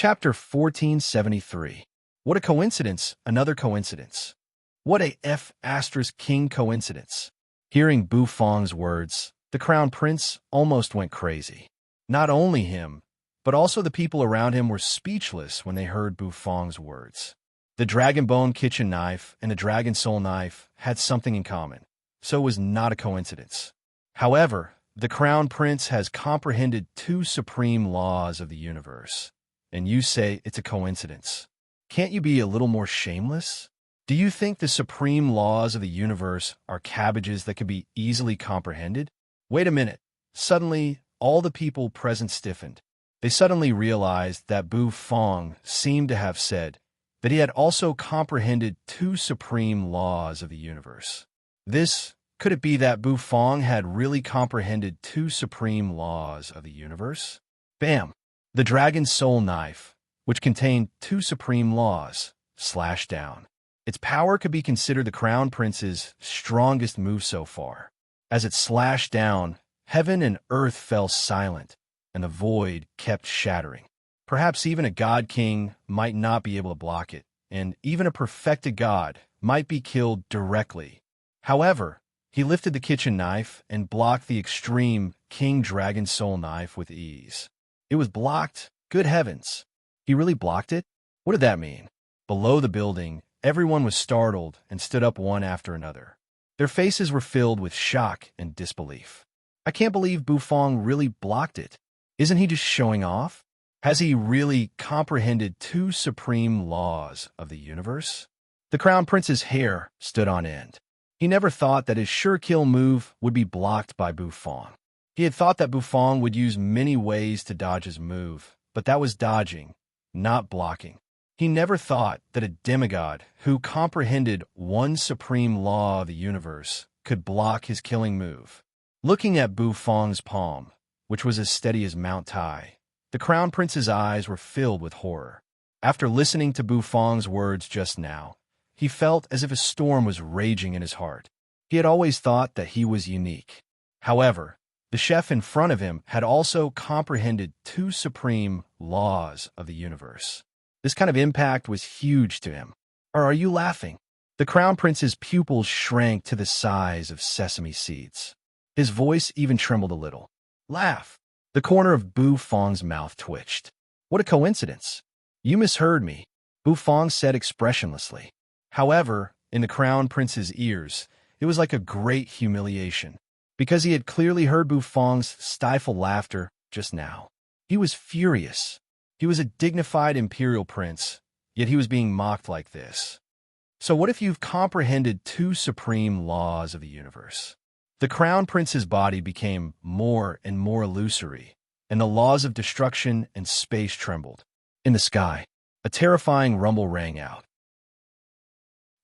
Chapter 1473. What a coincidence, another coincidence. What a King coincidence. Hearing Bu Fang's words, the crown prince almost went crazy. Not only him, but also the people around him were speechless when they heard Bu Fang's words. The dragon bone kitchen knife and the dragon soul knife had something in common, so it was not a coincidence. However, the crown prince has comprehended two supreme laws of the universe, and you say it's a coincidence. Can't you be a little more shameless? Do you think the supreme laws of the universe are cabbages that can be easily comprehended? Wait a minute. Suddenly, all the people present stiffened. They suddenly realized that Bu Fang seemed to have said that he had also comprehended two supreme laws of the universe. Could it be that Bu Fang had really comprehended two supreme laws of the universe? Bam! The dragon soul knife, which contained two supreme laws, slashed down. Its power could be considered the crown prince's strongest move so far. As it slashed down, heaven and earth fell silent, and the void kept shattering. Perhaps even a god king might not be able to block it, and even a perfected god might be killed directly. However, he lifted the kitchen knife and blocked the extreme king dragon soul knife with ease. It was blocked. Good heavens. He really blocked it? What did that mean? Below the building, everyone was startled and stood up one after another. Their faces were filled with shock and disbelief. I can't believe Bu Fang really blocked it. Isn't he just showing off? Has he really comprehended two supreme laws of the universe? The crown prince's hair stood on end. He never thought that his sure-kill move would be blocked by Bu Fang. He had thought that Bu Fang would use many ways to dodge his move, but that was dodging, not blocking. He never thought that a demigod who comprehended one supreme law of the universe could block his killing move. Looking at Bu Fang's palm, which was as steady as Mount Tai, the crown prince's eyes were filled with horror. After listening to Bu Fang's words just now, he felt as if a storm was raging in his heart. He had always thought that he was unique. However, the chef in front of him had also comprehended two supreme laws of the universe. This kind of impact was huge to him. Or are you laughing? The crown prince's pupils shrank to the size of sesame seeds. His voice even trembled a little. Laugh. The corner of Bu Fang's mouth twitched. What a coincidence. You misheard me, Bu Fang said expressionlessly. However, in the crown prince's ears, it was like a great humiliation, because he had clearly heard Bu Fang's stifled laughter just now. He was furious. He was a dignified imperial prince, yet he was being mocked like this. So what if you've comprehended two supreme laws of the universe? The crown prince's body became more and more illusory, and the laws of destruction and space trembled. In the sky, a terrifying rumble rang out.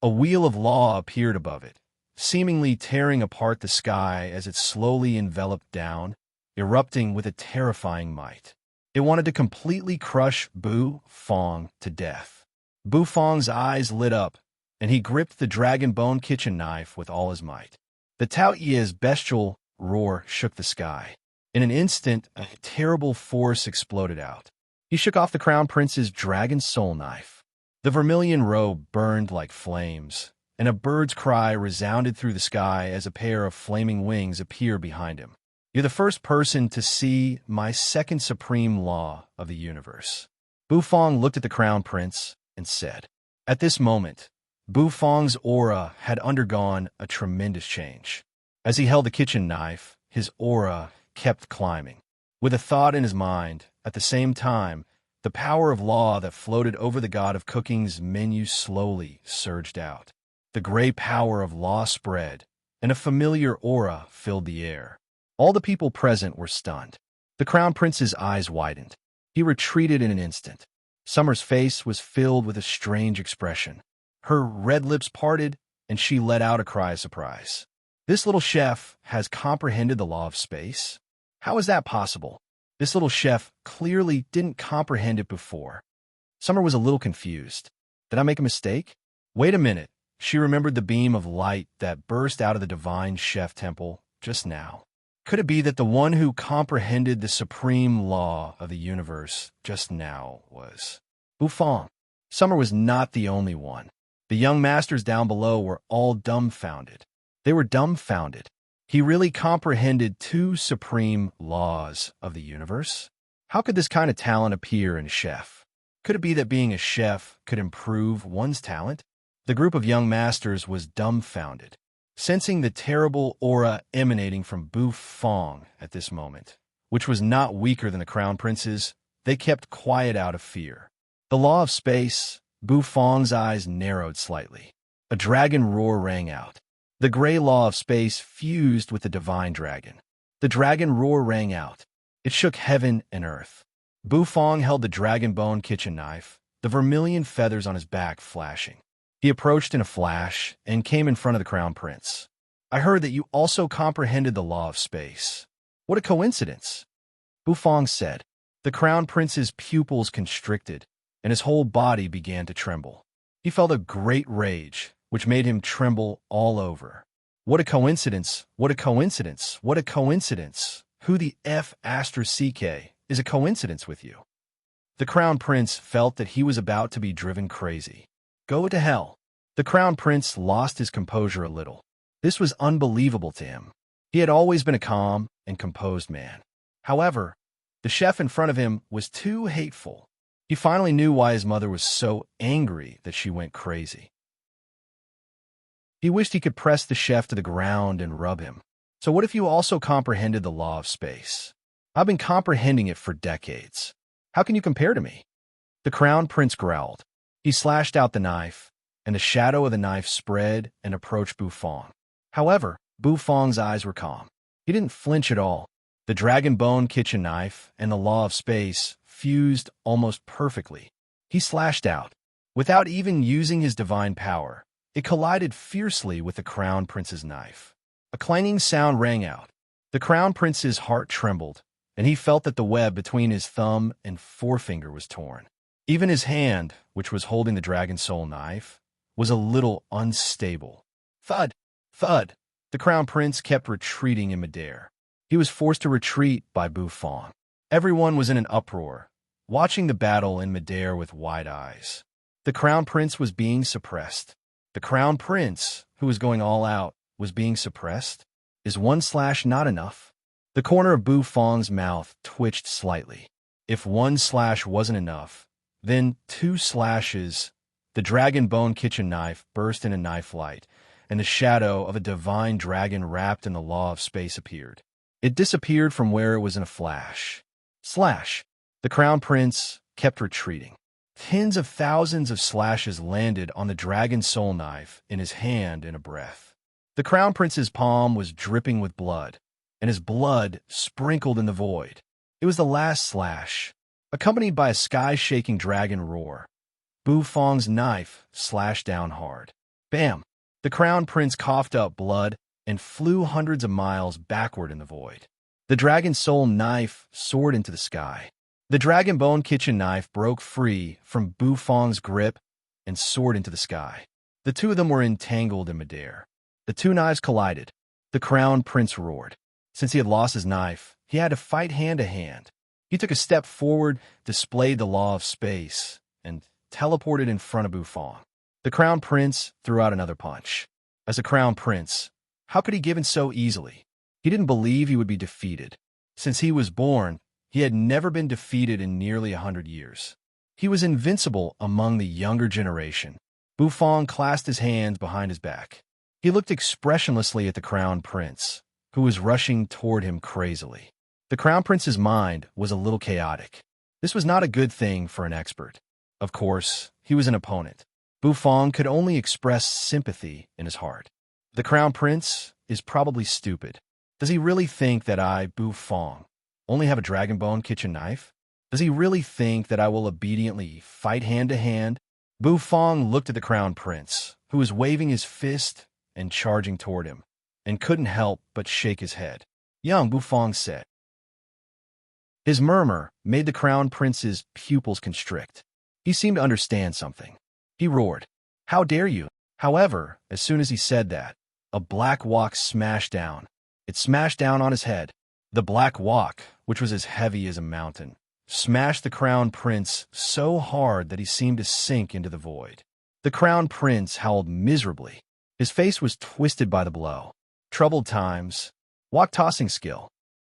A wheel of law appeared above it, seemingly tearing apart the sky as it slowly enveloped down, erupting with a terrifying might. It wanted to completely crush Bu Fang to death. Bu Fang's eyes lit up, and he gripped the dragon bone kitchen knife with all his might. The Tao Ye's bestial roar shook the sky. In an instant, a terrible force exploded out. He shook off the crown prince's dragon soul knife. The vermilion robe burned like flames, and a bird's cry resounded through the sky as a pair of flaming wings appeared behind him. You're the first person to see my second supreme law of the universe. Bu Fang looked at the crown prince and said. At this moment, Bu Fang's aura had undergone a tremendous change. As he held the kitchen knife, his aura kept climbing. With a thought in his mind, at the same time, the power of law that floated over the god of cooking's menu slowly surged out. The gray power of law spread, and a familiar aura filled the air. All the people present were stunned. The crown prince's eyes widened. He retreated in an instant. Summer's face was filled with a strange expression. Her red lips parted, and she let out a cry of surprise. This little chef has comprehended the law of space? How is that possible? This little chef clearly didn't comprehend it before. Summer was a little confused. Did I make a mistake? Wait a minute. She remembered the beam of light that burst out of the divine chef temple just now. Could it be that the one who comprehended the supreme law of the universe just now was Bufong? Summer was not the only one. The young masters down below were all dumbfounded. They were dumbfounded. He really comprehended two supreme laws of the universe? How could this kind of talent appear in a chef? Could it be that being a chef could improve one's talent? The group of young masters was dumbfounded, sensing the terrible aura emanating from Bufong at this moment, which was not weaker than the crown prince's. They kept quiet out of fear. The law of space, Bufong's eyes narrowed slightly. A dragon roar rang out. The gray law of space fused with the divine dragon. The dragon roar rang out. It shook heaven and earth. Bufong held the dragon bone kitchen knife, the vermilion feathers on his back flashing. He approached in a flash and came in front of the crown prince. I heard that you also comprehended the law of space. What a coincidence, Bufong said. The crown prince's pupils constricted, and his whole body began to tremble. He felt a great rage, which made him tremble all over. What a coincidence, what a coincidence, what a coincidence. Who the F CK is a coincidence with you? The crown prince felt that he was about to be driven crazy. Go to hell. The crown prince lost his composure a little. This was unbelievable to him. He had always been a calm and composed man. However, the chef in front of him was too hateful. He finally knew why his mother was so angry that she went crazy. He wished he could press the chef to the ground and rub him. So what if you also comprehended the law of space? I've been comprehending it for decades. How can you compare to me? The crown prince growled. He slashed out the knife, and the shadow of the knife spread and approached Bufong. However, Bufong's eyes were calm. He didn't flinch at all. The dragon bone kitchen knife and the law of space fused almost perfectly. He slashed out. Without even using his divine power, it collided fiercely with the crown prince's knife. A clanging sound rang out. The crown prince's heart trembled, and he felt that the web between his thumb and forefinger was torn. Even his hand, which was holding the dragon soul knife, was a little unstable. Thud! Thud! The crown prince kept retreating in midair. He was forced to retreat by Bufong. Everyone was in an uproar, watching the battle in midair with wide eyes. The crown prince was being suppressed. The crown prince, who was going all out, was being suppressed? Is one slash not enough? The corner of Bufong's mouth twitched slightly. If one slash wasn't enough, then 2 slashes. The dragon bone kitchen knife burst into knife light, and the shadow of a divine dragon wrapped in the law of space appeared. It disappeared from where it was in a flash. Slash! The crown prince kept retreating. Tens of thousands of slashes landed on the dragon soul knife in his hand in a breath. The crown prince's palm was dripping with blood, and his blood sprinkled in the void. It was the last slash, accompanied by a sky-shaking dragon roar. Bufong's knife slashed down hard. Bam! The crown prince coughed up blood and flew hundreds of miles backward in the void. The dragon soul knife soared into the sky. The dragon bone kitchen knife broke free from Bufong's grip and soared into the sky. The two of them were entangled in midair. The two knives collided. The crown prince roared. Since he had lost his knife, he had to fight hand to hand. He took a step forward, displayed the law of space, and teleported in front of Bufong. The crown prince threw out another punch. As a crown prince, how could he give in so easily? He didn't believe he would be defeated. Since he was born, he had never been defeated in nearly 100 years. He was invincible among the younger generation. Bufong clasped his hands behind his back. He looked expressionlessly at the crown prince, who was rushing toward him crazily. The crown prince's mind was a little chaotic. This was not a good thing for an expert. Of course, he was an opponent. Bufong could only express sympathy in his heart. The crown prince is probably stupid. Does he really think that I, Bufong, only have a dragon bone kitchen knife? Does he really think that I will obediently fight hand to hand? Bufong looked at the crown prince, who was waving his fist and charging toward him, and couldn't help but shake his head. Young Bufong said. His murmur made the crown prince's pupils constrict. He seemed to understand something. He roared, "How dare you!" However, as soon as he said that, a black wok smashed down. It smashed down on his head. The black walk, which was as heavy as a mountain, smashed the crown prince so hard that he seemed to sink into the void. The crown prince howled miserably. His face was twisted by the blow. Troubled times. Walk-tossing skill.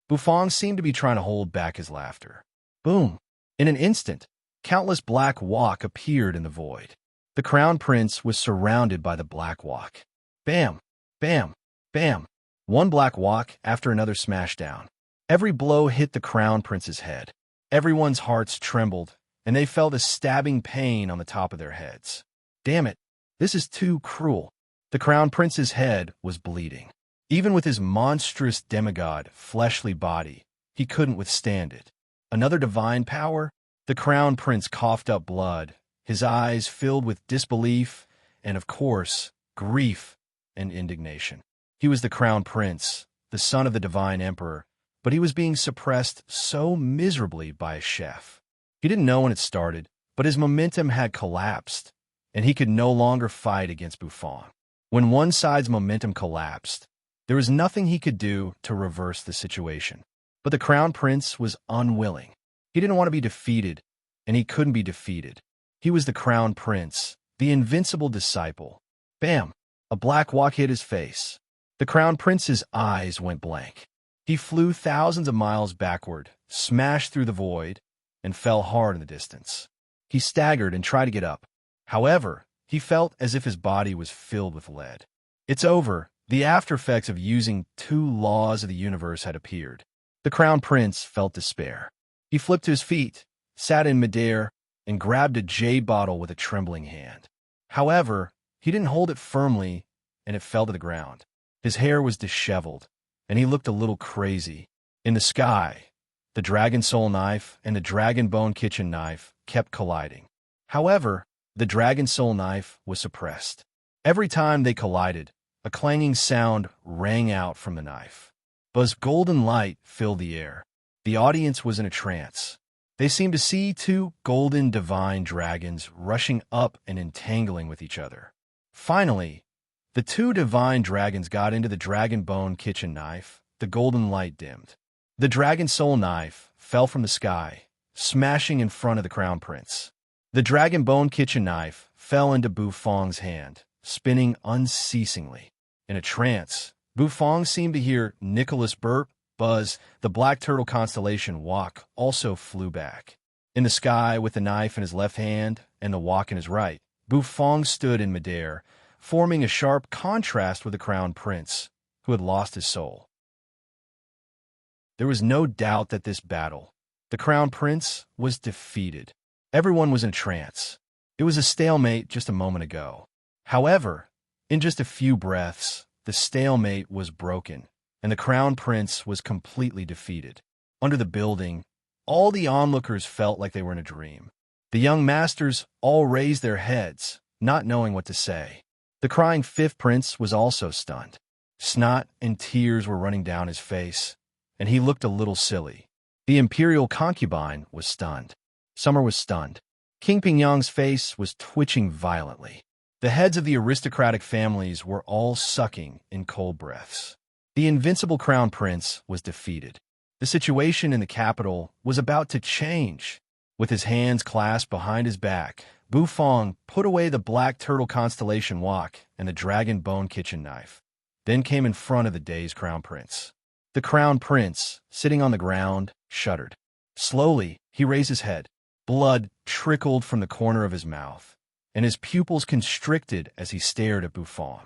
Bufong seemed to be trying to hold back his laughter. Boom! In an instant, countless black walk appeared in the void. The crown prince was surrounded by the black walk. Bam! Bam! Bam! One black walk after another smashed down. Every blow hit the crown prince's head. Everyone's hearts trembled, and they felt a stabbing pain on the top of their heads. Damn it, this is too cruel. The crown prince's head was bleeding. Even with his monstrous demigod, fleshly body, he couldn't withstand it. Another divine power? The crown prince coughed up blood, his eyes filled with disbelief and, of course, grief and indignation. He was the crown prince, the son of the divine emperor, but he was being suppressed so miserably by a chef. He didn't know when it started, but his momentum had collapsed, and he could no longer fight against Bufong. When one side's momentum collapsed, there was nothing he could do to reverse the situation. But the crown prince was unwilling. He didn't want to be defeated, and he couldn't be defeated. He was the crown prince, the invincible disciple. Bam! A black walk hit his face. The crown prince's eyes went blank. He flew thousands of miles backward, smashed through the void, and fell hard in the distance. He staggered and tried to get up. However, he felt as if his body was filled with lead. It's over. The aftereffects of using two laws of the universe had appeared. The crown prince felt despair. He flipped to his feet, sat in midair, and grabbed a jade bottle with a trembling hand. However, he didn't hold it firmly, and it fell to the ground. His hair was disheveled, and he looked a little crazy. In the sky, the dragon soul knife and the dragon bone kitchen knife kept colliding. However, the dragon soul knife was suppressed. Every time they collided, a clanging sound rang out from the knife. Buzz golden light filled the air. The audience was in a trance. They seemed to see two golden divine dragons rushing up and entangling with each other. Finally, the two divine dragons got into the dragon bone kitchen knife. The golden light dimmed. The dragon soul knife fell from the sky, smashing in front of the crown prince. The dragon bone kitchen knife fell into Bufong's hand, spinning unceasingly. In a trance, Bufong seemed to hear Nicholas burp, buzz. The black turtle constellation walk also flew back. In the sky, with the knife in his left hand and the walk in his right, Bufong stood in midair, forming a sharp contrast with the crown prince, who had lost his soul. There was no doubt that this battle, the crown prince was defeated. Everyone was in a trance. It was a stalemate just a moment ago. However, in just a few breaths, the stalemate was broken, and the crown prince was completely defeated. Under the building, all the onlookers felt like they were in a dream. The young masters all raised their heads, not knowing what to say. The crying fifth prince was also stunned. Snot and tears were running down his face, and he looked a little silly. The imperial concubine was stunned. Summer was stunned. King Pingyang's face was twitching violently. The heads of the aristocratic families were all sucking in cold breaths. The invincible crown prince was defeated. The situation in the capital was about to change. With his hands clasped behind his back, Bufong put away the black turtle constellation walk and the dragon bone kitchen knife, then came in front of the dazed crown prince. The crown prince, sitting on the ground, shuddered. Slowly, he raised his head. Blood trickled from the corner of his mouth, and his pupils constricted as he stared at Bufong.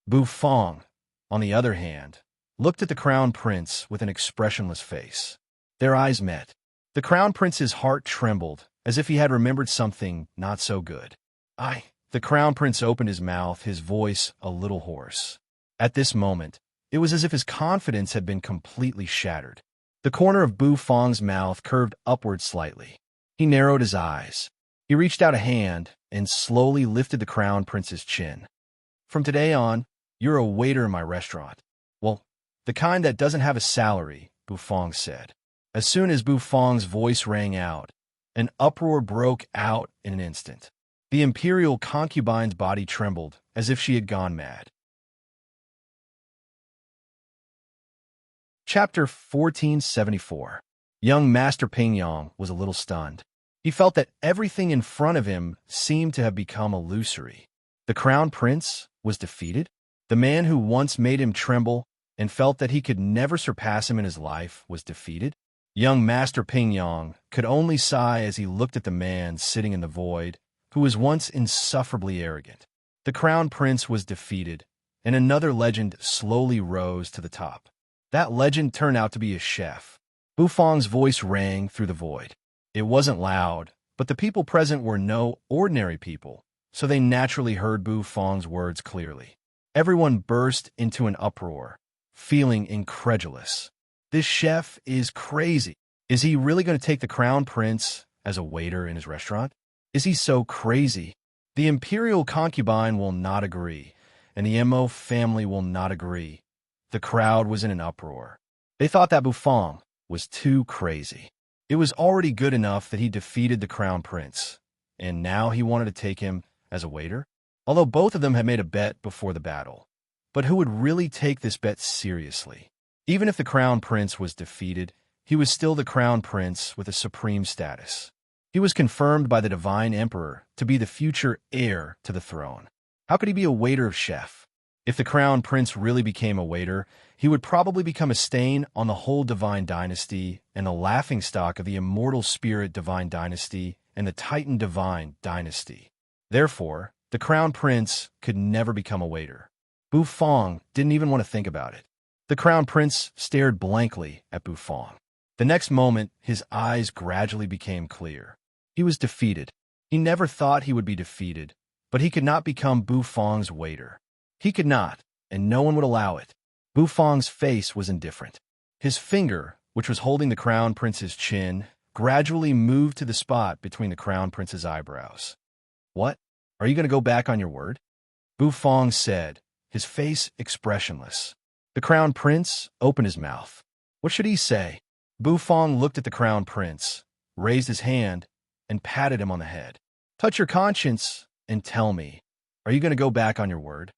Bufong, on the other hand, looked at the crown prince with an expressionless face. Their eyes met. The crown prince's heart trembled, as if he had remembered something not so good. The crown prince opened his mouth, his voice a little hoarse. At this moment, it was as if his confidence had been completely shattered. The corner of Bufong's mouth curved upward slightly. He narrowed his eyes. He reached out a hand and slowly lifted the crown prince's chin. From today on, you're a waiter in my restaurant. Well, the kind that doesn't have a salary, Bufong said. As soon as Bufong's voice rang out, an uproar broke out in an instant. The imperial concubine's body trembled as if she had gone mad. Chapter 1474. Young Master Pingyong was a little stunned. He felt that everything in front of him seemed to have become illusory. The Crown Prince was defeated? The man who once made him tremble and felt that he could never surpass him in his life was defeated? Young Master Pingyong could only sigh as he looked at the man sitting in the void, who was once insufferably arrogant. The Crown Prince was defeated, and another legend slowly rose to the top. That legend turned out to be a chef. Bufong's voice rang through the void. It wasn't loud, but the people present were no ordinary people, so they naturally heard Bufong's words clearly. Everyone burst into an uproar, feeling incredulous. This chef is crazy. Is he really going to take the Crown Prince as a waiter in his restaurant? Is he so crazy? The imperial concubine will not agree, and the Mo family will not agree. The crowd was in an uproar. They thought that Bufong was too crazy. It was already good enough that he defeated the Crown Prince, and now he wanted to take him as a waiter? Although both of them had made a bet before the battle. But who would really take this bet seriously? Even if the Crown Prince was defeated, he was still the Crown Prince with a supreme status. He was confirmed by the Divine Emperor to be the future heir to the throne. How could he be a waiter chef? If the Crown Prince really became a waiter, he would probably become a stain on the whole Divine Dynasty and the laughingstock of the Immortal Spirit Divine Dynasty and the Titan Divine Dynasty. Therefore, the Crown Prince could never become a waiter. Bufong didn't even want to think about it. The Crown Prince stared blankly at Bufong. The next moment, his eyes gradually became clear. He was defeated. He never thought he would be defeated, but he could not become Bufong's waiter. He could not, and no one would allow it. Bufong's face was indifferent. His finger, which was holding the Crown Prince's chin, gradually moved to the spot between the Crown Prince's eyebrows. What? Are you going to go back on your word? Bufong said, his face expressionless. The Crown Prince opened his mouth. What should he say? Bufong looked at the Crown Prince, raised his hand, and patted him on the head. Touch your conscience and tell me, are you going to go back on your word?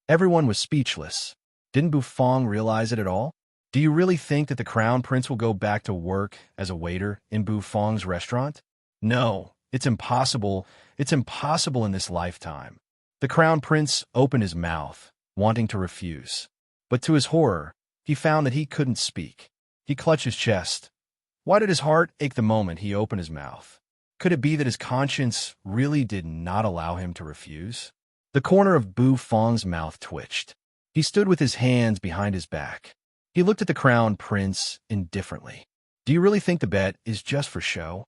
Everyone was speechless. Didn't Bufong realize it at all? Do you really think that the Crown Prince will go back to work as a waiter in Bufong's restaurant? No, it's impossible. It's impossible in this lifetime. The Crown Prince opened his mouth, wanting to refuse. But to his horror, he found that he couldn't speak. He clutched his chest. Why did his heart ache the moment he opened his mouth? Could it be that his conscience really did not allow him to refuse? The corner of Bufong's mouth twitched. He stood with his hands behind his back. He looked at the Crown Prince indifferently. Do you really think the bet is just for show?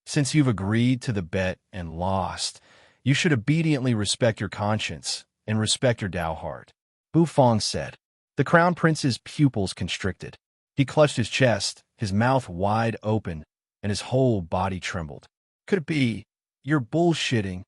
Since you've agreed to the bet and lost, you should obediently respect your conscience and respect your Tao heart, Bufong said. The Crown Prince's pupils constricted. He clutched his chest, his mouth wide open, and his whole body trembled. Could it be? You're bullshitting.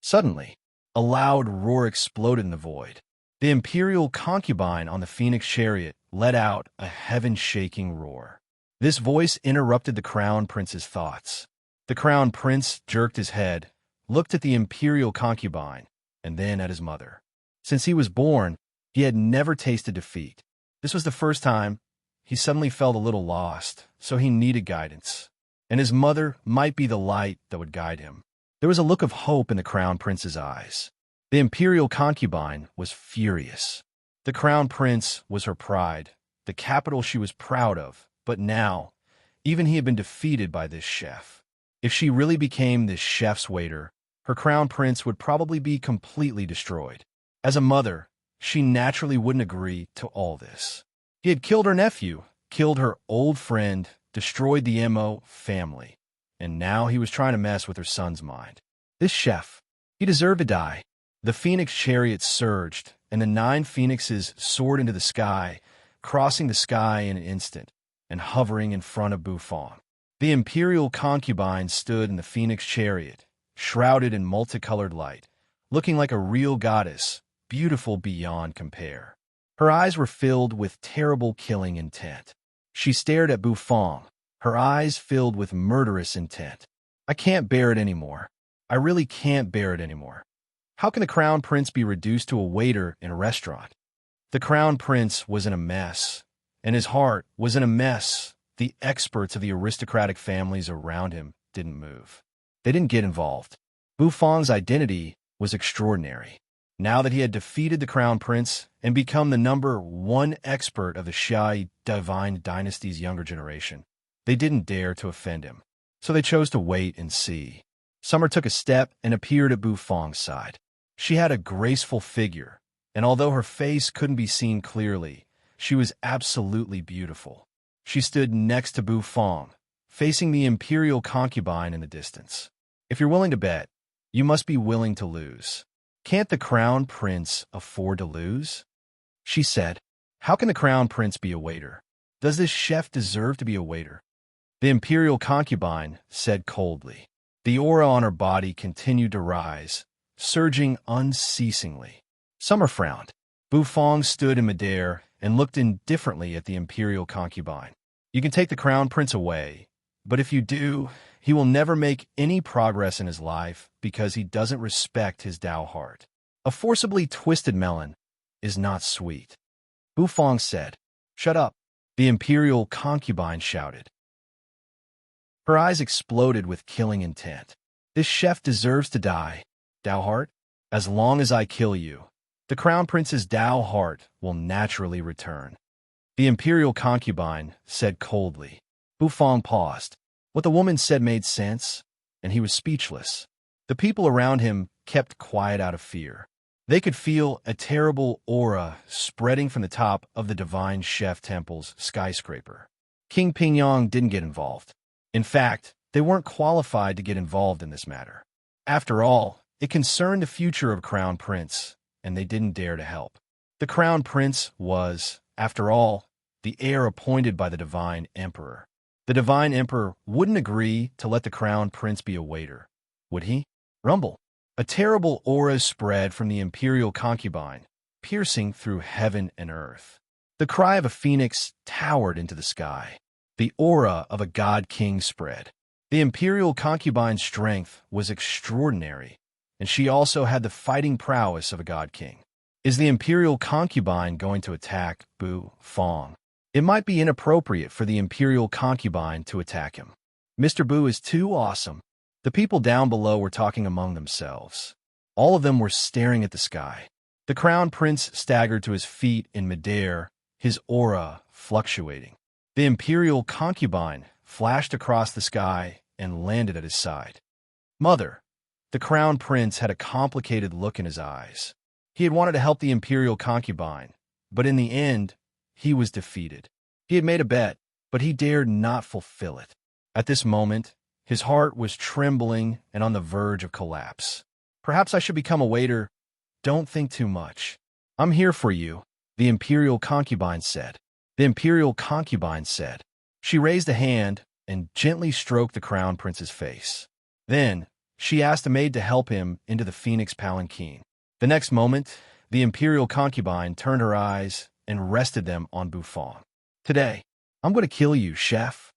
Suddenly, a loud roar exploded in the void. The imperial concubine on the phoenix chariot let out a heaven-shaking roar. This voice interrupted the Crown Prince's thoughts. The Crown Prince jerked his head, looked at the imperial concubine, and then at his mother. Since he was born, he had never tasted defeat. This was the first time. He suddenly felt a little lost, so he needed guidance. And his mother might be the light that would guide him. There was a look of hope in the Crown Prince's eyes. The imperial concubine was furious. The Crown Prince was her pride, the capital she was proud of, but now, even he had been defeated by this chef. If she really became this chef's waiter, her Crown Prince would probably be completely destroyed. As a mother, she naturally wouldn't agree to all this. He had killed her nephew, killed her old friend, destroyed the Mo family, and now he was trying to mess with her son's mind. This chef, he deserved to die. The phoenix chariot surged, and the 9 phoenixes soared into the sky, crossing the sky in an instant, and hovering in front of Bufong. The imperial concubine stood in the phoenix chariot, shrouded in multicolored light, looking like a real goddess, beautiful beyond compare. Her eyes were filled with terrible killing intent. She stared at Bufong, her eyes filled with murderous intent. I can't bear it anymore. I really can't bear it anymore. How can the Crown Prince be reduced to a waiter in a restaurant? The crown prince was in a mess, and his heart was in a mess. The experts of the aristocratic families around him didn't move. They didn't get involved. Bufang's identity was extraordinary. Now that he had defeated the crown prince and become the #1 expert of the Xia divine dynasty's younger generation, they didn't dare to offend him. So they chose to wait and see. Summer took a step and appeared at Bufang's side. She had a graceful figure, and although her face couldn't be seen clearly, she was absolutely beautiful. She stood next to Bufang, facing the imperial concubine in the distance. If you're willing to bet, you must be willing to lose. Can't the crown prince afford to lose? She said. How can the crown prince be a waiter? Does this chef deserve to be a waiter? The imperial concubine said coldly. The aura on her body continued to rise, surging unceasingly. Summer frowned. Bufang stood in midair and looked indifferently at the imperial concubine. You can take the crown prince away, but if you do, he will never make any progress in his life because he doesn't respect his Tao heart. A forcibly twisted melon is not sweet. Bufang said. Shut up, the imperial concubine shouted. Her eyes exploded with killing intent. This chef deserves to die. Tao heart, as long as I kill you, the crown prince's Tao heart will naturally return. The imperial concubine said coldly. Bufang paused. What the woman said made sense, and he was speechless. The people around him kept quiet out of fear. They could feel a terrible aura spreading from the top of the divine chef temple's skyscraper. King Pingyang didn't get involved. In fact, they weren't qualified to get involved in this matter. After all, it concerned the future of Crown Prince, and they didn't dare to help. The Crown Prince was, after all, the heir appointed by the Divine Emperor. The Divine Emperor wouldn't agree to let the Crown Prince be a waiter, would he? Rumble. A terrible aura spread from the imperial concubine, piercing through heaven and earth. The cry of a phoenix towered into the sky. The aura of a god-king spread. The imperial concubine's strength was extraordinary, and she also had the fighting prowess of a god-king. Is the imperial concubine going to attack Bufang? It might be inappropriate for the imperial concubine to attack him. Mr. Bu is too awesome. The people down below were talking among themselves. All of them were staring at the sky. The crown prince staggered to his feet in midair, his aura fluctuating. The imperial concubine flashed across the sky and landed at his side. Mother, the crown prince had a complicated look in his eyes. He had wanted to help the imperial concubine, but in the end, he was defeated. He had made a bet, but he dared not fulfill it. At this moment, his heart was trembling and on the verge of collapse. Perhaps I should become a waiter. Don't think too much. I'm here for you, the imperial concubine said. The imperial concubine said. She raised a hand and gently stroked the crown prince's face. Then, she asked a maid to help him into the phoenix palanquin. The next moment, the imperial concubine turned her eyes and rested them on Bufang. Today, I'm going to kill you, chef.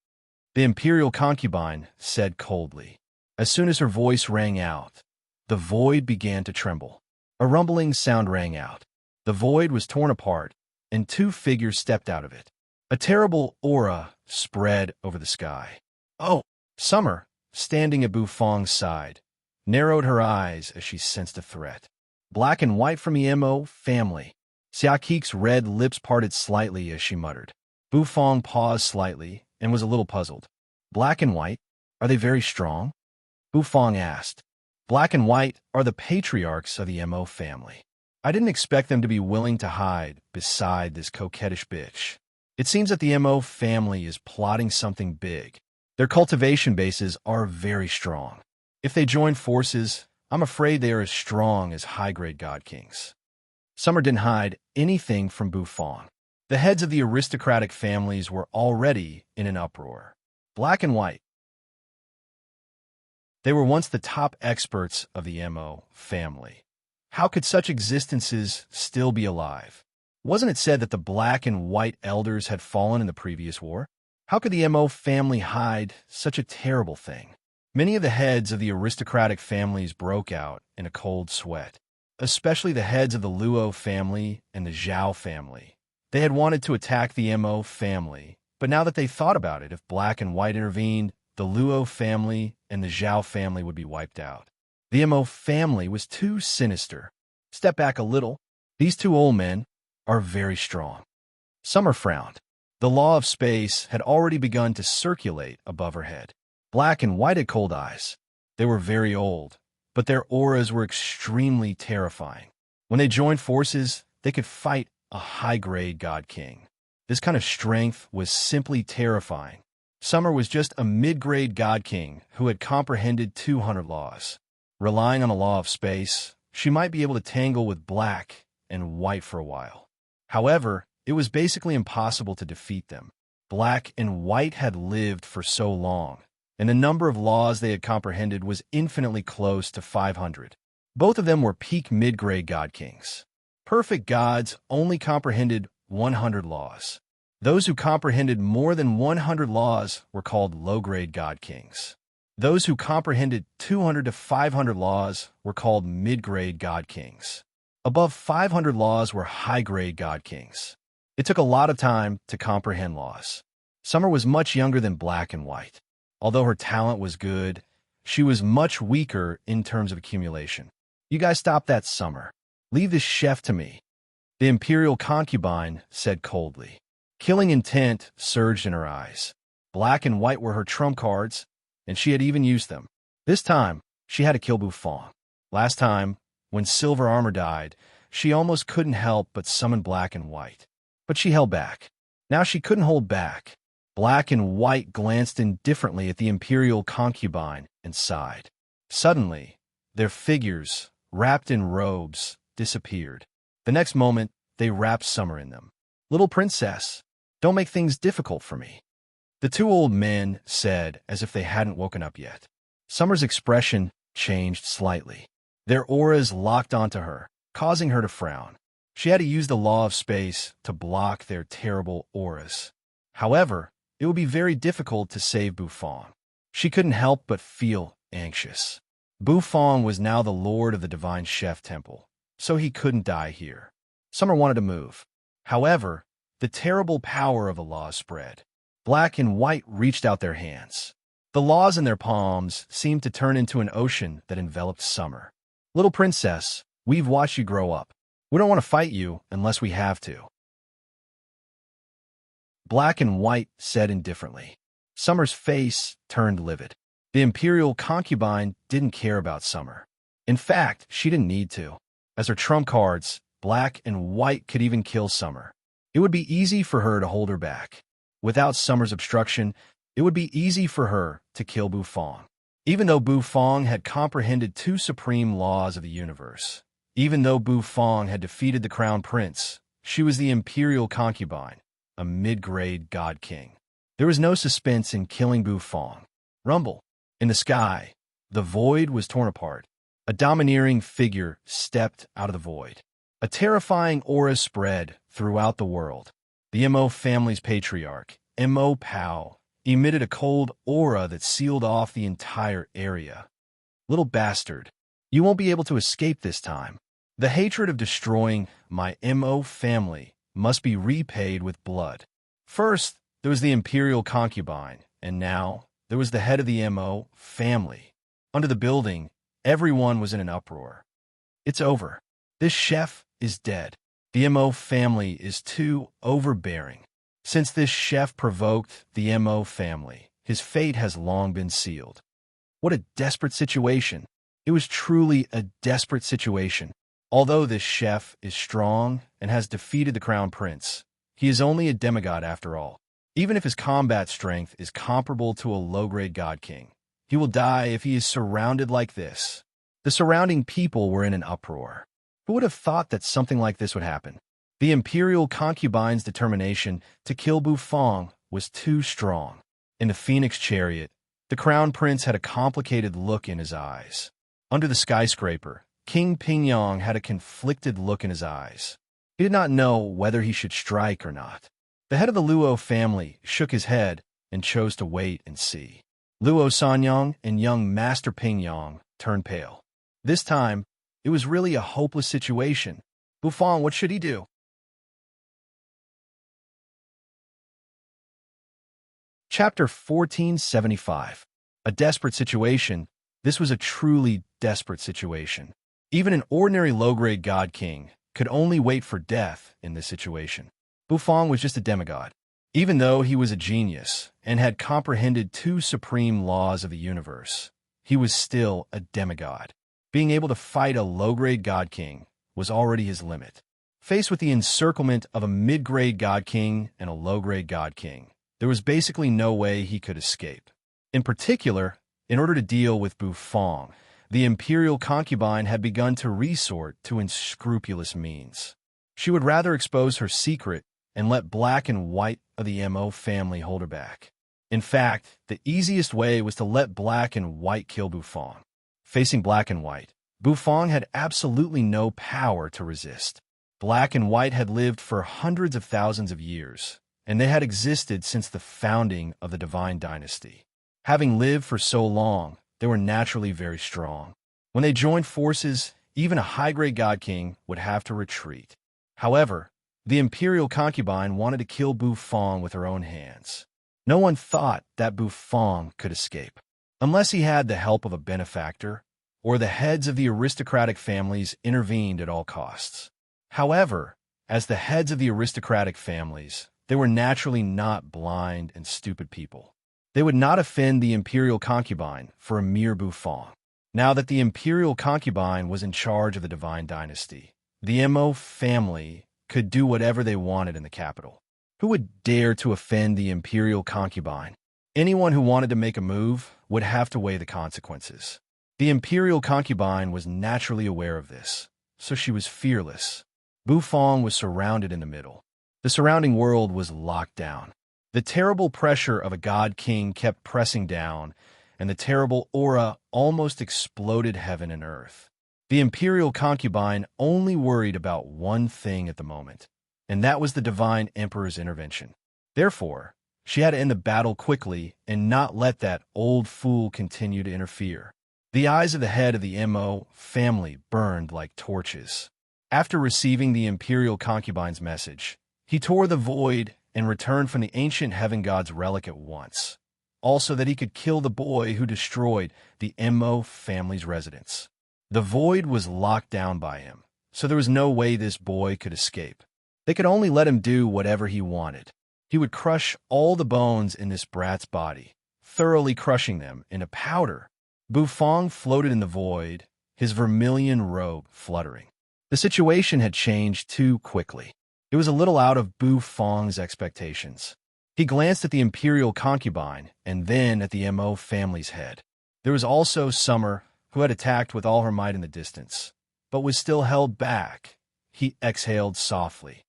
The imperial concubine said coldly. As soon as her voice rang out, the void began to tremble. A rumbling sound rang out. The void was torn apart, and two figures stepped out of it. A terrible aura spread over the sky. Oh, Summer, standing at Bufang's side, narrowed her eyes as she sensed a threat. Black and white from the Mo family. Xiaqi's red lips parted slightly as she muttered. Bufang paused slightly and was a little puzzled. Black and white? Are they very strong? Bufang asked. Black and white are the patriarchs of the Mo family. I didn't expect them to be willing to hide beside this coquettish bitch. It seems that the Mo family is plotting something big. Their cultivation bases are very strong. If they join forces, I'm afraid they are as strong as high-grade god kings. Summer didn't hide anything from Bufang. The heads of the aristocratic families were already in an uproar. Black and white. They were once the top experts of the Mo family. How could such existences still be alive? Wasn't it said that the black and white elders had fallen in the previous war? How could the Mo family hide such a terrible thing? Many of the heads of the aristocratic families broke out in a cold sweat. especially the heads of the Luo family and the Zhao family. They had wanted to attack the Mo family, but now that they thought about it, if Black and White intervened, the Luo family and the Zhao family would be wiped out. The Mo family was too sinister. Step back a little. These two old men are very strong. Summer frowned. The law of space had already begun to circulate above her head. Black and White had cold eyes. They were very old, but their auras were extremely terrifying. When they joined forces, they could fight a high-grade God King. This kind of strength was simply terrifying. Summer was just a mid-grade God King who had comprehended 200 laws. Relying on the law of space, she might be able to tangle with Black and White for a while. However, it was basically impossible to defeat them. Black and White had lived for so long, and the number of laws they had comprehended was infinitely close to 500. Both of them were peak mid-grade God Kings. Perfect gods only comprehended 100 laws. Those who comprehended more than 100 laws were called low-grade God Kings. Those who comprehended 200 to 500 laws were called mid-grade God Kings. Above 500 laws were high-grade God Kings. It took a lot of time to comprehend laws. Summer was much younger than Black and White. Although her talent was good, she was much weaker in terms of accumulation. You guys stop that, Summer. Leave this chef to me. The imperial concubine said coldly. Killing intent surged in her eyes. Black and White were her trump cards, and she had even used them. This time, she had to kill Bufang. Last time, when Silver Armor died, she almost couldn't help but summon Black and White. But she held back. Now she couldn't hold back. Black and White glanced indifferently at the imperial concubine and sighed. Suddenly, their figures, wrapped in robes, disappeared. The next moment, they wrapped Summer in them. Little princess, don't make things difficult for me. The two old men said as if they hadn't woken up yet. Summer's expression changed slightly. Their auras locked onto her, causing her to frown. She had to use the law of space to block their terrible auras. However, it would be very difficult to save Bufang. She couldn't help but feel anxious. Bufang was now the lord of the Divine Chef Temple, so he couldn't die here. Summer wanted to move. However, the terrible power of the law spread. Black and White reached out their hands. The laws in their palms seemed to turn into an ocean that enveloped Summer. Little princess, we've watched you grow up. We don't want to fight you unless we have to. Black and White said indifferently. Summer's face turned livid. The imperial concubine didn't care about Summer. In fact, she didn't need to. As her trump cards, Black and White could even kill Summer. It would be easy for her to hold her back. Without Summer's obstruction, it would be easy for her to kill Bufang. Even though Bufang had comprehended 2 supreme laws of the universe, even though Bufang had defeated the crown prince, she was the imperial concubine, a mid-grade god king. There was no suspense in killing Bufang. Rumble. In the sky, the void was torn apart. A domineering figure stepped out of the void. A terrifying aura spread throughout the world. The Mo family's patriarch, Mo Pao, emitted a cold aura that sealed off the entire area. Little bastard, you won't be able to escape this time. The hatred of destroying my Mo family must be repaid with blood. First, there was the imperial concubine, and now there was the head of the Mo family. Under the building, everyone was in an uproar. It's over. This chef is dead. The Mo family is too overbearing. Since this chef provoked the Mo family, his fate has long been sealed. What a desperate situation. It was truly a desperate situation. Although this chef is strong and has defeated the crown prince, he is only a demigod after all. Even if his combat strength is comparable to a low-grade god king, he will die if he is surrounded like this. The surrounding people were in an uproar. Who would have thought that something like this would happen? The imperial concubine's determination to kill Bufang was too strong. In the phoenix chariot, the crown prince had a complicated look in his eyes. Under the skyscraper, King Pingyong had a conflicted look in his eyes. He did not know whether he should strike or not. The head of the Luo family shook his head and chose to wait and see. Luo Sanyong and young Master Pingyong turned pale. This time, It was really a hopeless situation. Bufong, what should he do? Chapter 1475. A desperate situation. This was a truly desperate situation. Even an ordinary low-grade god king could only wait for death in this situation. Bufong was just a demigod. Even though he was a genius and had comprehended two supreme laws of the universe, he was still a demigod. Being able to fight a low-grade god king was already his limit. Faced with the encirclement of a mid-grade god king and a low-grade god king, there was basically no way he could escape. In particular, in order to deal with Bufong, the imperial concubine had begun to resort to unscrupulous means. She would rather expose her secret and let Black and White of the Mo family hold her back. In fact, the easiest way was to let Black and White kill Bufong. Facing Black and White, Bufong had absolutely no power to resist. Black and White had lived for hundreds of thousands of years, and they had existed since the founding of the Divine Dynasty. Having lived for so long, they were naturally very strong. When they joined forces, even a high-grade god king would have to retreat. However, the imperial concubine wanted to kill Bufong with her own hands. No one thought that Bufong could escape, unless he had the help of a benefactor, or the heads of the aristocratic families intervened at all costs. However, as the heads of the aristocratic families, they were naturally not blind and stupid people. They would not offend the imperial concubine for a mere Bufong. Now that the imperial concubine was in charge of the Divine Dynasty, the Mo family could do whatever they wanted in the capital. Who would dare to offend the imperial concubine? Anyone who wanted to make a move would have to weigh the consequences. The imperial concubine was naturally aware of this, so she was fearless. Bufong was surrounded in the middle. The surrounding world was locked down. The terrible pressure of a god king kept pressing down, and the terrible aura almost exploded heaven and earth. The imperial concubine only worried about one thing at the moment, and that was the divine emperor's intervention. Therefore, she had to end the battle quickly and not let that old fool continue to interfere. The eyes of the head of the Mo family burned like torches. After receiving the imperial concubine's message, he tore the void and returned from the ancient heaven god's relic at once, also that he could kill the boy who destroyed the Mo family's residence. The void was locked down by him, so there was no way this boy could escape. They could only let him do whatever he wanted. He would crush all the bones in this brat's body, thoroughly crushing them into powder. Bufong floated in the void, his vermilion robe fluttering. The situation had changed too quickly. It was a little out of Bufong's expectations. He glanced at the imperial concubine and then at the Mo family's head. There was also Summer, who had attacked with all her might in the distance, but was still held back. He exhaled softly.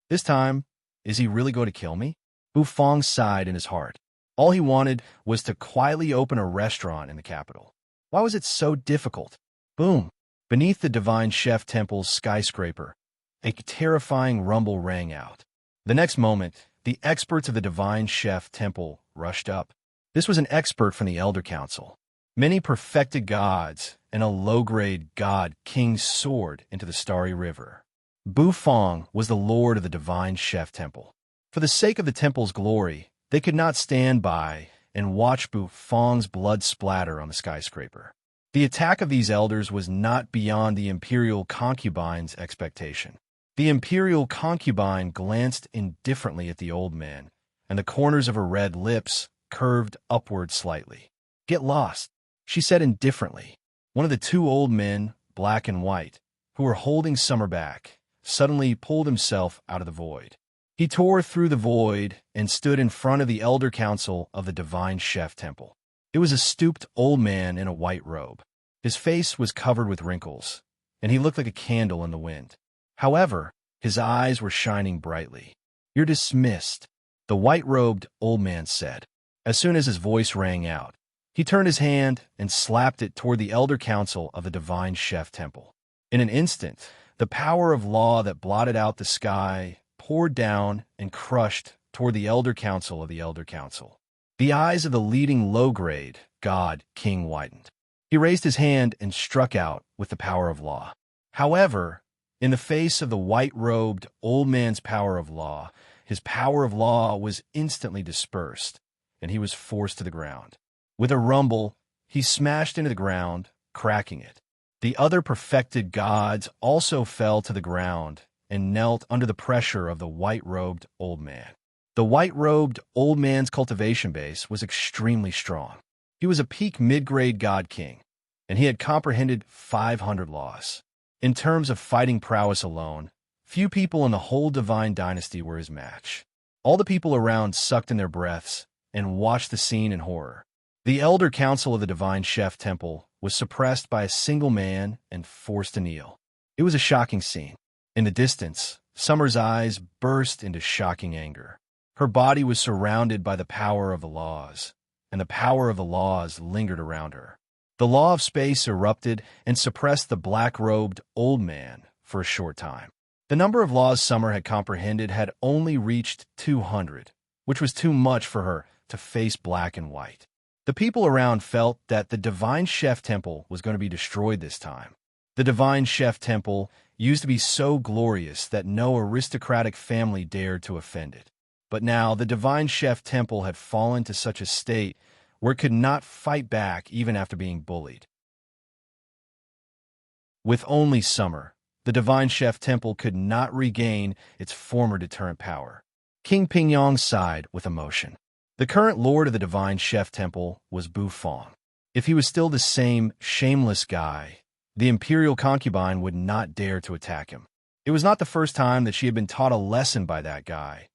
This time, is he really going to kill me? Bufong sighed in his heart. All he wanted was to quietly open a restaurant in the capital. Why was it so difficult? Boom! Beneath the Divine Chef Temple's skyscraper, a terrifying rumble rang out. The next moment, the experts of the Divine Chef Temple rushed up. This was an expert from the Elder Council. Many perfected gods and a low-grade god king soared into the starry river. Bufong was the lord of the Divine Chef Temple. For the sake of the temple's glory, they could not stand by and watch Bufong's blood splatter on the skyscraper. The attack of these elders was not beyond the imperial concubine's expectation. The imperial concubine glanced indifferently at the old man, and the corners of her red lips curved upward slightly. "Get lost," she said indifferently. One of the two old men, Black and White, who were holding Summer back, suddenly pulled himself out of the void. He tore through the void and stood in front of the Elder Council of the Divine Chef Temple. It was a stooped old man in a white robe. His face was covered with wrinkles, and he looked like a candle in the wind. However, his eyes were shining brightly. "You're dismissed," the white-robed old man said. As soon as his voice rang out, he turned his hand and slapped it toward the Elder Council of the Divine Chef Temple. In an instant, the power of law that blotted out the sky poured down and crushed toward the Elder Council of the Elder Council. The eyes of the leading low-grade god king widened. He raised his hand and struck out with the power of law. However, in the face of the white-robed old man's power of law, his power of law was instantly dispersed, and he was forced to the ground. With a rumble, he smashed into the ground, cracking it. The other perfected gods also fell to the ground and knelt under the pressure of the white-robed old man. The white-robed old man's cultivation base was extremely strong. He was a peak mid-grade god king, and he had comprehended 500 laws. In terms of fighting prowess alone, few people in the whole divine dynasty were his match. All the people around sucked in their breaths and watched the scene in horror. The elder council of the divine chef temple was suppressed by a single man and forced to kneel. It was a shocking scene. In the distance, Summer's eyes burst into shocking anger. Her body was surrounded by the power of the laws, and the power of the laws lingered around her. The law of space erupted and suppressed the black-robed old man for a short time. The number of laws Summer had comprehended had only reached 200, which was too much for her to face black and white. The people around felt that the divine chef temple was going to be destroyed this time. The divine chef temple used to be so glorious that no aristocratic family dared to offend it. But now the divine chef temple had fallen to such a state where it could not fight back even after being bullied. With only Summer, the divine chef temple could not regain its former deterrent power. King Pingyong sighed with emotion. The current lord of the divine chef temple was Bufong. If he was still the same shameless guy, the imperial concubine would not dare to attack him. It was not the first time that she had been taught a lesson by that guy.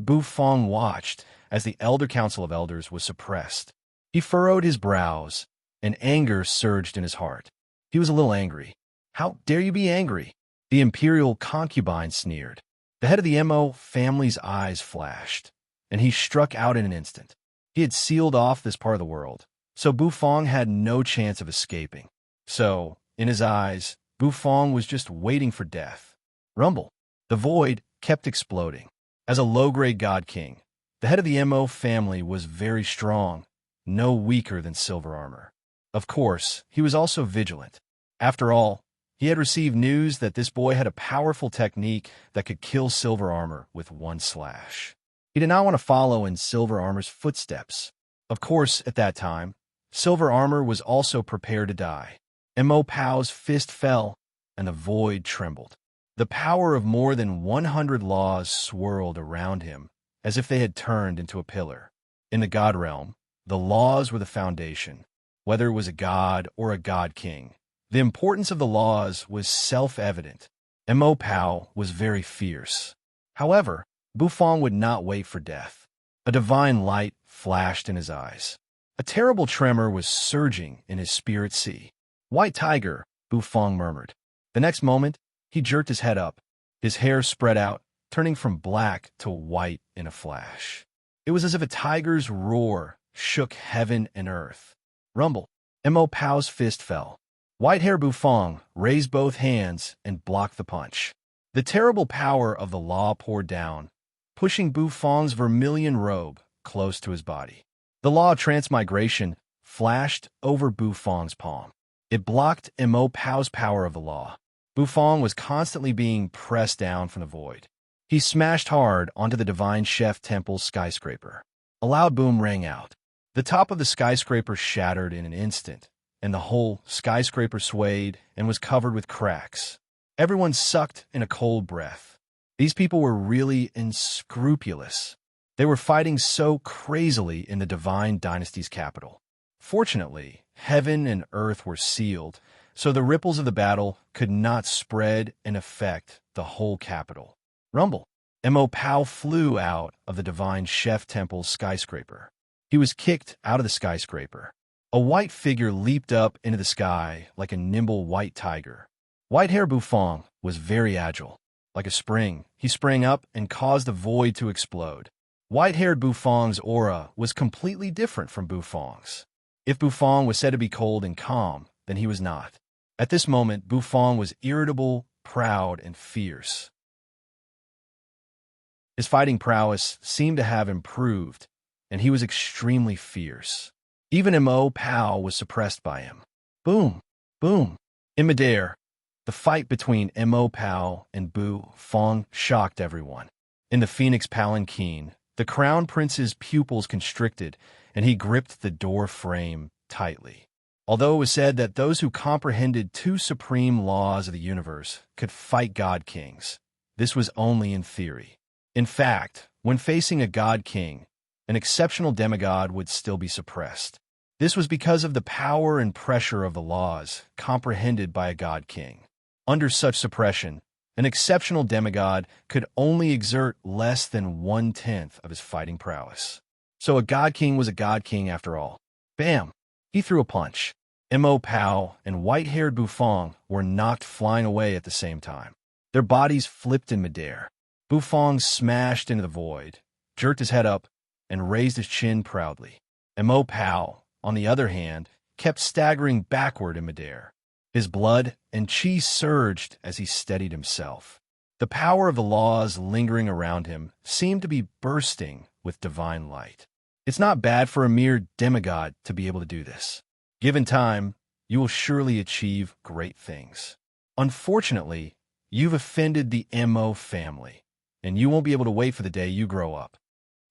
Bufong watched as the elder council of elders was suppressed. He furrowed his brows, and anger surged in his heart. He was a little angry. How dare you be angry? The imperial concubine sneered. The head of the Mo family's eyes flashed, and he struck out in an instant. He had sealed off this part of the world, so Bufong had no chance of escaping. So, in his eyes, Bufong was just waiting for death. Rumble. The void kept exploding. As a low-grade god king, the head of the Mo family was very strong, no weaker than silver armor. Of course, he was also vigilant. After all, he had received news that this boy had a powerful technique that could kill silver armor with one slash. He did not want to follow in silver armor's footsteps. Of course, at that time, silver armor was also prepared to die. Mo Pao's fist fell, and the void trembled. The power of more than 100 laws swirled around him, as if they had turned into a pillar. In the god realm, the laws were the foundation. Whether it was a god or a god king, the importance of the laws was self-evident. Mo Pao was very fierce. However, Bufong would not wait for death. A divine light flashed in his eyes. A terrible tremor was surging in his spirit sea. "White tiger," Bufong murmured. The next moment, he jerked his head up. His hair spread out, turning from black to white in a flash. It was as if a tiger's roar shook heaven and earth. Rumble. Mo Pao's fist fell. White-hair Bufong raised both hands and blocked the punch. The terrible power of the law poured down, pushing Bufong's vermilion robe close to his body. The law of transmigration flashed over Bufong's palm. It blocked Mo Pao's power of the law. Bufong was constantly being pressed down from the void. He smashed hard onto the divine chef temple's skyscraper. A loud boom rang out. The top of the skyscraper shattered in an instant, and the whole skyscraper swayed and was covered with cracks. Everyone sucked in a cold breath. These people were really unscrupulous. They were fighting so crazily in the divine dynasty's capital. Fortunately, heaven and earth were sealed, so the ripples of the battle could not spread and affect the whole capital. Rumble. Mo Pao flew out of the divine chef temple's skyscraper. He was kicked out of the skyscraper. A white figure leaped up into the sky like a nimble white tiger. White-hair Bufong was very agile. Like a spring, he sprang up and caused the void to explode. White-haired Bufong's aura was completely different from Bufong's. If Bufong was said to be cold and calm, then he was not. At this moment, Bufong was irritable, proud, and fierce. His fighting prowess seemed to have improved, and he was extremely fierce. Even Mo Pao was suppressed by him. Boom! Boom! In midair, the fight between Mo Pao and Bu Fong shocked everyone. In the Phoenix Palanquin, the Crown Prince's pupils constricted, and he gripped the door frame tightly. Although it was said that those who comprehended two supreme laws of the universe could fight God Kings, this was only in theory. In fact, when facing a God King, an exceptional demigod would still be suppressed. This was because of the power and pressure of the laws comprehended by a God King. Under such suppression, an exceptional demigod could only exert less than 1/10 of his fighting prowess. So a God King was a God King after all. Bam! He threw a punch. Mo Pao and white-haired Bufong were knocked flying away at the same time. Their bodies flipped in midair. Bufong smashed into the void, jerked his head up, and raised his chin proudly. Mo Pao, on the other hand, kept staggering backward in midair. His blood and chi surged as he steadied himself. The power of the laws lingering around him seemed to be bursting with divine light. It's not bad for a mere demigod to be able to do this. Given time, you will surely achieve great things. Unfortunately, you've offended the Mo family, and you won't be able to wait for the day you grow up.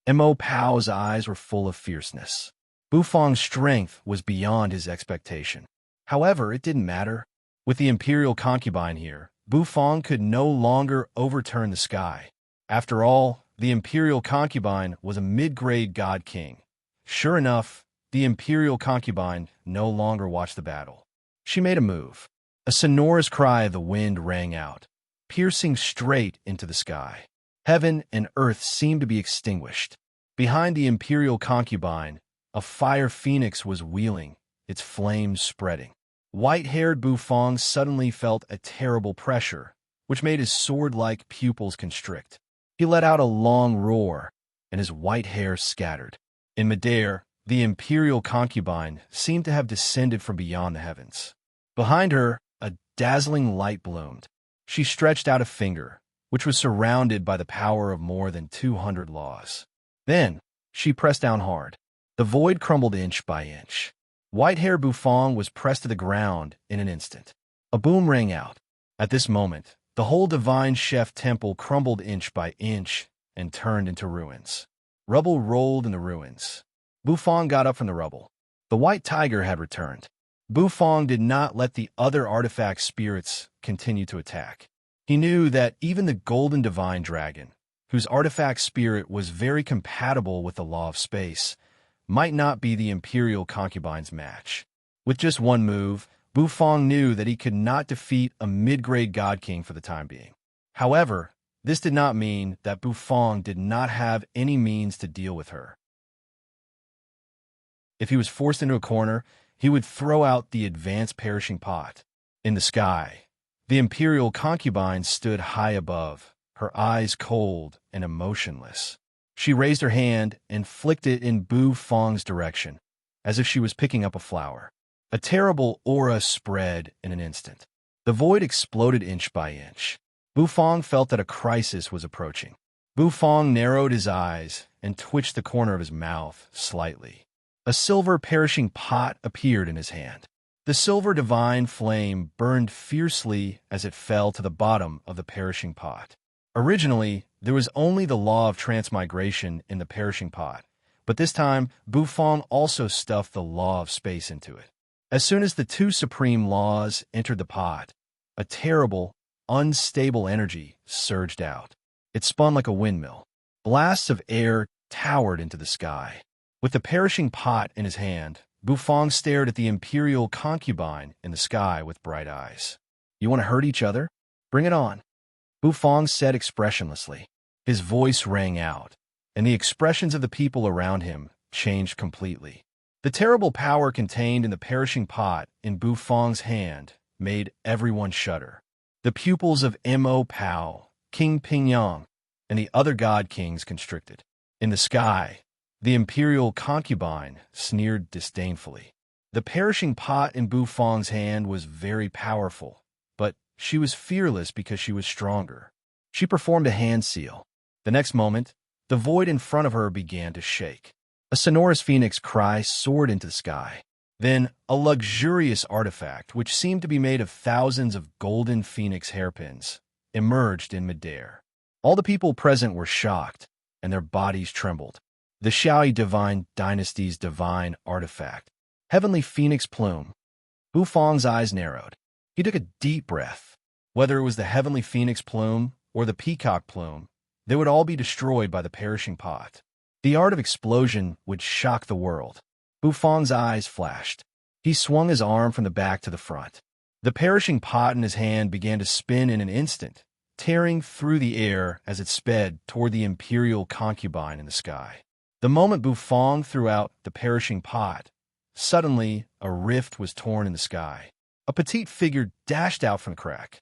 Mo Pao's eyes were full of fierceness. Bufong's strength was beyond his expectation. However, it didn't matter. With the Imperial concubine here, Bufong could no longer overturn the sky. After all, the Imperial concubine was a mid-grade God King. Sure enough, the Imperial concubine no longer watched the battle. She made a move. A sonorous cry of the wind rang out, piercing straight into the sky. Heaven and earth seemed to be extinguished. Behind the Imperial concubine, a fire phoenix was wheeling, its flames spreading. White-haired Bufong suddenly felt a terrible pressure, which made his sword-like pupils constrict. He let out a long roar, and his white hair scattered. In midair, the Imperial concubine seemed to have descended from beyond the heavens. Behind her, a dazzling light bloomed. She stretched out a finger, which was surrounded by the power of more than 200 laws. Then, she pressed down hard. The void crumbled inch by inch. White-haired Bufong was pressed to the ground in an instant. A boom rang out. At this moment, the whole divine chef temple crumbled inch by inch and turned into ruins. Rubble rolled in the ruins. Bufong got up from the rubble. The white tiger had returned. Bufong did not let the other artifact spirits continue to attack. He knew that even the golden divine dragon, whose artifact spirit was very compatible with the law of space, might not be the Imperial concubine's match. With just one move, Bufong knew that he could not defeat a mid-grade God King for the time being. However, this did not mean that Bufong did not have any means to deal with her. If he was forced into a corner, he would throw out the advanced perishing pot. In the sky, the Imperial concubine stood high above, her eyes cold and emotionless. She raised her hand and flicked it in Bufong's direction, as if she was picking up a flower. A terrible aura spread in an instant. The void exploded inch by inch. Bufong felt that a crisis was approaching. Bufong narrowed his eyes and twitched the corner of his mouth slightly. A silver perishing pot appeared in his hand. The silver divine flame burned fiercely as it fell to the bottom of the perishing pot. Originally, there was only the law of transmigration in the perishing pot, but this time, Bufong also stuffed the law of space into it. As soon as the two supreme laws entered the pot, a terrible, unstable energy surged out. It spun like a windmill. Blasts of air towered into the sky. With the perishing pot in his hand, Bufong stared at the Imperial concubine in the sky with bright eyes. "You want to hurt each other? Bring it on," Bufong said expressionlessly. His voice rang out, and the expressions of the people around him changed completely. The terrible power contained in the perishing pot in Bufong's hand made everyone shudder. The pupils of Mo Pao, King Pingyang, and the other god kings constricted. In the sky, the Imperial concubine sneered disdainfully. The perishing pot in Bufong's hand was very powerful, but she was fearless because she was stronger. She performed a hand seal. The next moment, the void in front of her began to shake. A sonorous phoenix cry soared into the sky. Then, a luxurious artifact, which seemed to be made of thousands of golden phoenix hairpins, emerged in midair. All the people present were shocked, and their bodies trembled. The Xiaoyi Divine Dynasty's divine artifact. Heavenly phoenix plume. Bufang's eyes narrowed. He took a deep breath. Whether it was the heavenly phoenix plume or the peacock plume, they would all be destroyed by the perishing pot. The art of explosion would shock the world. Bufang's eyes flashed. He swung his arm from the back to the front. The perishing pot in his hand began to spin in an instant, tearing through the air as it sped toward the imperial concubine in the sky. The moment Bufang threw out the perishing pot, suddenly a rift was torn in the sky. A petite figure dashed out from the crack.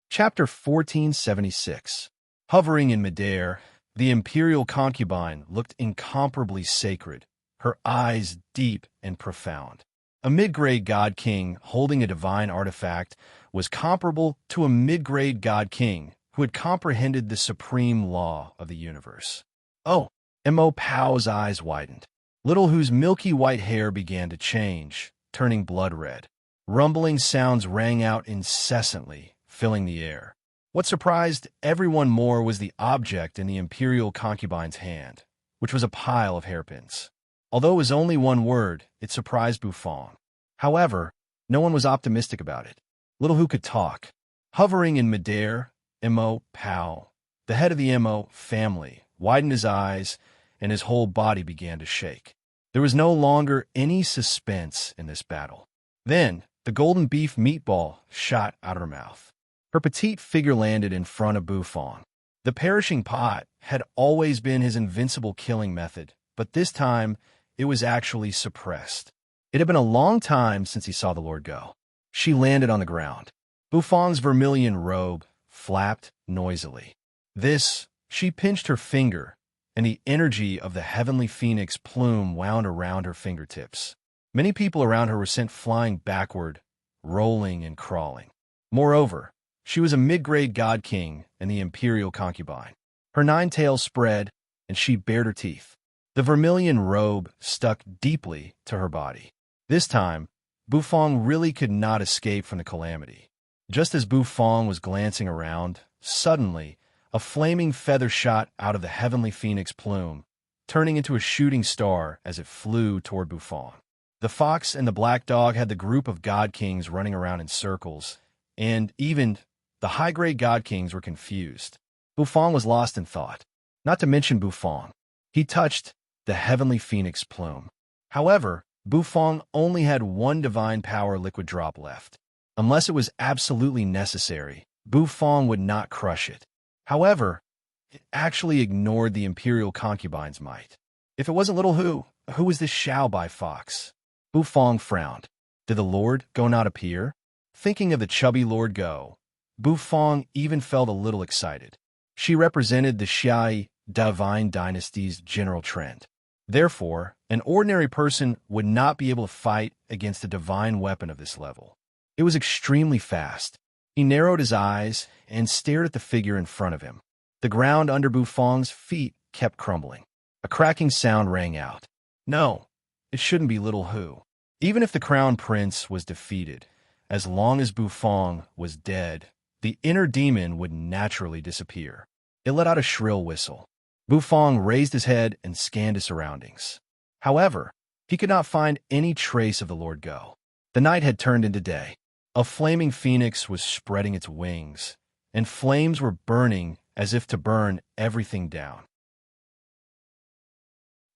Chapter 1476. Hovering in midair, the imperial concubine looked incomparably sacred, her eyes deep and profound. A mid-grade god king holding a divine artifact was comparable to a mid-grade god king who had comprehended the supreme law of the universe. Oh, Mo Pao's eyes widened. Little Hu's milky white hair began to change, turning blood red. Rumbling sounds rang out incessantly, filling the air. What surprised everyone more was the object in the imperial concubine's hand, which was a pile of hairpins. Although it was only one word, it surprised Bufang. However, no one was optimistic about it. Little Hu could talk. Hovering in midair, Mo Pao, the head of the Mo family, widened his eyes, and his whole body began to shake. There was no longer any suspense in this battle. Then, the golden beef meatball shot out of her mouth. Her petite figure landed in front of Bufang. The perishing pot had always been his invincible killing method, but this time it was actually suppressed. It had been a long time since he saw the Lord go. She landed on the ground. Bufang's vermilion robe flapped noisily. She pinched her finger, and the energy of the heavenly phoenix plume wound around her fingertips. Many people around her were sent flying backward, rolling and crawling. Moreover, she was a mid-grade god king and the imperial concubine. Her 9 tails spread, and she bared her teeth. The vermilion robe stuck deeply to her body. This time, Bufang really could not escape from the calamity. Just as Bufang was glancing around, suddenly, a flaming feather shot out of the heavenly phoenix plume, turning into a shooting star as it flew toward Bufang. The fox and the black dog had the group of god kings running around in circles, and even the high-grade god kings were confused. Bufang was lost in thought. Not to mention Bufang. He touched the heavenly phoenix plume. However, Bufang only had one divine power liquid drop left. Unless it was absolutely necessary, Bufang would not crush it. However, it actually ignored the imperial concubine's might. If it wasn't little who was this Xiaobai fox? Bufang frowned. Did the Lord Go not appear? Thinking of the chubby Lord Go, Bufang even felt a little excited. She represented the Xiaoyi Divine Dynasty's general trend. Therefore, an ordinary person would not be able to fight against a divine weapon of this level. It was extremely fast. He narrowed his eyes and stared at the figure in front of him. The ground under Bufang's feet kept crumbling. A cracking sound rang out. No, it shouldn't be little Hu. Even if the crown prince was defeated, as long as Bufang was dead, the inner demon would naturally disappear. It let out a shrill whistle. Bufang raised his head and scanned his surroundings. However, he could not find any trace of the Lord Go. The night had turned into day. A flaming phoenix was spreading its wings, and flames were burning as if to burn everything down.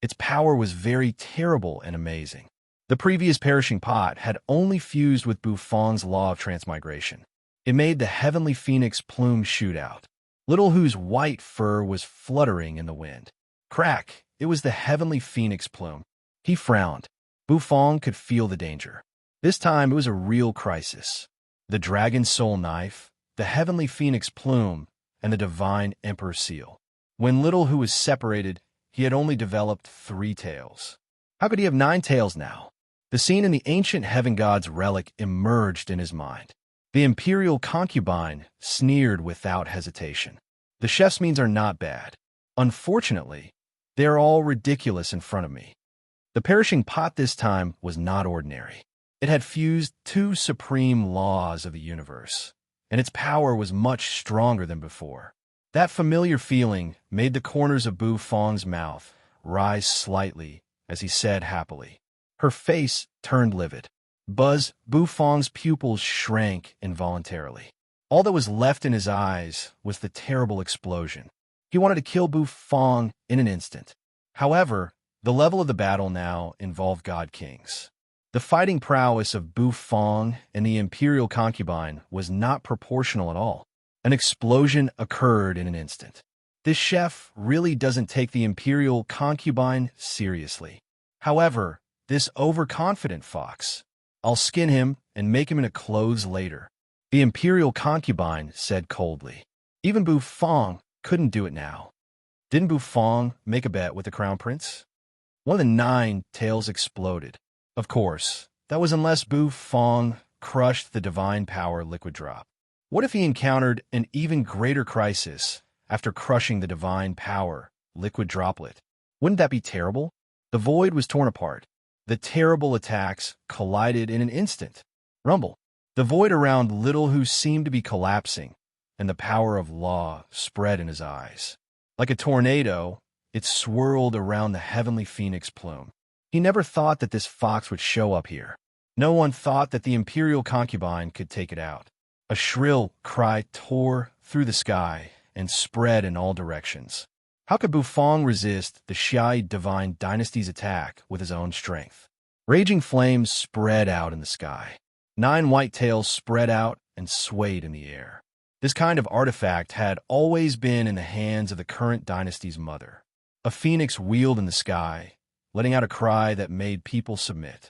Its power was very terrible and amazing. The previous perishing pot had only fused with Bufang's law of transmigration. It made the heavenly phoenix plume shoot out. Little Hu's white fur was fluttering in the wind. Crack! It was the heavenly phoenix plume. He frowned. Bufang could feel the danger. This time it was a real crisis. The dragon soul knife, the heavenly phoenix plume, and the divine emperor seal. When Little Hu was separated, he had only developed 3 tails. How could he have 9 tails now? The scene in the ancient heaven god's relic emerged in his mind. The imperial concubine sneered without hesitation. The chef's means are not bad. Unfortunately, They're all ridiculous in front of me. The perishing pot this time was not ordinary. It had fused two supreme laws of the universe, and its power was much stronger than before. That familiar feeling made the corners of Bu Fong's mouth rise slightly as he said happily. Her face turned livid. Bu Fong's pupils shrank involuntarily. All that was left in his eyes was the terrible explosion. He wanted to kill Bu Fong in an instant. However, the level of the battle now involved God Kings. The fighting prowess of Bu Fong and the imperial concubine was not proportional at all. An explosion occurred in an instant. This chef really doesn't take the imperial concubine seriously. However, this overconfident fox, I'll skin him and make him into clothes later, the imperial concubine said coldly. Even Bu Fong couldn't do it now. Didn't Bu Fong make a bet with the crown prince? One of the 9 tails exploded. Of course, that was unless Bu Fong crushed the divine power liquid drop. What if he encountered an even greater crisis after crushing the divine power liquid droplet? Wouldn't that be terrible? The void was torn apart. The terrible attacks collided in an instant. Rumble. The void around Little Who seemed to be collapsing, and the power of law spread in his eyes. Like a tornado, it swirled around the heavenly phoenix plume. He never thought that this fox would show up here. No one thought that the imperial concubine could take it out. A shrill cry tore through the sky and spread in all directions. How could Bu Fong resist the Xiai divine dynasty's attack with his own strength? Raging flames spread out in the sky. 9 white tails spread out and swayed in the air. This kind of artifact had always been in the hands of the current dynasty's mother. A phoenix wheeled in the sky, letting out a cry that made people submit.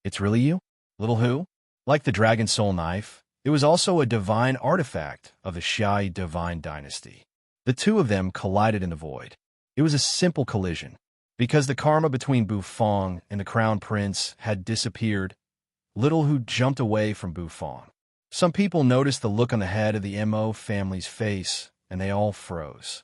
It's really you, Little Who? Like the dragon soul knife, it was also a divine artifact of the Xiai divine dynasty. The two of them collided in the void. It was a simple collision. Because the karma between Bu Fong and the crown prince had disappeared, Little Who jumped away from Bu Fong. Some people noticed the look on the head of the Mo family's face, and they all froze.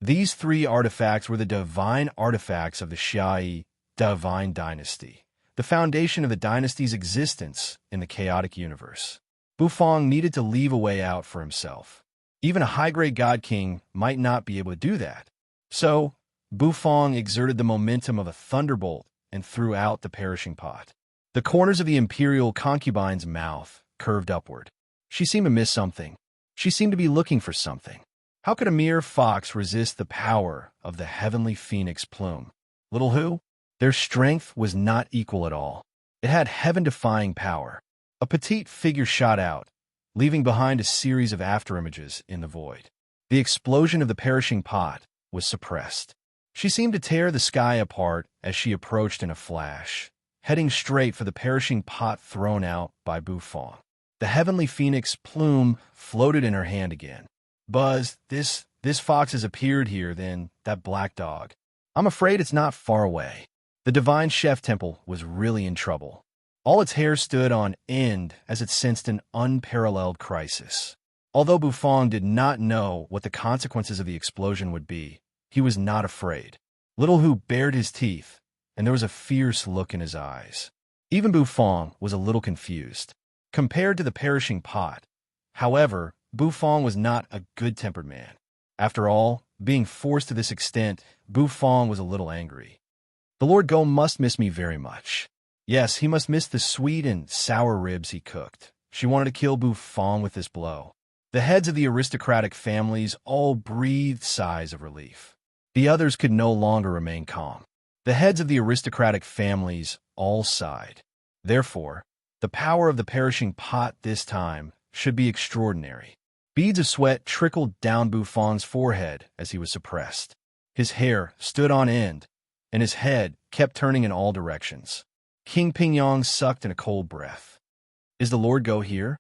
These 3 artifacts were the divine artifacts of the Xiai divine dynasty, the foundation of the dynasty's existence in the chaotic universe. Bu Fong needed to leave a way out for himself. Even a high-grade God King might not be able to do that. So, Bu Fong exerted the momentum of a thunderbolt and threw out the perishing pot. The corners of the imperial concubine's mouth curved upward. She seemed to miss something. She seemed to be looking for something. How could a mere fox resist the power of the heavenly phoenix plume? Little Who? Their strength was not equal at all. It had heaven-defying power. A petite figure shot out, leaving behind a series of afterimages in the void. The explosion of the perishing pot was suppressed. She seemed to tear the sky apart as she approached in a flash, heading straight for the perishing pot thrown out by Bu Fong. The heavenly phoenix plume floated in her hand again. Buzz, this fox has appeared here, then, that black dog. I'm afraid it's not far away. The divine chef temple was really in trouble. All its hair stood on end as it sensed an unparalleled crisis. Although Bu Fong did not know what the consequences of the explosion would be, he was not afraid. Little Who bared his teeth, and there was a fierce look in his eyes. Even Bu Fong was a little confused. Compared to the perishing pot, however, Bu Fong was not a good-tempered man. After all, being forced to this extent, Bu Fong was a little angry. The Lord Go must miss me very much. Yes, he must miss the sweet and sour ribs he cooked. She wanted to kill Bu Fong with this blow. The heads of the aristocratic families all breathed sighs of relief. The others could no longer remain calm. The heads of the aristocratic families all sighed. Therefore, the power of the perishing pot this time should be extraordinary. Beads of sweat trickled down Bu Fong's forehead as he was suppressed. His hair stood on end, and his head kept turning in all directions. King Pingyong sucked in a cold breath. Is the Lord Go here?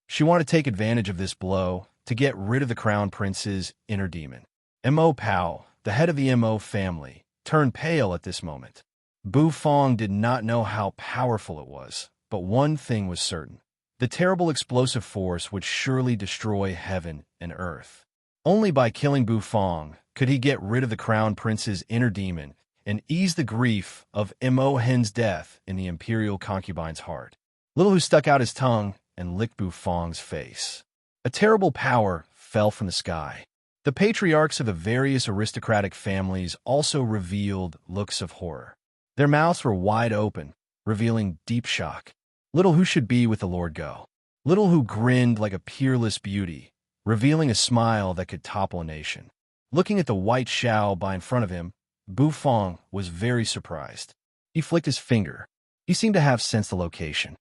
She wanted to take advantage of this blow to get rid of the crown prince's inner demon. Mo Pao, the head of the Mo family, turned pale at this moment. Bu Fong did not know how powerful it was, but one thing was certain. The terrible explosive force would surely destroy heaven and earth. Only by killing Bu Fong Could he get rid of the crown prince's inner demon and ease the grief of Hen's death in the imperial concubine's heart? Little Hu stuck out his tongue and licked Bufang's face. A terrible power fell from the sky. The patriarchs of the various aristocratic families also revealed looks of horror. Their mouths were wide open, revealing deep shock. Little Hu should be with the Lord Go. Little Hu grinned like a peerless beauty, revealing a smile that could topple a nation. Looking at the white Shao by in front of him, Bufang was very surprised. He flicked his finger. He seemed to have sensed the location.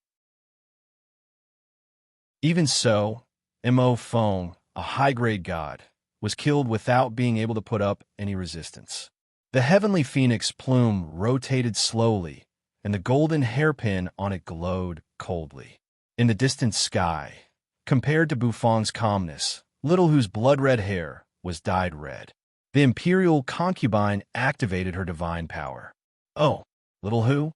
Even so, Mo Feng, a high-grade god, was killed without being able to put up any resistance. The heavenly phoenix plume rotated slowly, and the golden hairpin on it glowed coldly. In the distant sky, compared to Bufang's calmness, Little Hu's blood-red hair was dyed red. The imperial concubine activated her divine power. Oh, Little Hu?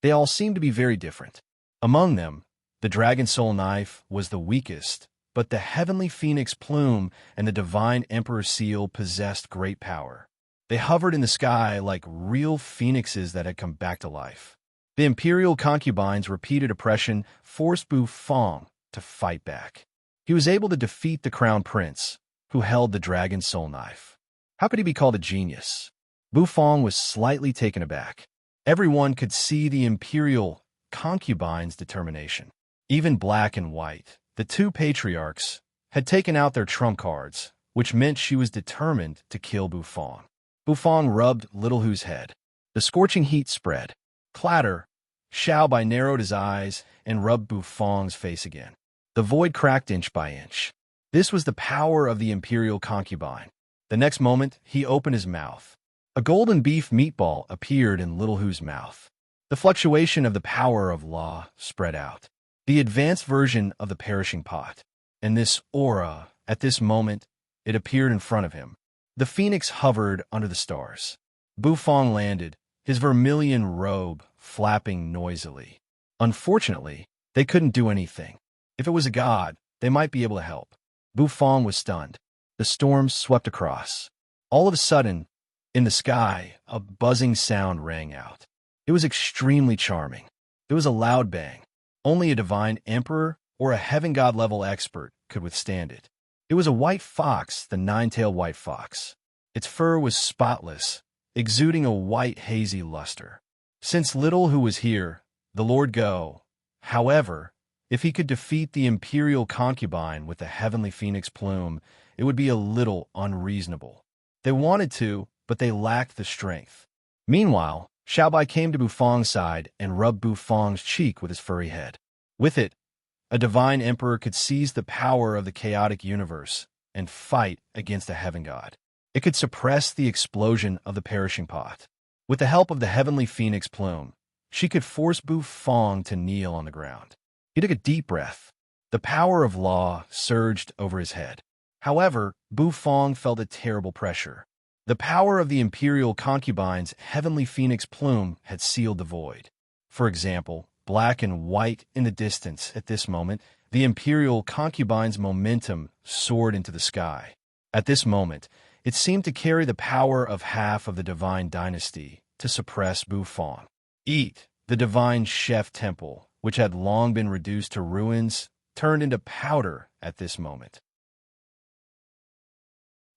They all seemed to be very different. Among them, the dragon soul knife was the weakest, but the heavenly phoenix plume and the divine emperor seal possessed great power. They hovered in the sky like real phoenixes that had come back to life. The imperial concubine's repeated oppression forced Bufang to fight back. He was able to defeat the crown prince, who held the dragon soul knife. How could he be called a genius? Bufang was slightly taken aback. Everyone could see the imperial concubine's determination. Even Black and White, the two patriarchs, had taken out their trump cards, which meant she was determined to kill Bufang. Bufang rubbed Little Hu's head. The scorching heat spread. Clatter! Xiaobai narrowed his eyes and rubbed Bufang's face again. The void cracked inch by inch. This was the power of the imperial concubine. The next moment, he opened his mouth. A golden beef meatball appeared in Little Hu's mouth. The fluctuation of the power of law spread out. The advanced version of the perishing pot. And this aura, at this moment, it appeared in front of him. The phoenix hovered under the stars. Bufang landed, his vermilion robe flapping noisily. Unfortunately, they couldn't do anything. If it was a god, they might be able to help. Bufang was stunned. The storm swept across. All of a sudden, in the sky, a buzzing sound rang out. It was extremely charming. It was a loud bang. Only a divine emperor or a heaven god-level expert could withstand it. It was a white fox, the nine-tailed white fox. Its fur was spotless, exuding a white hazy luster. Since Little Hu was here, the Lord Go, however, if he could defeat the imperial concubine with the heavenly phoenix plume, it would be a little unreasonable. They wanted to, but they lacked the strength. Meanwhile, Xiaobai came to Bufang's side and rubbed Bufang's cheek with his furry head. With it, a divine emperor could seize the power of the chaotic universe and fight against a heaven god. It could suppress the explosion of the perishing pot. With the help of the heavenly phoenix plume, she could force Bufang to kneel on the ground. He took a deep breath. The power of law surged over his head. However, Bufang felt a terrible pressure. The power of the imperial concubine's heavenly phoenix plume had sealed the void. For example, Black and White in the distance at this moment, the imperial concubine's momentum soared into the sky. At this moment, it seemed to carry the power of half of the divine dynasty to suppress Bufang. Eat, the divine chef temple, which had long been reduced to ruins, turned into powder at this moment.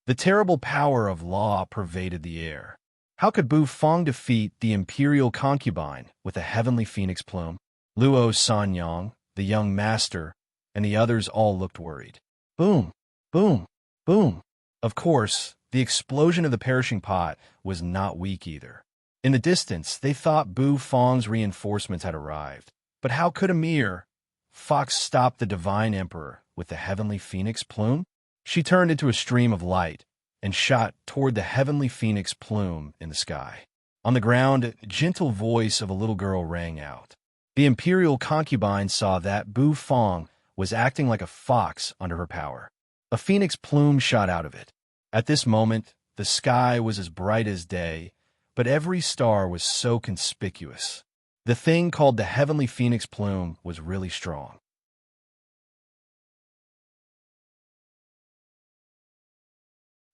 The terrible power of law pervaded the air. How could Bufang defeat the imperial concubine with a heavenly phoenix plume? Luo Sanyang, the young master, and the others all looked worried. Boom, boom, boom. Of course, the explosion of the perishing pot was not weak either. In the distance, they thought Bufang's reinforcements had arrived. But how could a mere fox stop the divine emperor with the heavenly phoenix plume? She turned into a stream of light and shot toward the heavenly phoenix plume in the sky. On the ground, a gentle voice of a little girl rang out. The imperial concubine saw that Bufang was acting like a fox under her power. A phoenix plume shot out of it. At this moment, the sky was as bright as day, but every star was so conspicuous. The thing called the heavenly phoenix plume was really strong.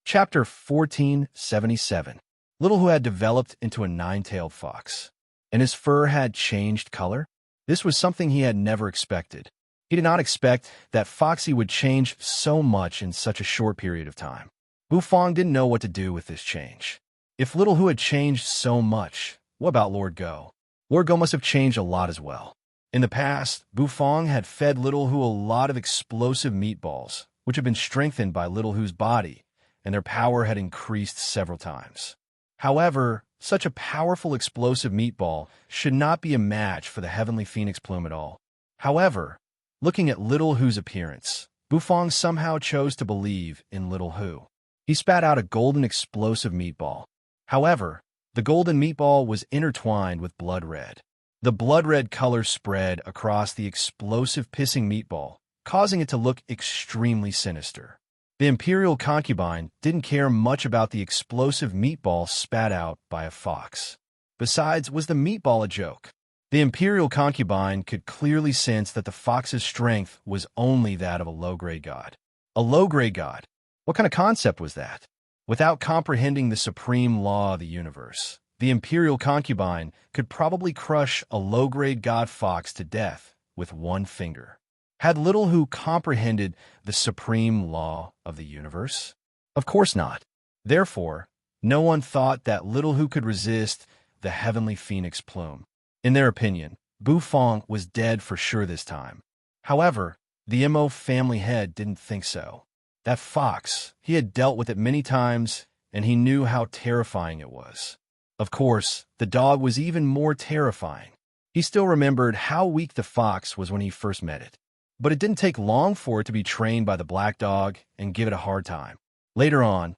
Chapter 1477. Little Who had developed into a nine-tailed fox, and his fur had changed color. This was something he had never expected. He did not expect that Foxy would change so much in such a short period of time. Bufong didn't know what to do with this change. If Little Who had changed so much, what about Lord Go? Lord Go must have changed a lot as well. In the past, Bufong had fed Little Who a lot of explosive meatballs, which had been strengthened by Little Who's body, and their power had increased several times. However, such a powerful explosive meatball should not be a match for the heavenly phoenix plume at all. However, looking at Little Who's appearance, Bufong somehow chose to believe in Little Who. He spat out a golden explosive meatball. However, the golden meatball was intertwined with blood red. The blood red color spread across the explosive pissing meatball, causing it to look extremely sinister. The imperial concubine didn't care much about the explosive meatball spat out by a fox. Besides, was the meatball a joke? The imperial concubine could clearly sense that the fox's strength was only that of a low-grade god. A low-grade god? What kind of concept was that? Without comprehending the supreme law of the universe, the imperial concubine could probably crush a low-grade god fox to death with one finger. Had Little Who comprehended the supreme law of the universe? Of course not. Therefore, no one thought that Little Who could resist the heavenly phoenix plume. In their opinion, Bufong was dead for sure this time. However, the Mo family head didn't think so. That fox, he had dealt with it many times, and he knew how terrifying it was. Of course, the dog was even more terrifying. He still remembered how weak the fox was when he first met it. But it didn't take long for it to be trained by the black dog and give it a hard time. Later on,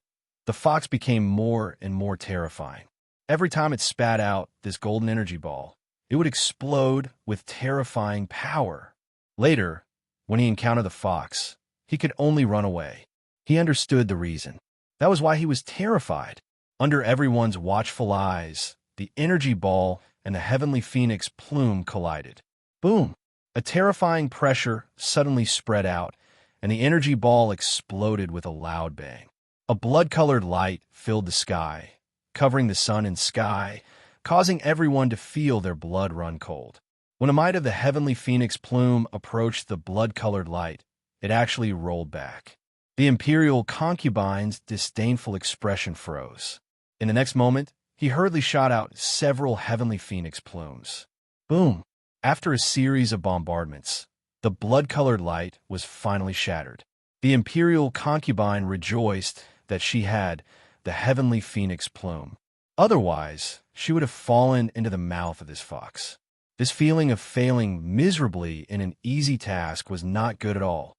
the fox became more and more terrifying. Every time it spat out this golden energy ball, it would explode with terrifying power. Later, when he encountered the fox, he could only run away. He understood the reason. That was why he was terrified. Under everyone's watchful eyes, the energy ball and the heavenly phoenix plume collided. Boom! A terrifying pressure suddenly spread out, and the energy ball exploded with a loud bang. A blood-colored light filled the sky, covering the sun and sky, causing everyone to feel their blood run cold. When a mite of the heavenly phoenix plume approached the blood-colored light, it actually rolled back. The imperial concubine's disdainful expression froze. In the next moment, he hurriedly shot out several heavenly phoenix plumes. Boom! After a series of bombardments, the blood-colored light was finally shattered. The imperial concubine rejoiced that she had the heavenly phoenix plume. Otherwise, she would have fallen into the mouth of this fox. This feeling of failing miserably in an easy task was not good at all.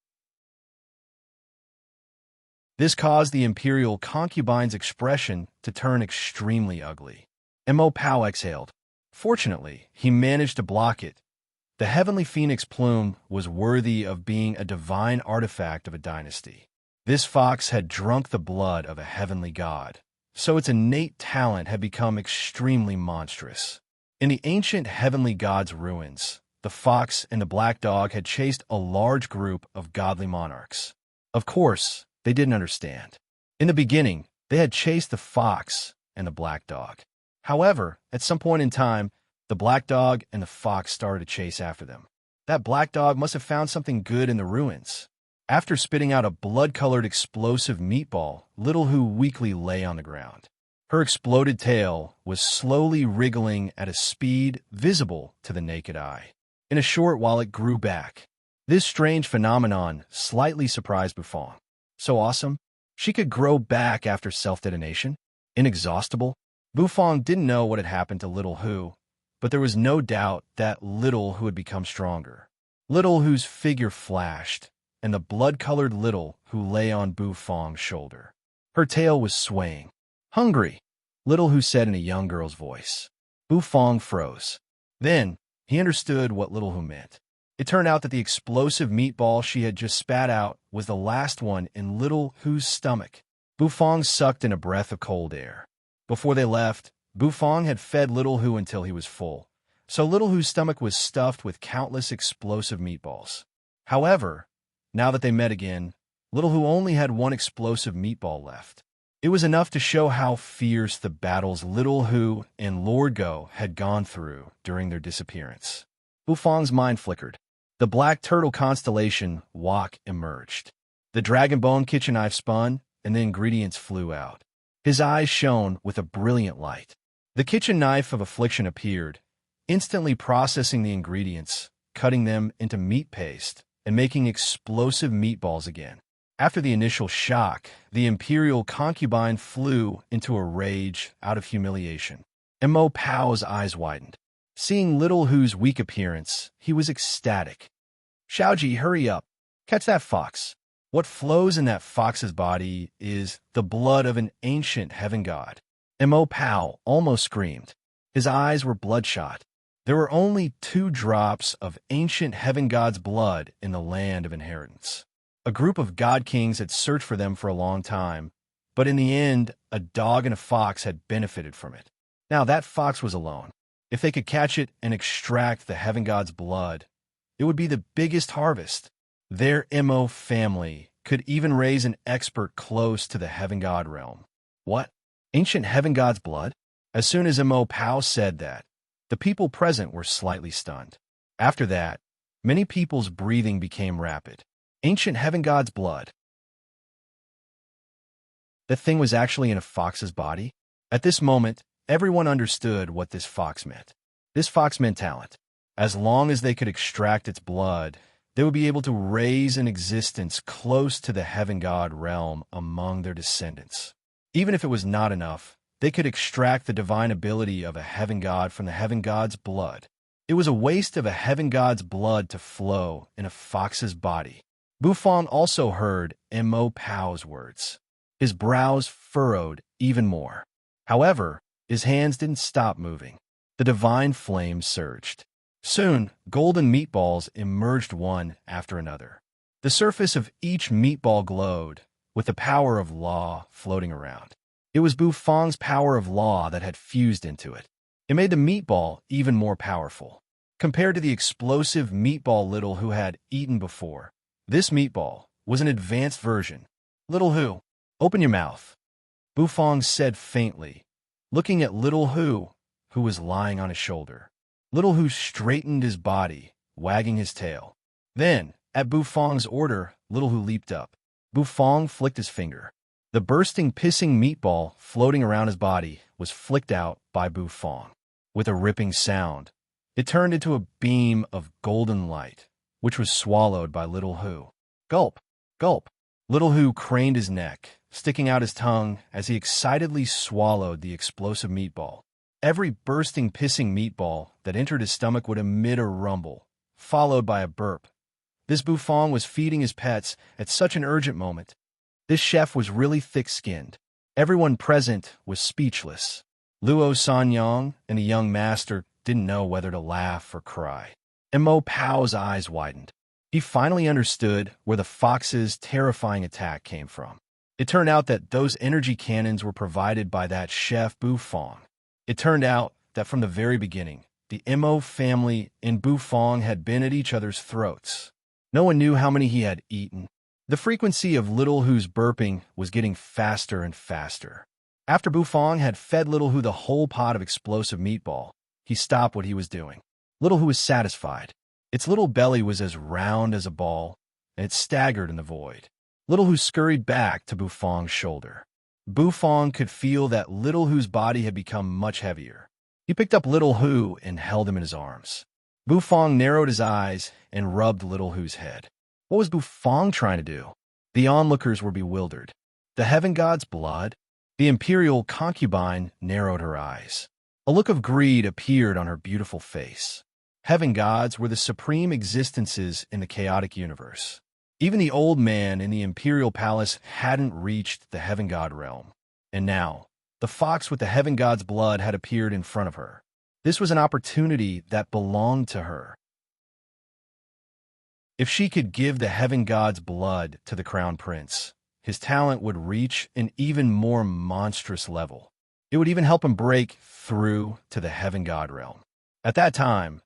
This caused the imperial concubine's expression to turn extremely ugly. Mo Pow exhaled. Fortunately, he managed to block it. The heavenly phoenix plume was worthy of being a divine artifact of a dynasty. This fox had drunk the blood of a heavenly god, so its innate talent had become extremely monstrous. In the ancient heavenly god's ruins, the fox and the black dog had chased a large group of godly monarchs. Of course, they didn't understand. In the beginning, they had chased the fox and the black dog. However, at some point in time, the black dog and the fox started to chase after them. That black dog must have found something good in the ruins. After spitting out a blood-colored explosive meatball, Little Who weakly lay on the ground. Her exploded tail was slowly wriggling at a speed visible to the naked eye. In a short while, it grew back. This strange phenomenon slightly surprised Bufong. So awesome? She could grow back after self-detonation? Inexhaustible? Bufong didn't know what had happened to Little Who, but there was no doubt that Little Who had become stronger. Little Who's figure flashed, and the blood-colored Little Who lay on Bufong's shoulder. Her tail was swaying. "Hungry," Little Who said in a young girl's voice. Bufong froze. Then, he understood what Little Who meant. It turned out that the explosive meatball she had just spat out was the last one in Little Who's stomach. Bufong sucked in a breath of cold air. Before they left, Bufong had fed Little Who until he was full, so Little Who's stomach was stuffed with countless explosive meatballs. However, now that they met again, Little Who only had one explosive meatball left. It was enough to show how fierce the battles Little Hu and Lord Go had gone through during their disappearance. Bufang's mind flickered. The black turtle constellation Wok emerged. The dragon bone kitchen knife spun, and the ingredients flew out. His eyes shone with a brilliant light. The kitchen knife of affliction appeared, instantly processing the ingredients, cutting them into meat paste, and making explosive meatballs again. After the initial shock, the imperial concubine flew into a rage out of humiliation. Mo Pao's eyes widened. Seeing Little Hu's weak appearance, he was ecstatic. "Xiaoji, hurry up. Catch that fox. What flows in that fox's body is the blood of an ancient heaven god." Mo Pao almost screamed. His eyes were bloodshot. There were only 2 drops of ancient heaven god's blood in the land of inheritance. A group of god kings had searched for them for a long time, but in the end, a dog and a fox had benefited from it. Now that fox was alone. If they could catch it and extract the heaven god's blood, it would be the biggest harvest. Their Mo family could even raise an expert close to the heaven god realm. What? Ancient heaven god's blood? As soon as Mo Pao said that, the people present were slightly stunned. After that, many people's breathing became rapid. Ancient heaven god's blood. The thing was actually in a fox's body? At this moment, everyone understood what this fox meant. This fox meant talent. As long as they could extract its blood, they would be able to raise an existence close to the heaven god realm among their descendants. Even if it was not enough, they could extract the divine ability of a heaven god from the heaven god's blood. It was a waste of a heaven god's blood to flow in a fox's body. Bufang also heard Mo Pao's words. His brows furrowed even more. However, his hands didn't stop moving. The divine flame surged. Soon, golden meatballs emerged one after another. The surface of each meatball glowed, with the power of law floating around. It was Bufang's power of law that had fused into it. It made the meatball even more powerful. Compared to the explosive meatball Little Hu had eaten before, this meatball was an advanced version. "Little Hu, open your mouth," Bufang said faintly, looking at Little Hu, who was lying on his shoulder. Little Hu straightened his body, wagging his tail. Then, at Bufang's order, Little Hu leaped up. Bufang flicked his finger. The bursting, pissing meatball floating around his body was flicked out by Bufang. With a ripping sound, it turned into a beam of golden light, which was swallowed by Little Hu. Gulp! Gulp! Little Hu craned his neck, sticking out his tongue as he excitedly swallowed the explosive meatball. Every bursting, pissing meatball that entered his stomach would emit a rumble, followed by a burp. This Bufang was feeding his pets at such an urgent moment. This chef was really thick-skinned. Everyone present was speechless. Luo Sanyang and the young master didn't know whether to laugh or cry. Mo Pao's eyes widened. He finally understood where the fox's terrifying attack came from. It turned out that those energy cannons were provided by that chef Bufang. It turned out that from the very beginning, the Mo family and Bufang had been at each other's throats. No one knew how many he had eaten. The frequency of Little Hu's burping was getting faster and faster. After Bufang had fed Little Hu the whole pot of explosive meatball, he stopped what he was doing. Little Hu was satisfied. Its little belly was as round as a ball, and it staggered in the void. Little Hu scurried back to Bufang's shoulder. Bufang could feel that Little Hu's body had become much heavier. He picked up Little Hu and held him in his arms. Bufang narrowed his eyes and rubbed Little Hu's head. What was Bufang trying to do? The onlookers were bewildered. The heaven god's blood? The imperial concubine narrowed her eyes. A look of greed appeared on her beautiful face. Heaven gods were the supreme existences in the chaotic universe. Even the old man in the imperial palace hadn't reached the heaven god realm. And now, the fox with the heaven god's blood had appeared in front of her. This was an opportunity that belonged to her. If she could give the heaven god's blood to the crown prince, his talent would reach an even more monstrous level. It would even help him break through to the heaven god realm. At that time,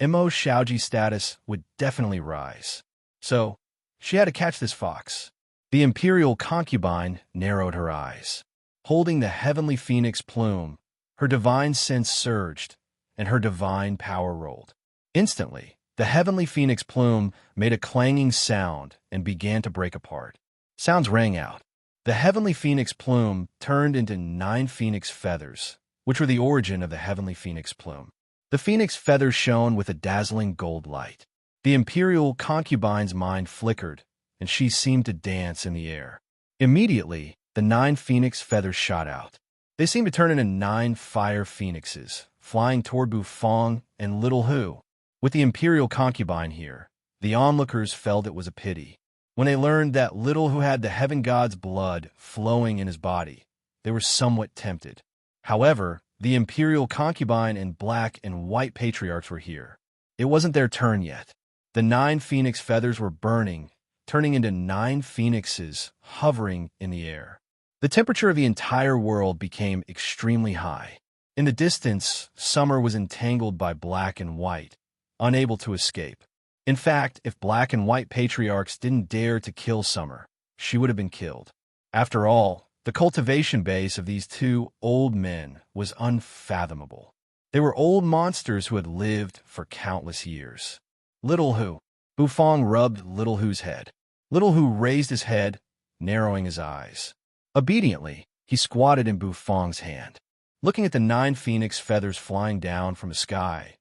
Mo Xiaoji's status would definitely rise. So, she had to catch this fox. The imperial concubine narrowed her eyes. Holding the heavenly phoenix plume, her divine sense surged, and her divine power rolled. Instantly, the heavenly phoenix plume made a clanging sound and began to break apart. Sounds rang out. The heavenly phoenix plume turned into 9 phoenix feathers, which were the origin of the heavenly phoenix plume. The phoenix feathers shone with a dazzling gold light. The imperial concubine's mind flickered, and she seemed to dance in the air. Immediately, the 9 phoenix feathers shot out. They seemed to turn into 9 fire phoenixes, flying toward Bufong and Little Hu. With the imperial concubine here, the onlookers felt it was a pity. When they learned that Little Hu had the heaven god's blood flowing in his body, they were somewhat tempted. However, the imperial concubine and black and white patriarchs were here. It wasn't their turn yet. The 9 phoenix feathers were burning, turning into 9 phoenixes hovering in the air. The temperature of the entire world became extremely high. In the distance, Summer was entangled by black and white, unable to escape. In fact, if black and white patriarchs didn't dare to kill Summer, she would have been killed. After all, the cultivation base of these 2 old men was unfathomable. They were old monsters who had lived for countless years. Little Hu. Bufong rubbed Little Hu's head. Little Hu raised his head, narrowing his eyes. Obediently, he squatted in Bufong's hand. Looking at the 9 phoenix feathers flying down from the sky,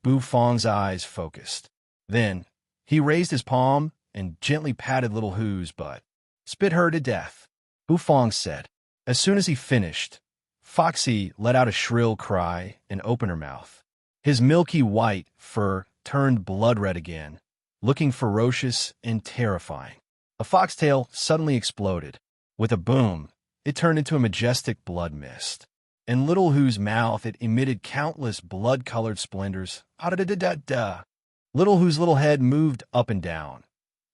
Bufong's eyes focused. Then, he raised his palm and gently patted Little Hu's butt. "Spit her to death," Bufong said. As soon as he finished, Foxy let out a shrill cry and opened her mouth. His milky white fur turned blood red again, looking ferocious and terrifying. A foxtail suddenly exploded. With a boom, it turned into a majestic blood mist. In Little Hu's mouth, it emitted countless blood-colored splendors. Ah-da-da-da-da-da. Little Hu's little head moved up and down,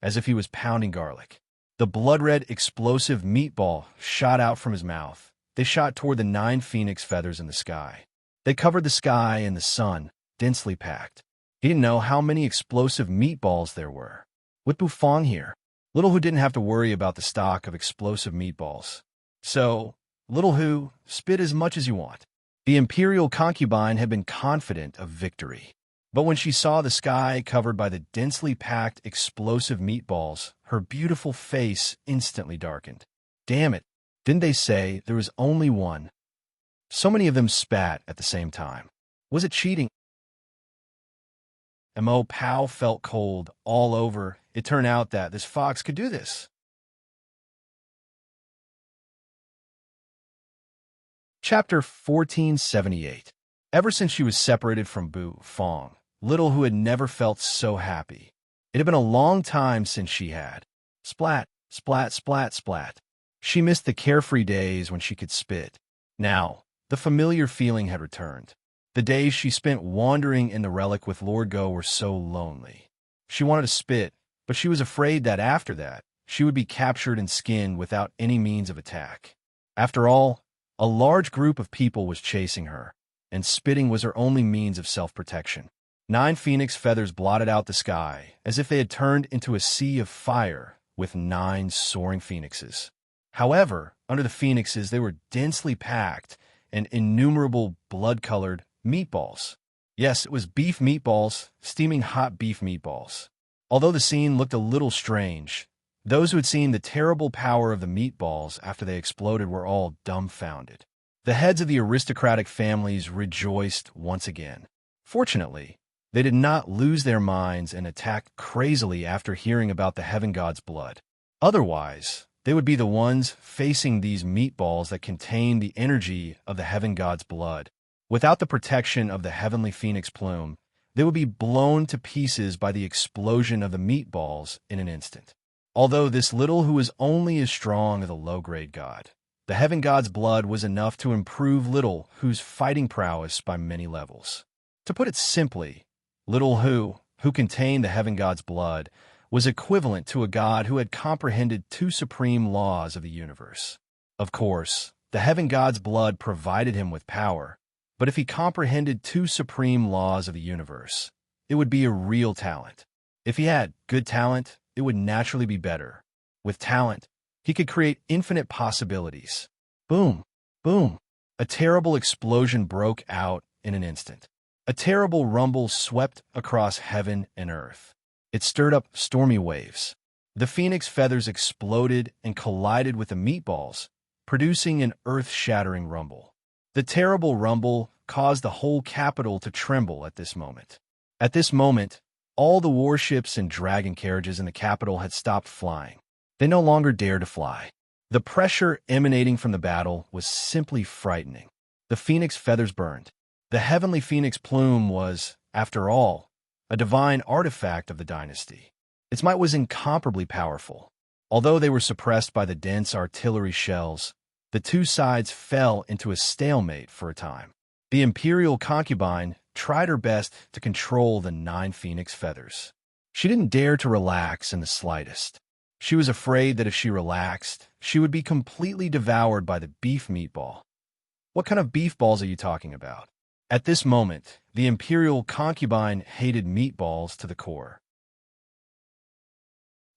as if he was pounding garlic. The blood-red explosive meatball shot out from his mouth. They shot toward the 9 phoenix feathers in the sky. They covered the sky and the sun, densely packed. He didn't know how many explosive meatballs there were. With Bufong here, Little Hu didn't have to worry about the stock of explosive meatballs. So, Little Hu, spit as much as you want. The imperial concubine had been confident of victory. But when she saw the sky covered by the densely packed explosive meatballs, her beautiful face instantly darkened. Damn it, didn't they say there was only one? So many of them spat at the same time. Was it cheating? Mo Pow felt cold all over. It turned out that this fox could do this. Chapter 1478. Ever since she was separated from Bufong, Little Hu had never felt so happy. It had been a long time since she had. Splat, splat, splat, splat. She missed the carefree days when she could spit. Now, the familiar feeling had returned. The days she spent wandering in the relic with Lord Go were so lonely. She wanted to spit, but she was afraid that after that, she would be captured and skinned without any means of attack. After all, a large group of people was chasing her, and spitting was her only means of self-protection. 9 phoenix feathers blotted out the sky, as if they had turned into a sea of fire with 9 soaring phoenixes. However, under the phoenixes, they were densely packed and innumerable blood-colored meatballs. Yes, it was beef meatballs, steaming hot beef meatballs. Although the scene looked a little strange, those who had seen the terrible power of the meatballs after they exploded were all dumbfounded. The heads of the aristocratic families rejoiced once again. Fortunately, they did not lose their minds and attack crazily after hearing about the heaven god's blood. Otherwise, they would be the ones facing these meatballs that contain the energy of the heaven god's blood. Without the protection of the heavenly phoenix plume, they would be blown to pieces by the explosion of the meatballs in an instant. Although this Little Hu was only as strong as a low-grade god, the heaven god's blood was enough to improve Little Hu's fighting prowess by many levels. To put it simply, Little Hu, who contained the heaven god's blood, was equivalent to a god who had comprehended 2 supreme laws of the universe. Of course, the heaven god's blood provided him with power, but if he comprehended 2 supreme laws of the universe, it would be a real talent. If he had good talent, it would naturally be better. With talent, he could create infinite possibilities. Boom! Boom! A terrible explosion broke out in an instant. A terrible rumble swept across heaven and earth. It stirred up stormy waves. The phoenix feathers exploded and collided with the meatballs, producing an earth-shattering rumble. The terrible rumble caused the whole capital to tremble at this moment. At this moment, all the warships and dragon carriages in the capital had stopped flying. They no longer dared to fly. The pressure emanating from the battle was simply frightening. The phoenix feathers burned. The heavenly phoenix plume was, after all, a divine artifact of the dynasty. Its might was incomparably powerful. Although they were suppressed by the dense artillery shells, the two sides fell into a stalemate for a time. The imperial concubine tried her best to control the 9 phoenix feathers. She didn't dare to relax in the slightest. She was afraid that if she relaxed, she would be completely devoured by the beef meatball. What kind of beef balls are you talking about? At this moment, the imperial concubine hated meatballs to the core.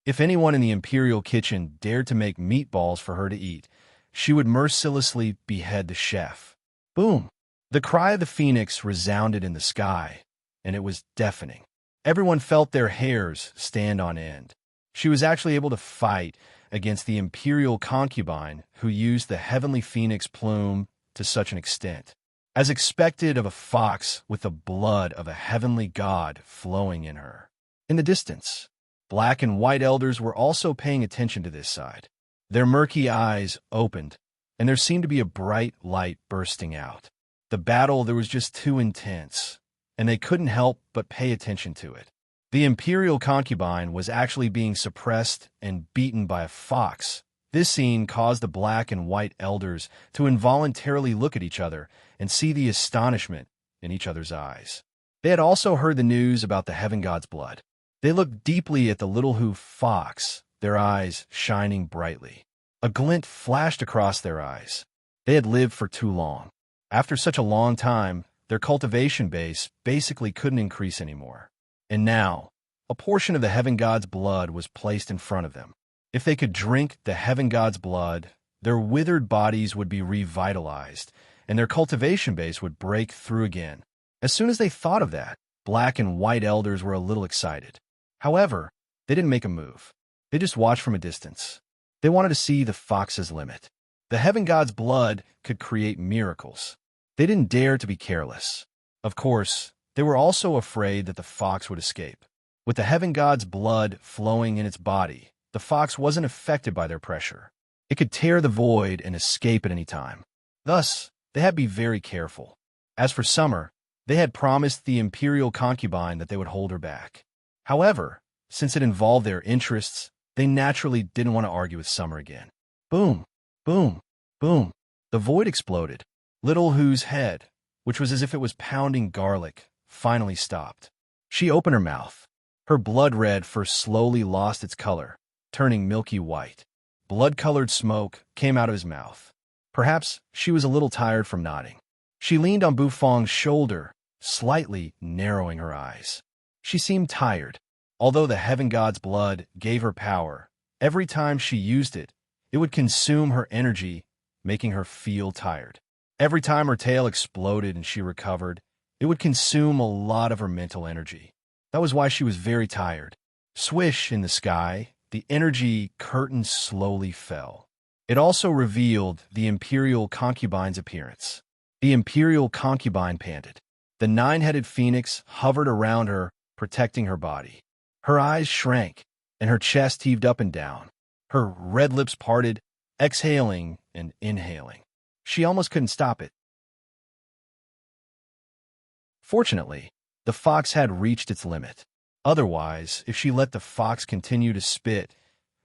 If anyone in the imperial kitchen dared to make meatballs for her to eat, she would mercilessly behead the chef. Boom! The cry of the phoenix resounded in the sky, and it was deafening. Everyone felt their hairs stand on end. She was actually able to fight against the imperial concubine who used the heavenly phoenix plume to such an extent, as expected of a fox with the blood of a heavenly god flowing in her. In the distance, black and white elders were also paying attention to this side. Their murky eyes opened, and there seemed to be a bright light bursting out. The battle there was just too intense, and they couldn't help but pay attention to it. The imperial concubine was actually being suppressed and beaten by a fox. This scene caused the black and white elders to involuntarily look at each other and see the astonishment in each other's eyes. They had also heard the news about the heaven god's blood. They looked deeply at the little hoof fox, their eyes shining brightly. A glint flashed across their eyes. They had lived for too long. After such a long time, their cultivation base basically couldn't increase anymore. And now, a portion of the heaven god's blood was placed in front of them. If they could drink the heaven god's blood, their withered bodies would be revitalized, and their cultivation base would break through again. As soon as they thought of that, black and white elders were a little excited. However, they didn't make a move. They just watched from a distance. They wanted to see the fox's limit. The heaven god's blood could create miracles. They didn't dare to be careless. Of course, they were also afraid that the fox would escape. With the heaven god's blood flowing in its body, the fox wasn't affected by their pressure. It could tear the void and escape at any time. Thus, they had to be very careful. As for Summer, they had promised the imperial concubine that they would hold her back. However, since it involved their interests, they naturally didn't want to argue with Summer again. Boom, boom, boom. The void exploded. Little Hoo's head, which was as if it was pounding garlic, finally stopped. She opened her mouth. Her blood-red fur slowly lost its color, turning milky white. Blood-colored smoke came out of his mouth. Perhaps she was a little tired from nodding. She leaned on Bufong's shoulder, slightly narrowing her eyes. She seemed tired. Although the heaven god's blood gave her power, every time she used it, it would consume her energy, making her feel tired. Every time her tail exploded and she recovered, it would consume a lot of her mental energy. That was why she was very tired. Swish in the sky, the energy curtain slowly fell. It also revealed the imperial concubine's appearance. The imperial concubine panted. The 9-headed phoenix hovered around her, protecting her body. Her eyes shrank, and her chest heaved up and down. Her red lips parted, exhaling and inhaling. She almost couldn't stop it. Fortunately, the fox had reached its limit. Otherwise, if she let the fox continue to spit,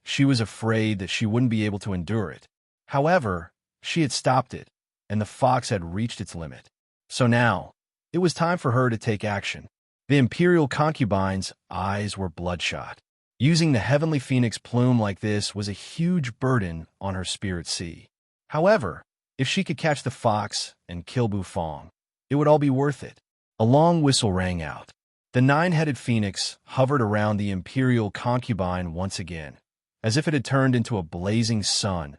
she was afraid that she wouldn't be able to endure it. However, she had stopped it, and the fox had reached its limit. So now, it was time for her to take action. The imperial concubine's eyes were bloodshot. Using the heavenly phoenix plume like this was a huge burden on her spirit sea. However, if she could catch the fox and kill Bufong, it would all be worth it. A long whistle rang out. The 9-headed phoenix hovered around the imperial concubine once again, as if it had turned into a blazing sun,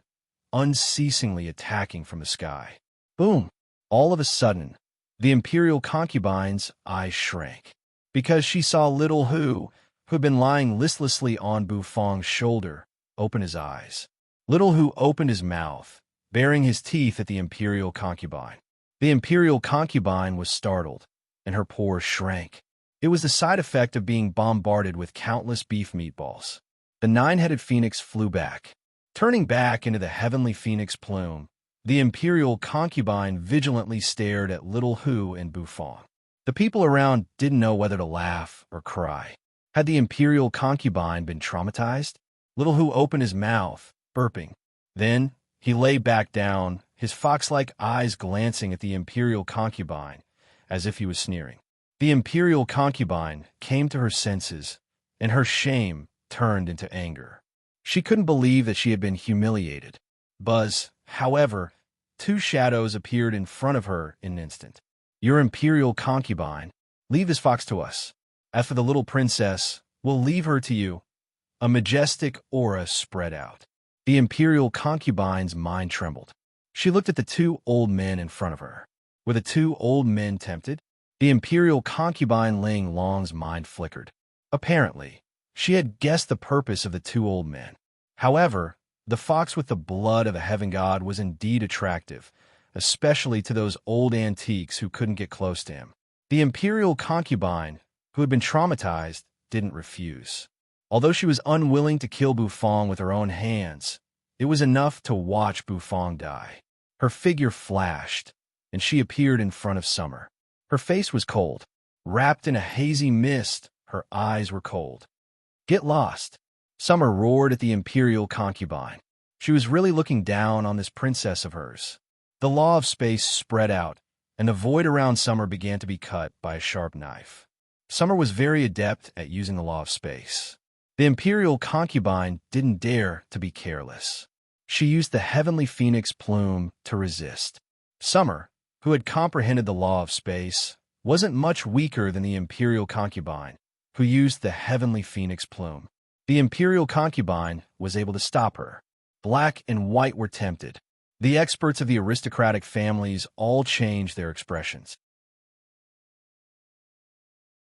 unceasingly attacking from the sky. Boom! All of a sudden, the imperial concubine's eyes shrank, because she saw little who had been lying listlessly on Bufang's shoulder, open his eyes. Little Hu opened his mouth, baring his teeth at the imperial concubine. The imperial concubine was startled, and her pores shrank. It was the side effect of being bombarded with countless beef meatballs. The nine-headed phoenix flew back. Turning back into the heavenly phoenix plume, the imperial concubine vigilantly stared at little Hu and Bufang. The people around didn't know whether to laugh or cry. Had the imperial concubine been traumatized? Little Hu opened his mouth, burping. Then he lay back down, his fox-like eyes glancing at the imperial concubine, as if he was sneering. The imperial concubine came to her senses, and her shame turned into anger. She couldn't believe that she had been humiliated. Buzz, however, two shadows appeared in front of her in an instant. Your imperial concubine, leave this fox to us. As for the little princess, we'll leave her to you. A majestic aura spread out. The imperial concubine's mind trembled. She looked at the two old men in front of her. Were the two old men tempted? The imperial concubine Ling Long's mind flickered. Apparently, she had guessed the purpose of the two old men. However, the fox with the blood of a heaven god was indeed attractive, especially to those old antiques who couldn't get close to him. The imperial concubine, who had been traumatized, didn't refuse. Although she was unwilling to kill Bufang with her own hands, it was enough to watch Bufang die. Her figure flashed, and she appeared in front of Summer. Her face was cold. Wrapped in a hazy mist, her eyes were cold. Get lost! Summer roared at the imperial concubine. She was really looking down on this princess of hers. The law of space spread out, and the void around Summer began to be cut by a sharp knife. Summer was very adept at using the law of space. The imperial concubine didn't dare to be careless. She used the heavenly phoenix plume to resist. Summer, who had comprehended the law of space, wasn't much weaker than the imperial concubine, who used the heavenly phoenix plume. The imperial concubine was able to stop her. Black and white were tempted. The experts of the aristocratic families all changed their expressions.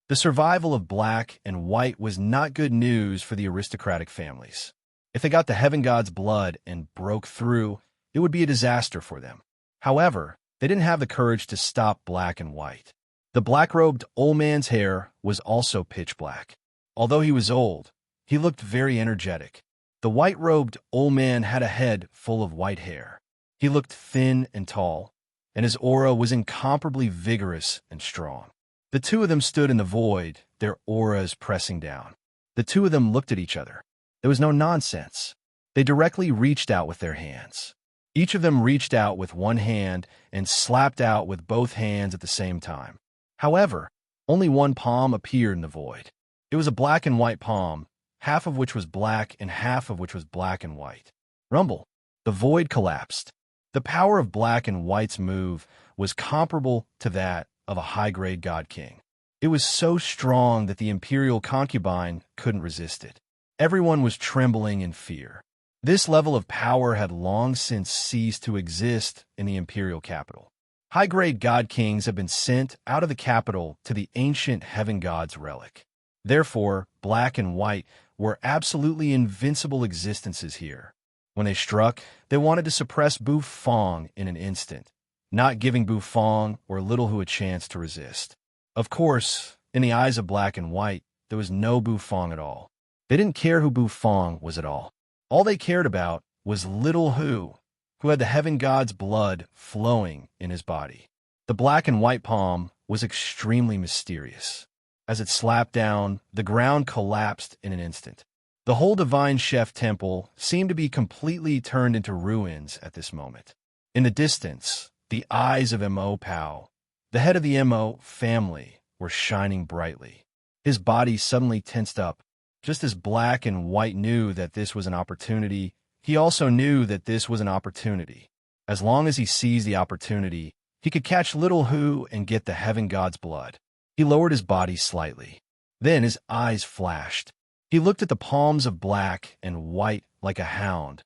The survival of black and white was not good news for the aristocratic families. If they got the heaven god's blood and broke through, it would be a disaster for them. However, they didn't have the courage to stop black and white. The black-robed old man's hair was also pitch black. Although he was old, he looked very energetic. The white-robed old man had a head full of white hair. He looked thin and tall, and his aura was incomparably vigorous and strong. The two of them stood in the void, their auras pressing down. The two of them looked at each other. There was no nonsense. They directly reached out with their hands. Each of them reached out with one hand and slapped out with both hands at the same time. However, only one palm appeared in the void. It was a black and white palm, half of which was black and half of which was black and white. Rumble. The void collapsed. The power of black and white's move was comparable to that of a high-grade god king. It was so strong that the imperial concubine couldn't resist it. Everyone was trembling in fear. This level of power had long since ceased to exist in the imperial capital. High-grade god kings have been sent out of the capital to the ancient heaven god's relic. Therefore, black and white were absolutely invincible existences here. When they struck, they wanted to suppress Bufang in an instant, not giving Bufang or Little Hu a chance to resist. Of course, in the eyes of black and white, there was no Bufang at all. They didn't care who Bufang was at all. All they cared about was Little Hu, who had the heaven god's blood flowing in his body. The black and white palm was extremely mysterious. As it slapped down, the ground collapsed in an instant. The whole divine chef temple seemed to be completely turned into ruins at this moment. In the distance, the eyes of Mo Pao, the head of the Mo family, were shining brightly. His body suddenly tensed up. Just as black and white knew that this was an opportunity, he also knew that this was an opportunity. As long as he seized the opportunity, he could catch Little Hu and get the heaven god's blood. He lowered his body slightly. Then his eyes flashed. He looked at the palms of black and white like a hound,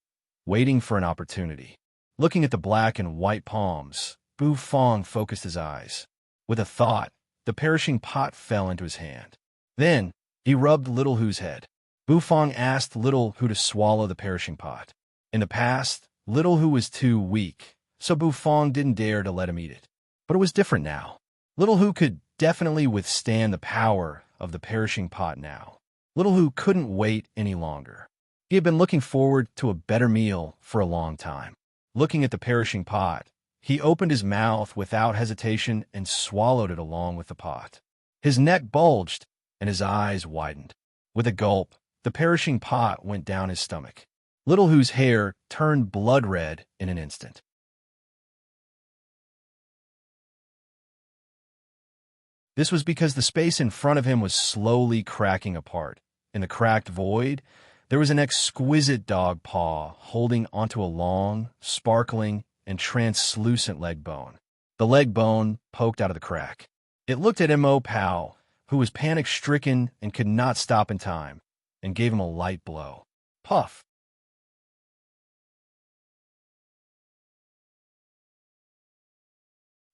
waiting for an opportunity. Looking at the black and white palms, Bu Fong focused his eyes. With a thought, the perishing pot fell into his hand. Then, he rubbed Little Hu's head. Bu Fong asked Little Hu to swallow the perishing pot. In the past, Little Hu was too weak, so Bu Fong didn't dare to let him eat it. But it was different now. Little Hu could definitely withstand the power of the perishing pot now. Little Hu couldn't wait any longer. He had been looking forward to a better meal for a long time. Looking at the perishing pot, he opened his mouth without hesitation and swallowed it along with the pot. His neck bulged and his eyes widened. With a gulp, the perishing pot went down his stomach. Little Hu's hair turned blood red in an instant. This was because the space in front of him was slowly cracking apart. In the cracked void, there was an exquisite dog paw holding onto a long, sparkling, and translucent leg bone. The leg bone poked out of the crack. It looked at Mo Pao, who was panic-stricken and could not stop in time, and gave him a light blow. Puff!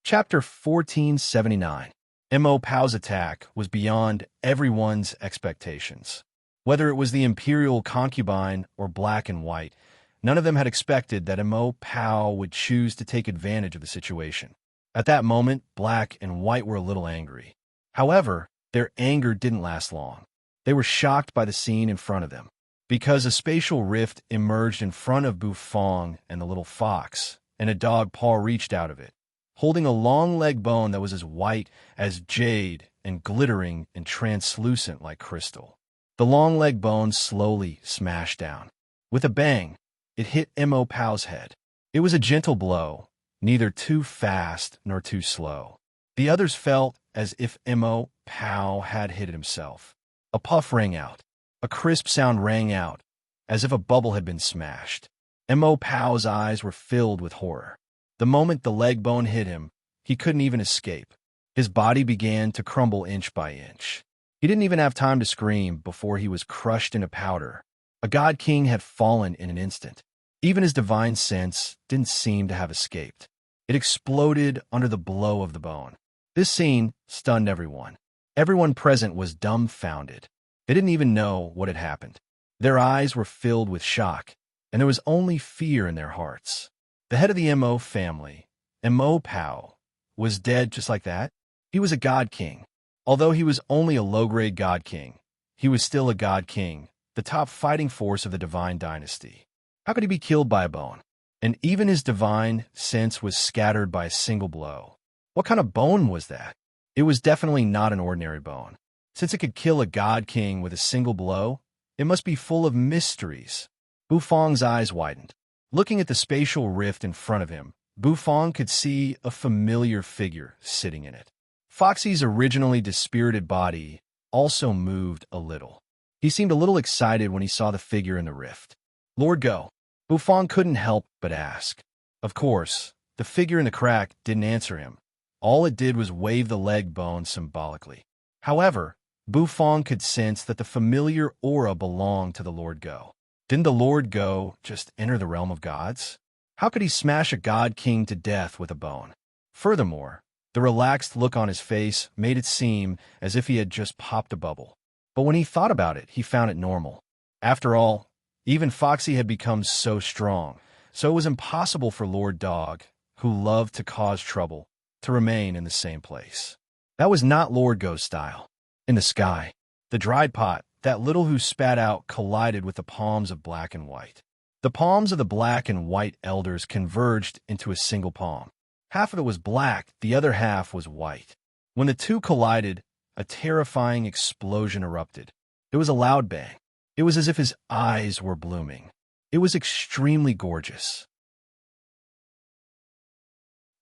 Chapter 1479. Mo Pao's attack was beyond everyone's expectations. Whether it was the imperial concubine or black and white, none of them had expected that Mo Pao would choose to take advantage of the situation. At that moment, black and white were a little angry. However, their anger didn't last long. They were shocked by the scene in front of them, because a spatial rift emerged in front of Bu Fong and the little fox, and a dog paw reached out of it, holding a long leg bone that was as white as jade and glittering and translucent like crystal. The long leg bone slowly smashed down. With a bang, it hit Mo Pao's head. It was a gentle blow, neither too fast nor too slow. The others felt as if Mo Pao had hit it himself. A puff rang out. A crisp sound rang out, as if a bubble had been smashed. Mo Pao's eyes were filled with horror. The moment the leg bone hit him, he couldn't even escape. His body began to crumble inch by inch. He didn't even have time to scream before he was crushed into powder. A god king had fallen in an instant. Even his divine sense didn't seem to have escaped. It exploded under the blow of the bone. This scene stunned everyone. Everyone present was dumbfounded. They didn't even know what had happened. Their eyes were filled with shock, and there was only fear in their hearts. The head of the Mo family, Mo Pao, was dead just like that. He was a god king. Although he was only a low-grade god king, he was still a god king, the top fighting force of the divine dynasty. How could he be killed by a bone? And even his divine sense was scattered by a single blow. What kind of bone was that? It was definitely not an ordinary bone. Since it could kill a god king with a single blow, it must be full of mysteries. Bu Fong's eyes widened. Looking at the spatial rift in front of him, Bu Fong could see a familiar figure sitting in it. Foxy's originally dispirited body also moved a little. He seemed a little excited when he saw the figure in the rift. Lord Go. Bu Fong couldn't help but ask. Of course, the figure in the crack didn't answer him. All it did was wave the leg bone symbolically. However, Bu Fong could sense that the familiar aura belonged to the Lord Go. Didn't the Lord Go just enter the realm of gods? How could he smash a god king to death with a bone? Furthermore, the relaxed look on his face made it seem as if he had just popped a bubble. But when he thought about it, he found it normal. After all, even Foxy had become so strong, so it was impossible for Lord Dog, who loved to cause trouble, to remain in the same place. That was not Lord Go's style. In the sky, the dried pot, that Little Who spat out, collided with the palms of black and white. The palms of the black and white elders converged into a single palm. Half of it was black, the other half was white. When the two collided, a terrifying explosion erupted. It was a loud bang. It was as if his eyes were blooming. It was extremely gorgeous.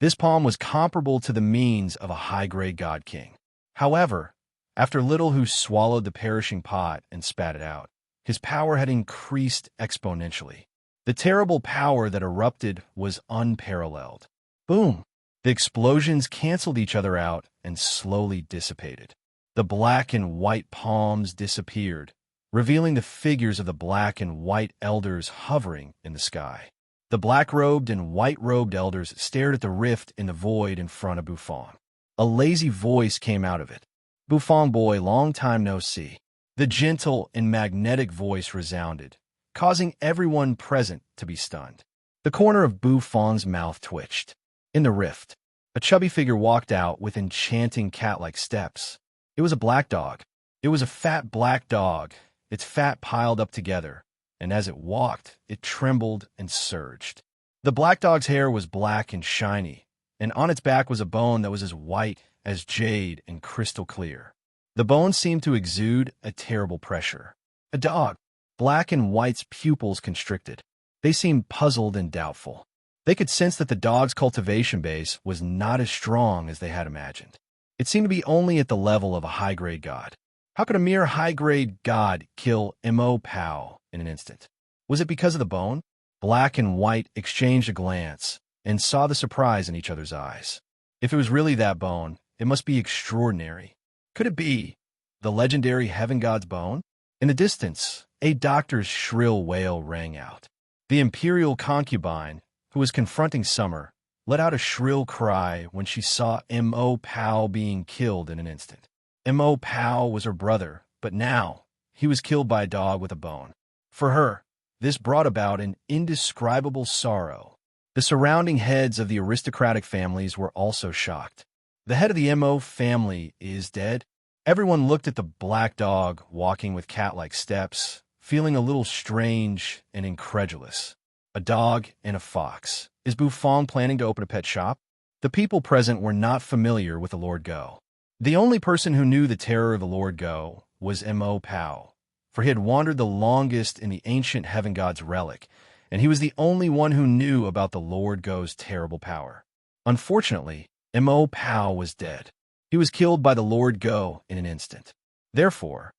This palm was comparable to the means of a high-grade god king. However, after Little Who swallowed the perishing pot and spat it out, his power had increased exponentially. The terrible power that erupted was unparalleled. Boom! The explosions canceled each other out and slowly dissipated. The black and white palms disappeared, revealing the figures of the black and white elders hovering in the sky. The black-robed and white-robed elders stared at the rift in the void in front of Bufang. A lazy voice came out of it. "Bufang boy, long time no see." The gentle and magnetic voice resounded, causing everyone present to be stunned. The corner of Bufang's mouth twitched. In the rift, a chubby figure walked out with enchanting cat-like steps. It was a black dog. It was a fat black dog, its fat piled up together, and as it walked, it trembled and surged. The black dog's hair was black and shiny, and on its back was a bone that was as white as jade and crystal clear. The bone seemed to exude a terrible pressure. A dog. Black and white's pupils constricted. They seemed puzzled and doubtful. They could sense that the dog's cultivation base was not as strong as they had imagined. It seemed to be only at the level of a high-grade god. How could a mere high-grade god kill Mo Pao in an instant? Was it because of the bone? Black and white exchanged a glance and saw the surprise in each other's eyes. If it was really that bone, it must be extraordinary. Could it be the legendary heaven god's bone? In the distance, a doctor's shrill wail rang out. The imperial concubine, who was confronting Summer, let out a shrill cry when she saw Mo Pao being killed in an instant. Mo Pao was her brother, but now he was killed by a dog with a bone. For her, this brought about an indescribable sorrow. The surrounding heads of the aristocratic families were also shocked. The head of the Mo family is dead. Everyone looked at the black dog walking with cat-like steps, feeling a little strange and incredulous. A dog and a fox. Is Bufang planning to open a pet shop? The people present were not familiar with the Lord Go. The only person who knew the terror of the Lord Go was Mo Pao, for he had wandered the longest in the ancient heaven god's relic, and he was the only one who knew about the Lord Go's terrible power. Unfortunately, Mo Pao was dead. He was killed by the Lord Go in an instant. Therefore,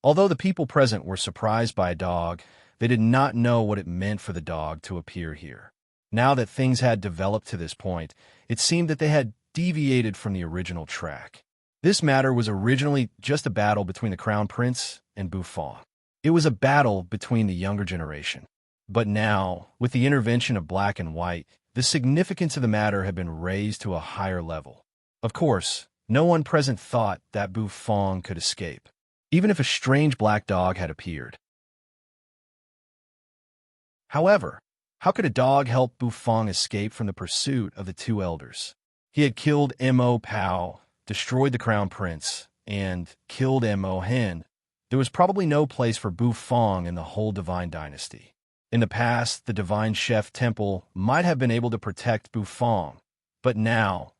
although the people present were surprised by a dog, they did not know what it meant for the dog to appear here. Now that things had developed to this point, it seemed that they had deviated from the original track. This matter was originally just a battle between the Crown Prince and Bufang. It was a battle between the younger generation. But now, with the intervention of Black and White, the significance of the matter had been raised to a higher level. Of course, no one present thought that Bufang could escape, even if a strange black dog had appeared. However, how could a dog help Bufang escape from the pursuit of the two elders? He had killed Mo Pao, destroyed the Crown Prince, and killed Mo Hen. There was probably no place for Bufang in the whole Divine Dynasty. In the past, the Divine Chef Temple might have been able to protect Bufang, but now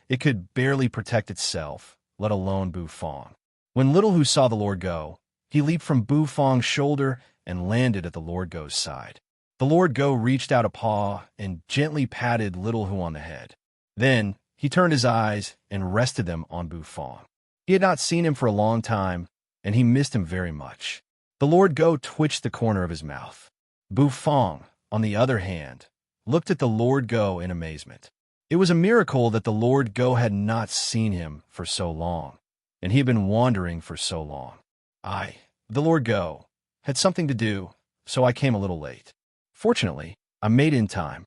it could barely protect itself, let alone Bufang. When Little Who saw the Lord Go, he leaped from Bufang's shoulder and landed at the Lord Go's side. The Lord Go reached out a paw and gently patted Little Who on the head. Then he turned his eyes and rested them on Bufang. He had not seen him for a long time, and he missed him very much. The Lord Go twitched the corner of his mouth. Bufang, on the other hand, looked at the Lord Go in amazement. It was a miracle that the Lord Go had not seen him for so long, and he had been wandering for so long. The Lord Go, had something to do, so I came a little late. Fortunately, I made it in time.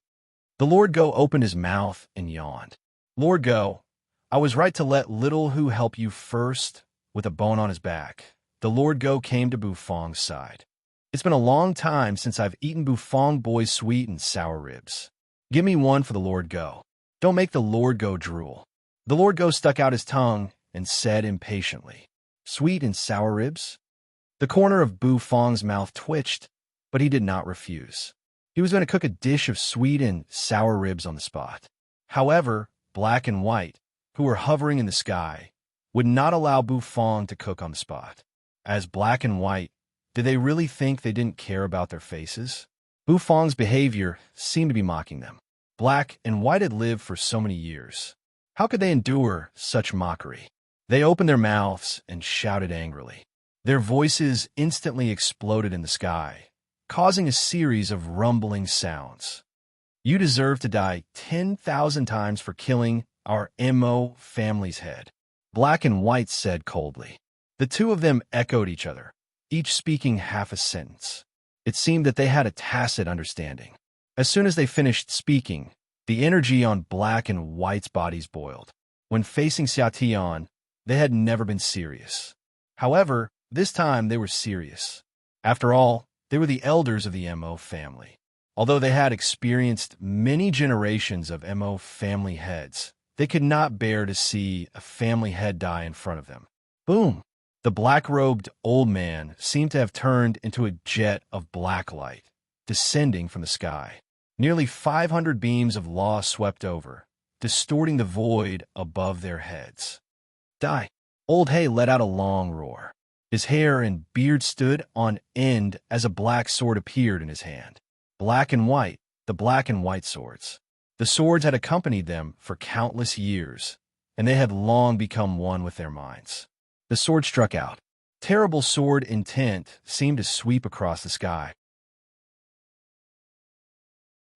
The Lord Go opened his mouth and yawned. Lord Go, I was right to let Little Who help you first with a bone on his back. The Lord Go came to Bufang's side. It's been a long time since I've eaten Bufang boy's sweet and sour ribs. Give me one for the Lord Go. Don't make the Lord Go drool. The Lord Go stuck out his tongue and said impatiently, Sweet and sour ribs? The corner of Bufang's mouth twitched, but he did not refuse. He was going to cook a dish of sweet and sour ribs on the spot. However, Black and White, who were hovering in the sky, would not allow Bufang to cook on the spot. As Black and White, did they really think they didn't care about their faces? Bufang's behavior seemed to be mocking them. Black and White had lived for so many years. How could they endure such mockery? They opened their mouths and shouted angrily. Their voices instantly exploded in the sky, causing a series of rumbling sounds. You deserve to die 10,000 times for killing our Mo family's head, Black and White said coldly. The two of them echoed each other. each speaking half a sentence. It seemed that they had a tacit understanding. As soon as they finished speaking, the energy on Black and White's bodies boiled. When facing Xiaotian, they had never been serious. However, this time they were serious. After all, they were the elders of the Mo family. Although they had experienced many generations of Mo family heads, they could not bear to see a family head die in front of them. Boom! The black-robed old man seemed to have turned into a jet of black light, descending from the sky. Nearly 500 beams of law swept over, distorting the void above their heads. Die! Old Hay let out a long roar. His hair and beard stood on end as a black sword appeared in his hand. Black and white, the black and white swords. The swords had accompanied them for countless years, and they had long become one with their minds. The sword struck out. Terrible sword intent seemed to sweep across the sky.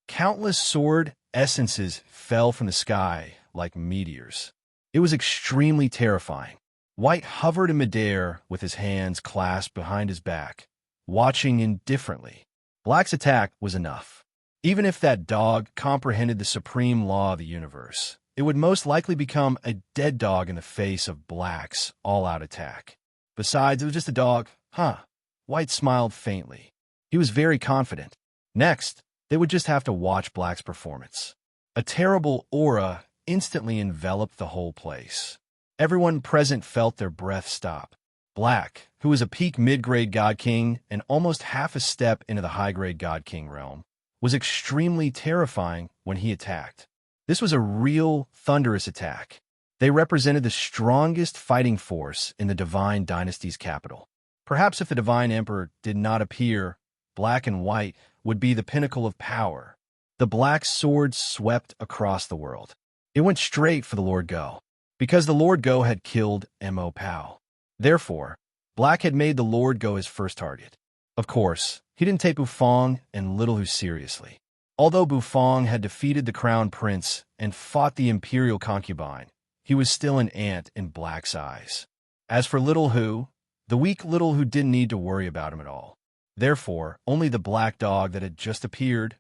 Countless sword essences fell from the sky like meteors. It was extremely terrifying. White hovered in midair with his hands clasped behind his back, watching indifferently. Black's attack was enough. Even if that dog comprehended the supreme law of the universe, it would most likely become a dead dog in the face of Black's all-out attack. Besides, it was just a dog, huh? White smiled faintly. He was very confident. Next, they would just have to watch Black's performance. A terrible aura instantly enveloped the whole place. Everyone present felt their breath stop. Black, who was a peak mid-grade God King and almost half a step into the high-grade God King realm, was extremely terrifying when he attacked. This was a real, thunderous attack. They represented the strongest fighting force in the Divine Dynasty's capital. Perhaps if the Divine Emperor did not appear, Black and White would be the pinnacle of power. The black sword swept across the world. It went straight for the Lord Go, because the Lord Go had killed Mo Pao. Therefore, Black had made the Lord Go his first target. Of course, he didn't take Bufong and Little Hu seriously. Although Bufong had defeated the Crown Prince and fought the Imperial Concubine, he was still an ant in Black's eyes. As for Little Hu, the weak Little Hu didn't need to worry about him at all. Therefore, only the black dog that had just appeared.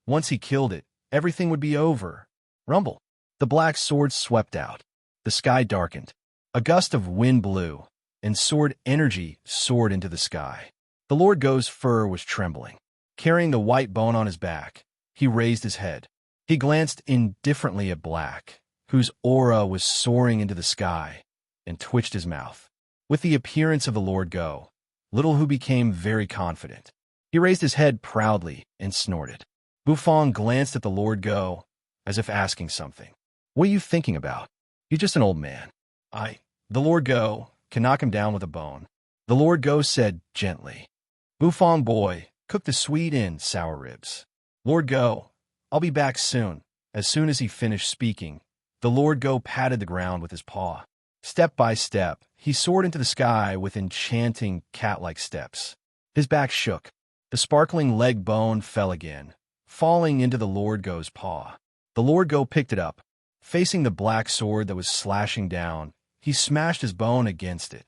Once he killed it, everything would be over. Rumble. The black sword swept out. The sky darkened. A gust of wind blew, and sword energy soared into the sky. The Lord Go's fur was trembling. Carrying the white bone on his back, he raised his head. He glanced indifferently at Black, whose aura was soaring into the sky, and twitched his mouth. With the appearance of the Lord Go, Little Hu became very confident. He raised his head proudly and snorted. Bufong glanced at the Lord Go, as if asking something. What are you thinking about? You're just an old man. The Lord Go, can knock him down with a bone. The Lord Go said gently. Bufong boy, cook the sweet and sour ribs. Lord Go, I'll be back soon. As soon as he finished speaking, the Lord Go patted the ground with his paw. Step by step, he soared into the sky with enchanting cat-like steps. His back shook. The sparkling leg bone fell again, falling into the Lord Go's paw. The Lord Go picked it up. Facing the black sword that was slashing down, he smashed his bone against it.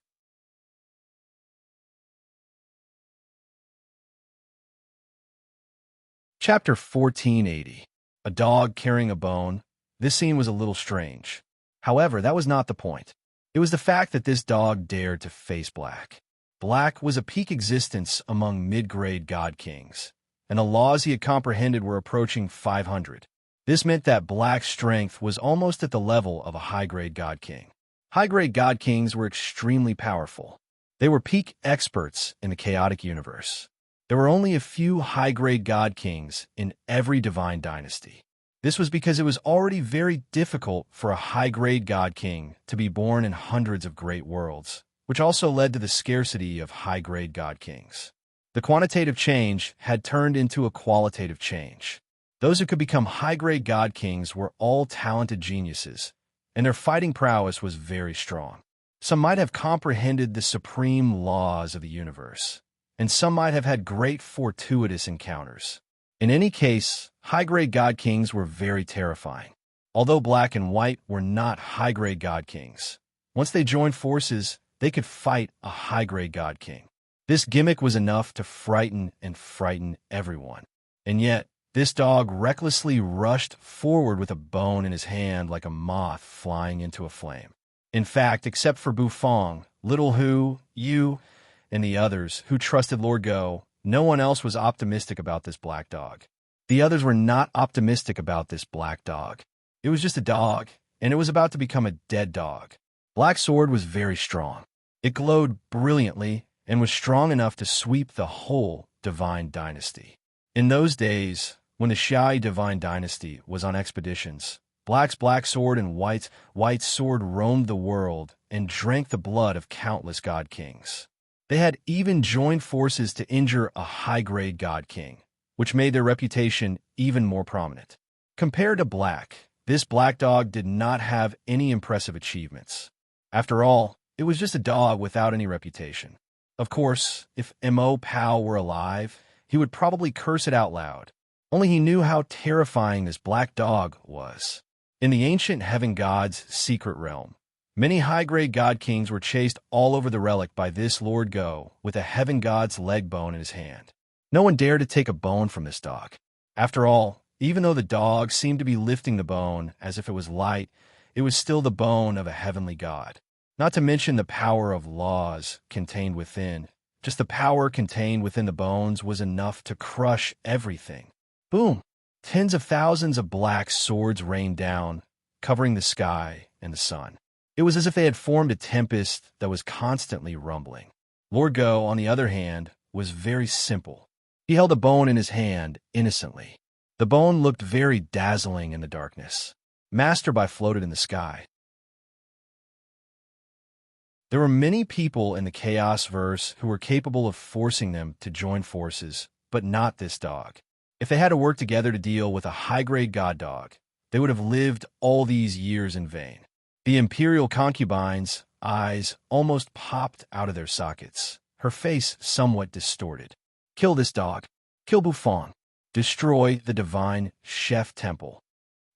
Chapter 1480. A dog carrying a bone. This scene was a little strange. However, that was not the point. It was the fact that this dog dared to face Black. Black was a peak existence among mid-grade God Kings, and the laws he had comprehended were approaching 500. This meant that Black's strength was almost at the level of a high-grade God King. High-grade God Kings were extremely powerful. They were peak experts in the chaotic universe. There were only a few high-grade God Kings in every divine dynasty. This was because it was already very difficult for a high-grade God King to be born in hundreds of great worlds, which also led to the scarcity of high-grade God Kings. The quantitative change had turned into a qualitative change. Those who could become high-grade God Kings were all talented geniuses, and their fighting prowess was very strong. Some might have comprehended the supreme laws of the universe, and some might have had great fortuitous encounters. In any case, high-grade God Kings were very terrifying. Although Black and White were not high-grade God Kings, once they joined forces, they could fight a high-grade God King. This gimmick was enough to frighten everyone. And yet, this dog recklessly rushed forward with a bone in his hand like a moth flying into a flame. In fact, except for Bufong, Little Hu, you, and the others who trusted Lord Go, no one else was optimistic about this black dog. The others were not optimistic about this black dog. It was just a dog, and it was about to become a dead dog. Black Sword was very strong. It glowed brilliantly and was strong enough to sweep the whole Divine Dynasty. In those days, when the Xiai Divine Dynasty was on expeditions, Black's Black Sword and White's White Sword roamed the world and drank the blood of countless god kings. They had even joined forces to injure a high-grade god king, which made their reputation even more prominent. Compared to Black, this black dog did not have any impressive achievements. After all, it was just a dog without any reputation. Of course, if Mo Pao were alive, he would probably curse it out loud. Only he knew how terrifying this black dog was. In the ancient heaven god's secret realm, many high-grade god kings were chased all over the relic by this Lord Go with a heaven god's leg bone in his hand. No one dared to take a bone from this dog. After all, even though the dog seemed to be lifting the bone as if it was light, it was still the bone of a heavenly god. Not to mention the power of laws contained within. Just the power contained within the bones was enough to crush everything. Boom! Tens of thousands of black swords rained down, covering the sky and the sun. It was as if they had formed a tempest that was constantly rumbling. Lord Go, on the other hand, was very simple. He held a bone in his hand innocently. The bone looked very dazzling in the darkness. Masterby floated in the sky. There were many people in the Chaos verse who were capable of forcing them to join forces, but not this dog. If they had to work together to deal with a high-grade god dog, they would have lived all these years in vain. The imperial concubine's eyes almost popped out of their sockets, her face somewhat distorted. Kill this dog. Kill Bufong. Destroy the divine chef temple.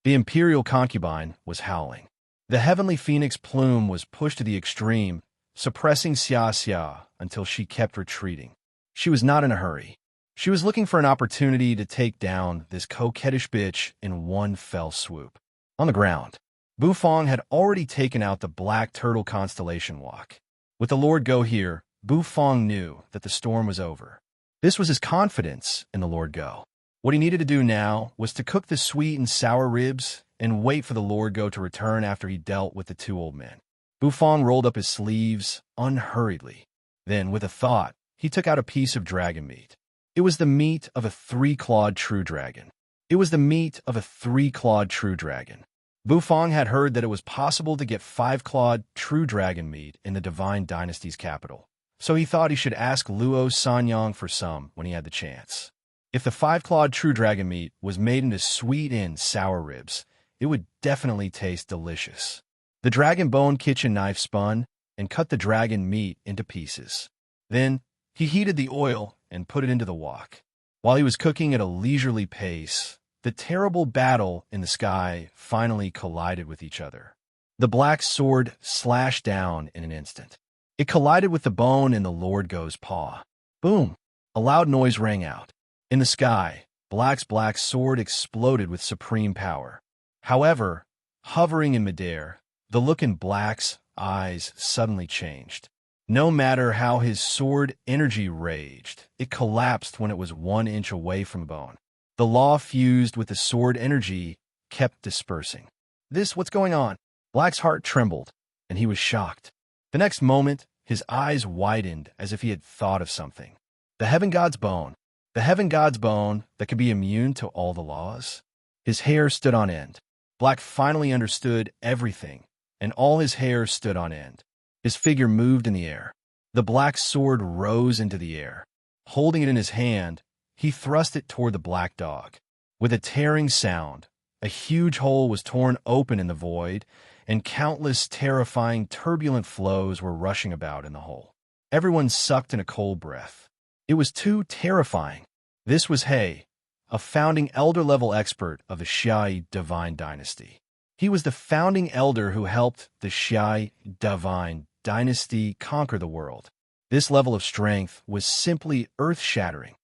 The imperial concubine was howling. The heavenly phoenix plume was pushed to the extreme, suppressing Xia Xia until she kept retreating. She was not in a hurry. She was looking for an opportunity to take down this coquettish bitch in one fell swoop. On the ground, Bufong had already taken out the Black Turtle Constellation Walk. With the Lord Go here, Bufong knew that the storm was over. This was his confidence in the Lord Go. What he needed to do now was to cook the sweet and sour ribs and wait for the Lord Go to return after he dealt with the two old men. Bufong rolled up his sleeves unhurriedly. Then, with a thought, he took out a piece of dragon meat. It was the meat of a three-clawed true dragon. It was the meat of a three-clawed true dragon. Bufong had heard that it was possible to get five-clawed true dragon meat in the Divine Dynasty's capital, so he thought he should ask Luo Sanyang for some when he had the chance. If the five-clawed true dragon meat was made into sweet and sour ribs, it would definitely taste delicious. The dragon bone kitchen knife spun and cut the dragon meat into pieces. Then, he heated the oil and put it into the wok. While he was cooking at a leisurely pace, the terrible battle in the sky finally collided with each other. The black sword slashed down in an instant. It collided with the bone in the Lord Go's paw. Boom! A loud noise rang out. In the sky, Black's black sword exploded with supreme power. However, hovering in midair, the look in Black's eyes suddenly changed. No matter how his sword energy raged, it collapsed when it was 1 inch away from the bone. The law fused with the sword energy kept dispersing. What's going on? Black's heart trembled, and he was shocked. The next moment, his eyes widened as if he had thought of something. The heaven god's bone. The heaven god's bone that could be immune to all the laws? His hair stood on end. Black finally understood everything, and all his hair stood on end. His figure moved in the air. The black sword rose into the air. Holding it in his hand, he thrust it toward the black dog. With a tearing sound, a huge hole was torn open in the void, and countless terrifying turbulent flows were rushing about in the hole. Everyone sucked in a cold breath. It was too terrifying. This was He, a founding elder-level expert of the Xiai Divine Dynasty. He was the founding elder who helped the Xiai Divine Dynasty conquer the world. This level of strength was simply earth-shattering.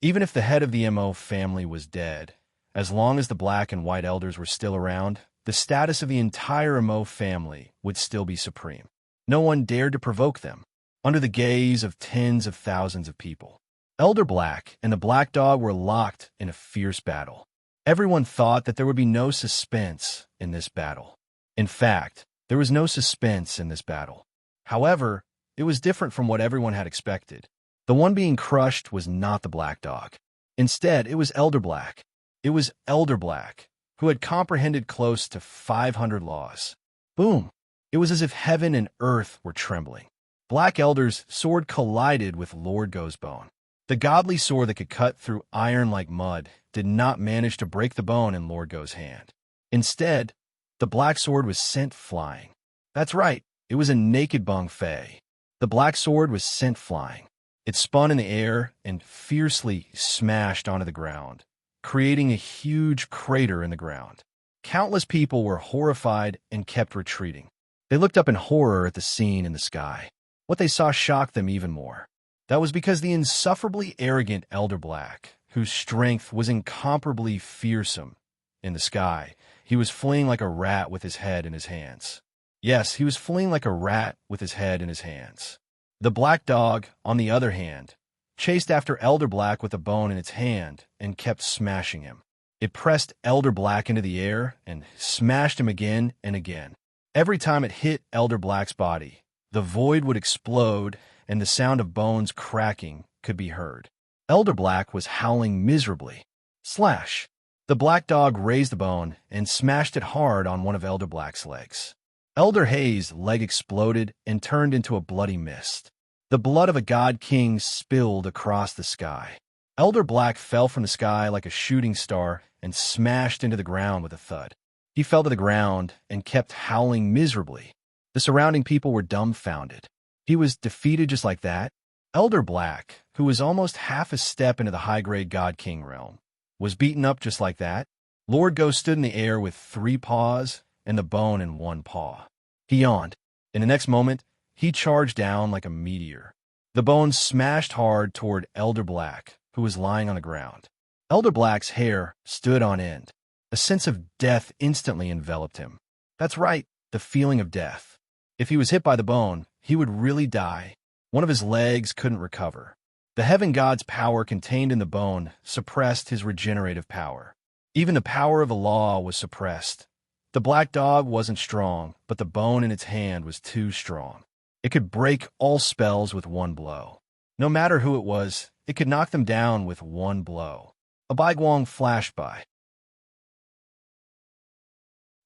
Even if the head of the MO family was dead, as long as the black and white elders were still around, the status of the entire MO family would still be supreme. No one dared to provoke them, under the gaze of tens of thousands of people. Elder Black and the Black Dog were locked in a fierce battle. Everyone thought that there would be no suspense in this battle. In fact, there was no suspense in this battle. However, it was different from what everyone had expected. The one being crushed was not the Black Dog. Instead, it was Elder Black. It was Elder Black, who had comprehended close to 500 laws. Boom! It was as if heaven and earth were trembling. Black Elder's sword collided with Lord Go's bone. The godly sword that could cut through iron like mud did not manage to break the bone in Lord Go's hand. Instead, the black sword was sent flying. That's right, it was a naked bung fei. The black sword was sent flying. It spun in the air and fiercely smashed onto the ground, creating a huge crater in the ground. Countless people were horrified and kept retreating. They looked up in horror at the scene in the sky. What they saw shocked them even more. That was because the insufferably arrogant Elder Black, whose strength was incomparably fearsome, in the sky, he was fleeing like a rat with his head in his hands. Yes, he was fleeing like a rat with his head in his hands. The Black Dog, on the other hand, chased after Elder Black with a bone in its hand and kept smashing him. It pressed Elder Black into the air and smashed him again and again. Every time it hit Elder Black's body, the void would explode and the sound of bones cracking could be heard. Elder Black was howling miserably. Slash! The Black Dog raised the bone and smashed it hard on one of Elder Black's legs. Elder Hayes' leg exploded and turned into a bloody mist. The blood of a god king spilled across the sky. Elder Black fell from the sky like a shooting star and smashed into the ground with a thud. He fell to the ground and kept howling miserably. The surrounding people were dumbfounded. He was defeated just like that? Elder Black, who was almost half a step into the high-grade God King realm, was beaten up just like that? Lord Go stood in the air with 3 paws and the bone in 1 paw. He yawned. In the next moment, he charged down like a meteor. The bone smashed hard toward Elder Black, who was lying on the ground. Elder Black's hair stood on end. A sense of death instantly enveloped him. That's right, the feeling of death. If he was hit by the bone, he would really die. One of his legs couldn't recover. The heaven god's power contained in the bone suppressed his regenerative power. Even the power of the law was suppressed. The Black Dog wasn't strong, but the bone in its hand was too strong. It could break all spells with 1 blow. No matter who it was, it could knock them down with 1 blow. A Baiguang flashed by.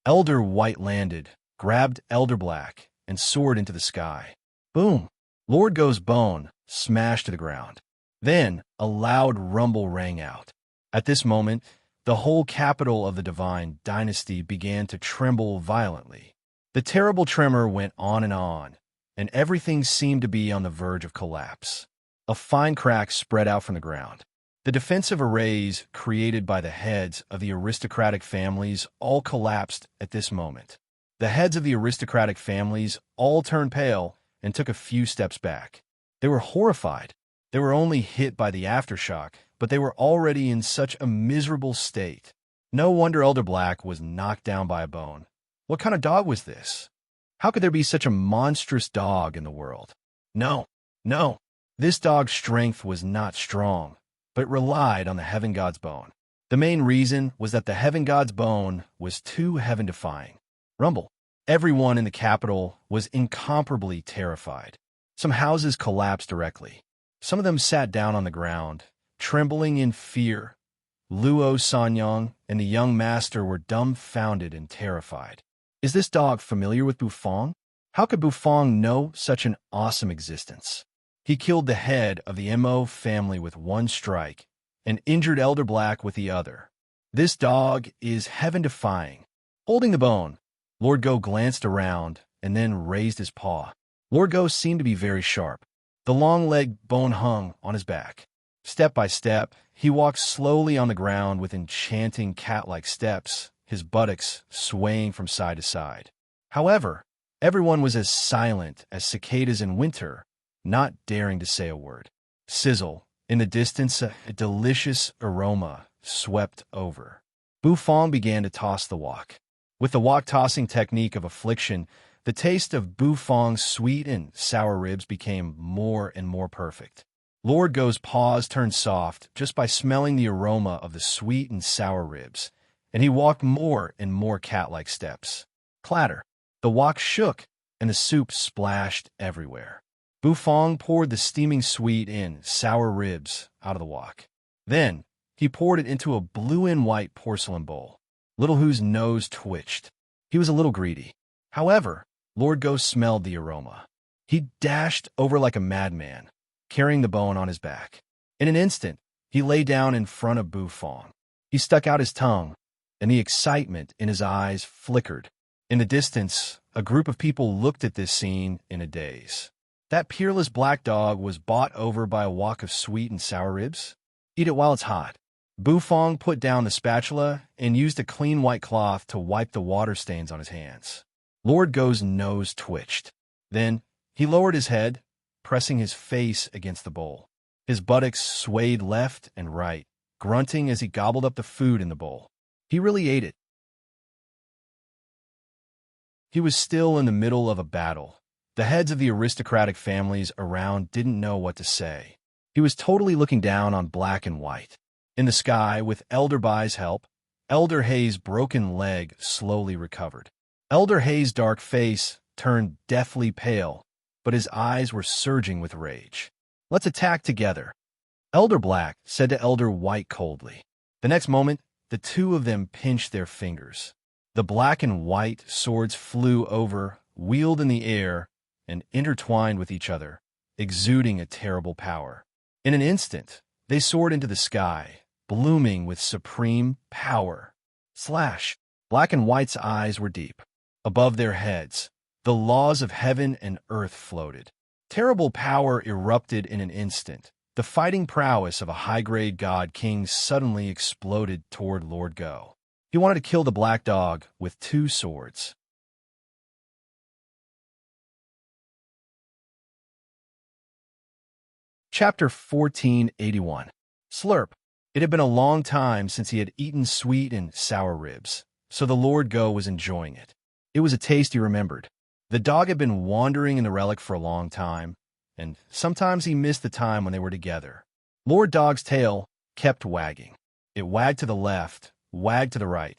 Elder White landed, grabbed Elder Black, and soared into the sky. Boom! Lord Go's bone smashed to the ground. Then a loud rumble rang out. At this moment, the whole capital of the Divine Dynasty began to tremble violently. The terrible tremor went on, and everything seemed to be on the verge of collapse. A fine crack spread out from the ground. The defensive arrays created by the heads of the aristocratic families all collapsed at this moment. The heads of the aristocratic families all turned pale and took a few steps back. They were horrified. They were only hit by the aftershock, but they were already in such a miserable state. No wonder Elder Black was knocked down by a bone. What kind of dog was this? How could there be such a monstrous dog in the world? No. This dog's strength was not strong, but relied on the heaven god's bone. The main reason was that the heaven god's bone was too heaven-defying. Rumble. Everyone in the capital was incomparably terrified. Some houses collapsed directly. Some of them sat down on the ground, trembling in fear. Luo Sanyang and the young master were dumbfounded and terrified. Is this dog familiar with Bufong? How could Bufong know such an awesome existence? He killed the head of the MO family with 1 strike and injured Elder Black with the other. This dog is heaven-defying. Holding the bone, Lord Go glanced around and then raised his paw. Lord Go seemed to be very sharp. The long-legged bone hung on his back. Step by step, he walked slowly on the ground with enchanting cat-like steps, his buttocks swaying from side to side. However, Everyone was as silent as cicadas in winter, not daring to say a word. Sizzle. In the distance, a delicious aroma swept over. Bufong began to toss the wok. With the wok-tossing technique of affliction, the taste of Bufong's sweet and sour ribs became more and more perfect. Lord Go's paws turned soft just by smelling the aroma of the sweet and sour ribs, and he walked more and more cat-like steps. Clatter. The wok shook, and the soup splashed everywhere. Bufong poured the steaming sweet and sour ribs out of the wok. Then, he poured it into a blue and white porcelain bowl. Little Hu's nose twitched. He was a little greedy. However, Lord Go smelled the aroma. He dashed over like a madman, carrying the bone on his back. In an instant, he lay down in front of Bufong. He stuck out his tongue, and the excitement in his eyes flickered. In the distance, a group of people looked at this scene in a daze. That peerless black dog was bought over by a wok of sweet and sour ribs? Eat it while it's hot. Bufong put down the spatula and used a clean white cloth to wipe the water stains on his hands. Lord Go's nose twitched. Then, he lowered his head, pressing his face against the bowl. His buttocks swayed left and right, grunting as he gobbled up the food in the bowl. He really ate it. He was still in the middle of a battle. The heads of the aristocratic families around didn't know what to say. He was totally looking down on black and white. In the sky, with Elder Bai's help, Elder Hay's broken leg slowly recovered. Elder Hay's dark face turned deathly pale, but his eyes were surging with rage. "Let's attack together," Elder Black said to Elder White coldly. The next moment, the two of them pinched their fingers. The black and white swords flew over, wheeled in the air, and intertwined with each other, exuding a terrible power. In an instant, they soared into the sky, blooming with supreme power. Slash! Black and White's eyes were deep. Above their heads, the laws of heaven and earth floated. Terrible power erupted in an instant. The fighting prowess of a high-grade god king suddenly exploded toward Lord Go. He wanted to kill the black dog with 2 swords. Chapter 1481. Slurp. It had been a long time since he had eaten sweet and sour ribs, so the Lord Go was enjoying it. It was a taste he remembered. The dog had been wandering in the relic for a long time, and sometimes he missed the time when they were together. Lord Dog's tail kept wagging. It wagged to the left, wagged to the right.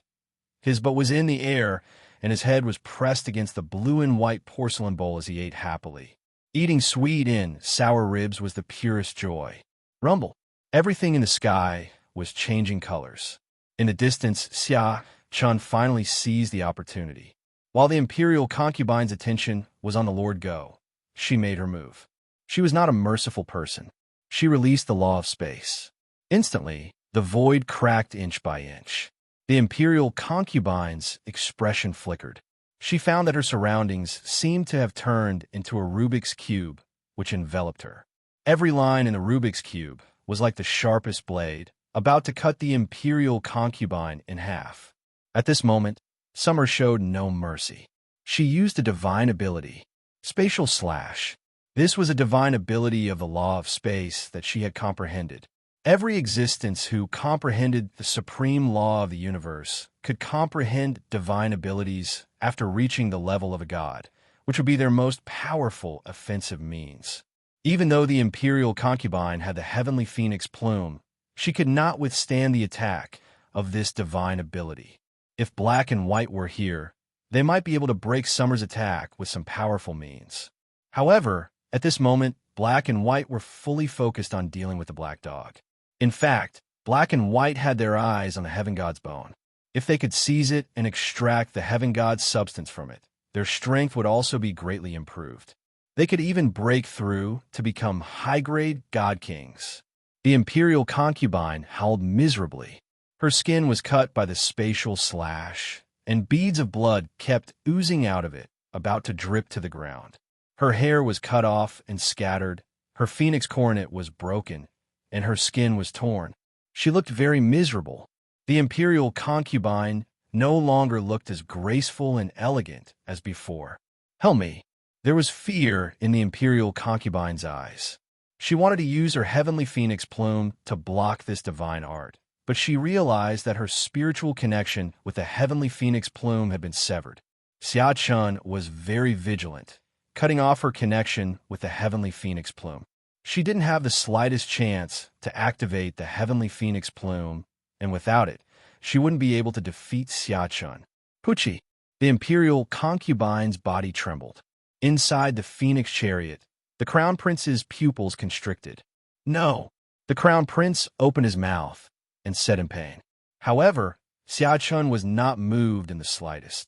His butt was in the air, and his head was pressed against the blue and white porcelain bowl as he ate happily. Eating sweet and sour ribs was the purest joy. Rumble. Everything in the sky was changing colors. In the distance, Xia Chun finally seized the opportunity. While the imperial concubine's attention was on the Lord Go, she made her move. She was not a merciful person. She released the law of space. Instantly, the void cracked inch by inch. The imperial concubine's expression flickered. She found that her surroundings seemed to have turned into a Rubik's Cube, which enveloped her. Every line in the Rubik's Cube was like the sharpest blade, about to cut the imperial concubine in half. At this moment, Summer showed no mercy. She used a divine ability, Spatial Slash. This was a divine ability of the law of space that she had comprehended. Every existence who comprehended the supreme law of the universe could comprehend divine abilities after reaching the level of a god, which would be their most powerful offensive means. Even though the imperial concubine had the heavenly phoenix plume, she could not withstand the attack of this divine ability. If Black and White were here, they might be able to break Summer's attack with some powerful means. However, at this moment, Black and White were fully focused on dealing with the black dog. In fact, Black and White had their eyes on the heaven god's bone. If they could seize it and extract the heaven god's substance from it, their strength would also be greatly improved. They could even break through to become high-grade god kings. The imperial concubine howled miserably. Her skin was cut by the spatial slash, and beads of blood kept oozing out of it, about to drip to the ground. Her hair was cut off and scattered, her phoenix coronet was broken, and her skin was torn. She looked very miserable. The imperial concubine no longer looked as graceful and elegant as before. Help me. There was fear in the imperial concubine's eyes. She wanted to use her heavenly phoenix plume to block this divine art, but she realized that her spiritual connection with the heavenly phoenix plume had been severed. Xia Chun was very vigilant, cutting off her connection with the heavenly phoenix plume. She didn't have the slightest chance to activate the heavenly phoenix plume, and without it, she wouldn't be able to defeat Xia Chun. Pucci, the imperial concubine's body trembled. Inside the phoenix chariot, the crown prince's pupils constricted. No! The crown prince opened his mouth and said in pain. However, Xia Chun was not moved in the slightest.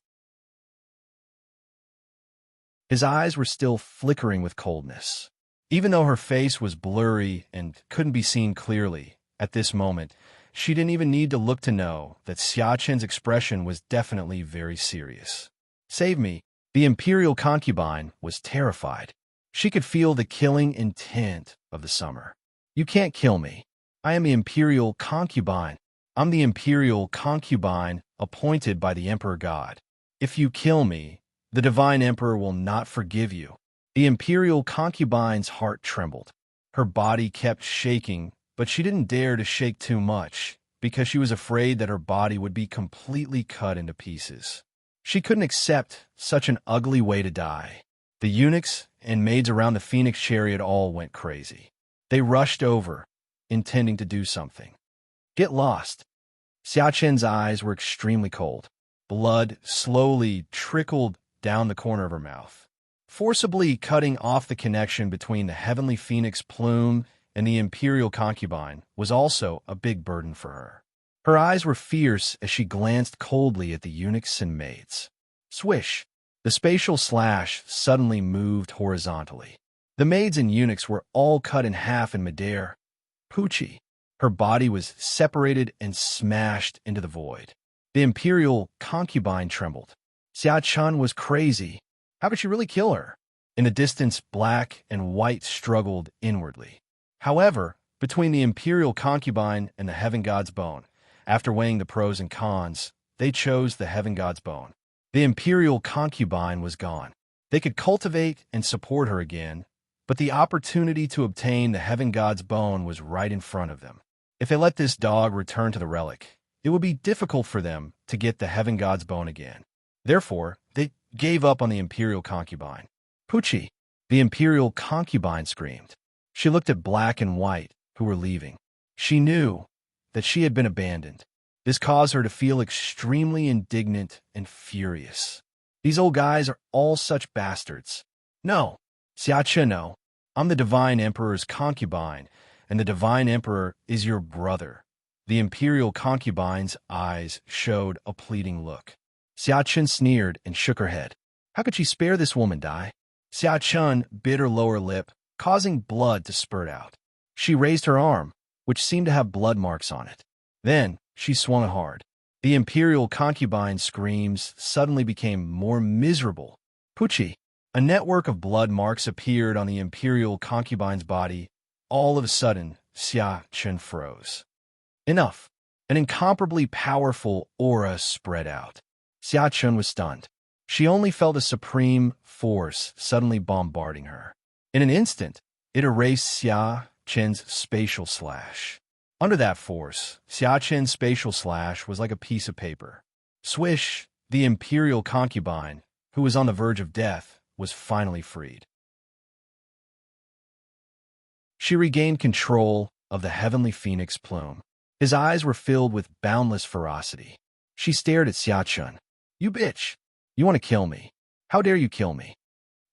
His eyes were still flickering with coldness. Even though her face was blurry and couldn't be seen clearly, at this moment, she didn't even need to look to know that Xia Chun's expression was definitely very serious. Save me. The imperial concubine was terrified. She could feel the killing intent of the summer. You can't kill me. I am the imperial concubine. I'm the imperial concubine appointed by the emperor god. If you kill me, the divine emperor will not forgive you. The imperial concubine's heart trembled. Her body kept shaking, but she didn't dare to shake too much because she was afraid that her body would be completely cut into pieces. She couldn't accept such an ugly way to die. The eunuchs and maids around the phoenix chariot all went crazy. They rushed over, intending to do something. Get lost. Xia Chen's eyes were extremely cold. Blood slowly trickled down the corner of her mouth. Forcibly cutting off the connection between the heavenly phoenix plume and the imperial concubine was also a big burden for her. Her eyes were fierce as she glanced coldly at the eunuchs and maids. Swish! The spatial slash suddenly moved horizontally. The maids and eunuchs were all cut in half in midair. Pucci! Her body was separated and smashed into the void. The imperial concubine trembled. Xia Chun was crazy. How could she really kill her? In the distance, black and white struggled inwardly. However, between the imperial concubine and the heaven god's bone, after weighing the pros and cons, they chose the heaven god's bone. The imperial concubine was gone. They could cultivate and support her again, but the opportunity to obtain the heaven god's bone was right in front of them. If they let this dog return to the relic, it would be difficult for them to get the heaven god's bone again. Therefore, they gave up on the imperial concubine. Pucci, the imperial concubine screamed. She looked at Black and White, who were leaving. She knew that she had been abandoned. This caused her to feel extremely indignant and furious. These old guys are all such bastards. No, Xia Chun, no. I'm the divine emperor's concubine, and the divine emperor is your brother. The imperial concubine's eyes showed a pleading look. Xia Chun sneered and shook her head. How could she spare this woman die? Xia Chun bit her lower lip, causing blood to spurt out. She raised her arm, which seemed to have blood marks on it. Then she swung it hard. The imperial concubine's screams suddenly became more miserable. Pucci, a network of blood marks appeared on the imperial concubine's body. All of a sudden, Xia Chun froze. Enough. An incomparably powerful aura spread out. Xia Chun was stunned. She only felt a supreme force suddenly bombarding her. In an instant, it erased Xia Chun's spatial slash. Under that force, Xia Chun's spatial slash was like a piece of paper. Swish, the imperial concubine, who was on the verge of death, was finally freed. She regained control of the heavenly phoenix plume. His eyes were filled with boundless ferocity. She stared at Xia Chun. You bitch! You want to kill me. How dare you kill me?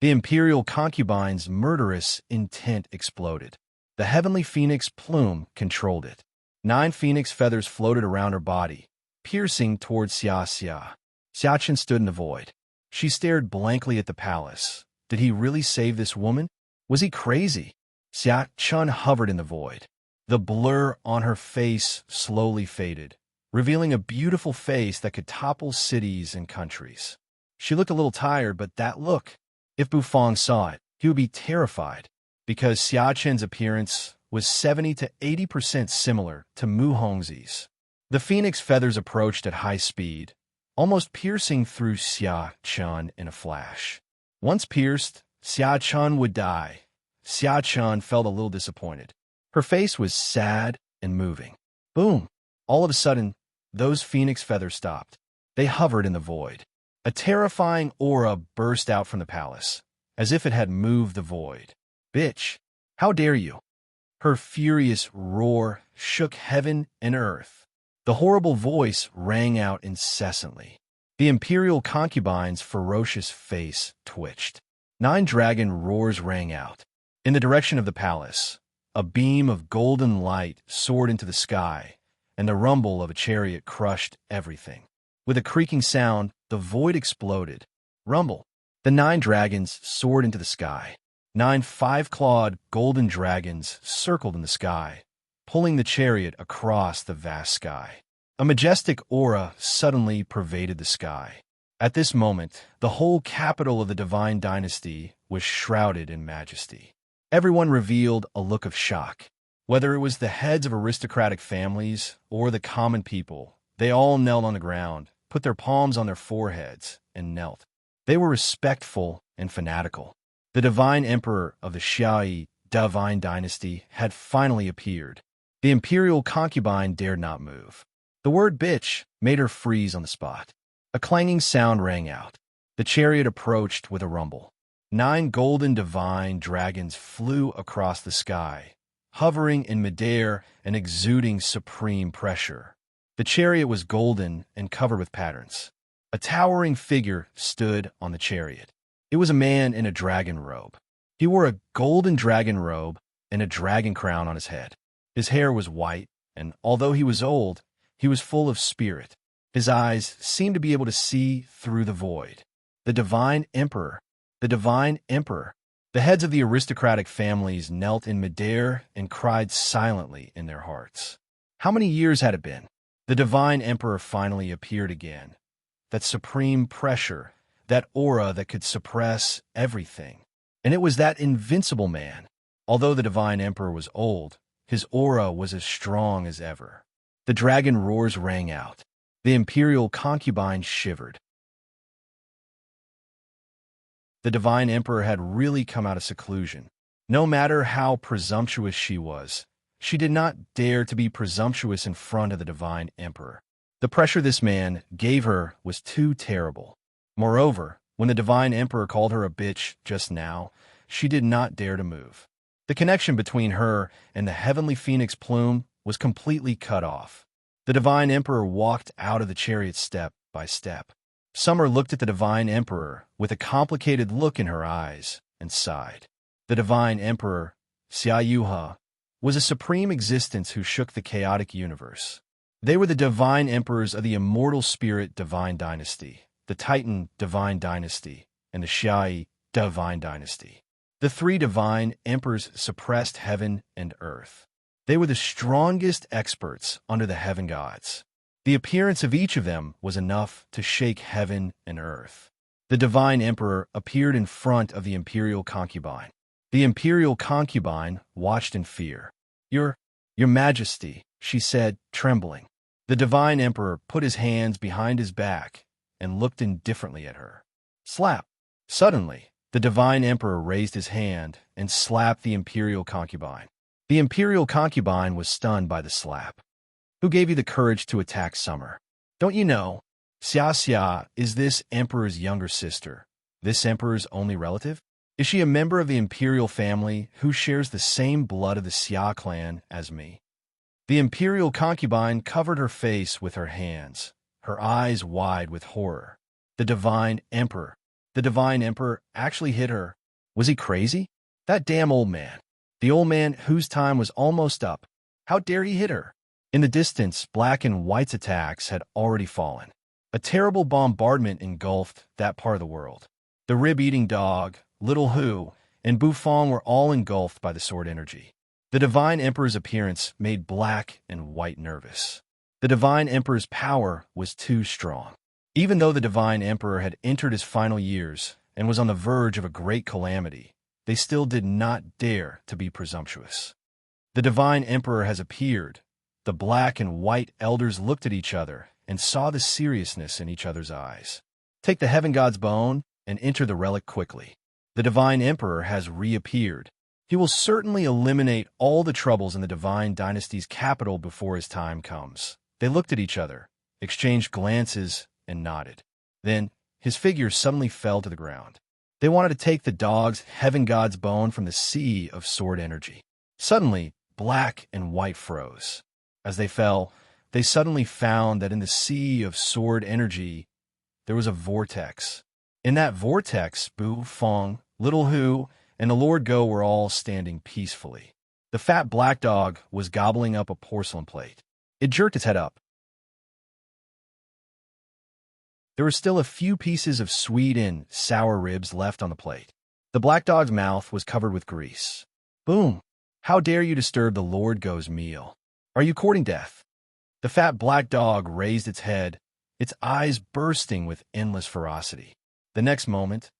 The imperial concubine's murderous intent exploded. The heavenly phoenix plume controlled it. 9 phoenix feathers floated around her body, piercing towards Xia. Xia Chun stood in the void. She stared blankly at the palace. Did he really save this woman? Was he crazy? Xia Chun hovered in the void. The blur on her face slowly faded, revealing a beautiful face that could topple cities and countries. She looked a little tired, but that look, if Bufang saw it, he would be terrified, because Xia Chun's appearance was 70 to 80% similar to Mu Hongxi's. The phoenix feathers approached at high speed, almost piercing through Xia Chun in a flash. Once pierced, Xia Chun would die. Xia Chun felt a little disappointed. Her face was sad and moving. Boom! All of a sudden, those phoenix feathers stopped. They hovered in the void. A terrifying aura burst out from the palace, as if it had moved the void. Bitch! How dare you! Her furious roar shook heaven and earth. The horrible voice rang out incessantly. The imperial concubine's ferocious face twitched. 9 dragon roars rang out. In the direction of the palace, a beam of golden light soared into the sky, and the rumble of a chariot crushed everything. With a creaking sound, the void exploded. Rumble! The 9 dragons soared into the sky. 9 5-clawed golden dragons circled in the sky, pulling the chariot across the vast sky. A majestic aura suddenly pervaded the sky. At this moment, the whole capital of the divine dynasty was shrouded in majesty. Everyone revealed a look of shock. Whether it was the heads of aristocratic families or the common people, they all knelt on the ground, put their palms on their foreheads, and knelt. They were respectful and fanatical. The divine emperor of the Xiai divine dynasty had finally appeared. The imperial concubine dared not move. The word bitch made her freeze on the spot. A clanging sound rang out. The chariot approached with a rumble. 9 golden divine dragons flew across the sky, hovering in midair and exuding supreme pressure. The chariot was golden and covered with patterns. A towering figure stood on the chariot. It was a man in a dragon robe. He wore a golden dragon robe and a dragon crown on his head. His hair was white, and although he was old, he was full of spirit. His eyes seemed to be able to see through the void. The divine emperor. The divine emperor. The heads of the aristocratic families knelt in midair and cried silently in their hearts. How many years had it been? The divine emperor finally appeared again. That supreme pressure, that aura that could suppress everything. And it was that invincible man. Although the divine emperor was old, his aura was as strong as ever. The dragon roars rang out. The imperial concubine shivered. The divine emperor had really come out of seclusion. No matter how presumptuous she was, she did not dare to be presumptuous in front of the divine emperor. The pressure this man gave her was too terrible. Moreover, when the divine emperor called her a bitch just now, she did not dare to move. The connection between her and the heavenly phoenix plume was completely cut off. The divine emperor walked out of the chariot step by step. Summer looked at the divine emperor with a complicated look in her eyes and sighed. The divine emperor, Xia Yuha, was a supreme existence who shook the chaotic universe. They were the divine emperors of the immortal spirit divine dynasty, the Titan divine dynasty, and the Xiai divine dynasty. The 3 divine emperors suppressed heaven and earth. They were the strongest experts under the heaven gods. The appearance of each of them was enough to shake heaven and earth. The divine emperor appeared in front of the imperial concubine. The imperial concubine watched in fear. Your Majesty, she said, trembling. The divine emperor put his hands behind his back and looked indifferently at her. Slap! Suddenly, the divine emperor raised his hand and slapped the imperial concubine. The imperial concubine was stunned by the slap. Who gave you the courage to attack Summer? Don't you know? Xia Xia is this emperor's younger sister, this emperor's only relative? Is she a member of the imperial family who shares the same blood of the Xia clan as me? The imperial concubine covered her face with her hands, her eyes wide with horror. The divine emperor actually hit her. Was he crazy? That damn old man. The old man whose time was almost up. How dare he hit her? In the distance, Black and White's attacks had already fallen. A terrible bombardment engulfed that part of the world. The rib-eating dog, Little Hu, and Bufong were all engulfed by the sword energy. The Divine Emperor's appearance made Black and White nervous. The Divine Emperor's power was too strong. Even though the Divine Emperor had entered his final years and was on the verge of a great calamity, they still did not dare to be presumptuous. The Divine Emperor has appeared. The Black and White elders looked at each other and saw the seriousness in each other's eyes. Take the Heaven God's bone and enter the relic quickly. The Divine Emperor has reappeared. He will certainly eliminate all the troubles in the Divine Dynasty's capital before his time comes. They looked at each other, exchanged glances, and nodded. Then, his figure suddenly fell to the ground. They wanted to take the dog's heaven god's bone from the sea of sword energy. Suddenly, black and white froze. As they fell, they suddenly found that in the sea of sword energy, there was a vortex. In that vortex, Bu, Fong, Little Hu, and the Lord Go were all standing peacefully. The fat black dog was gobbling up a porcelain plate. It jerked its head up. There were still a few pieces of sweet and sour ribs left on the plate. The black dog's mouth was covered with grease. Boom! How dare you disturb the Lord Go's meal? Are you courting death? The fat black dog raised its head, its eyes bursting with endless ferocity. The next moment,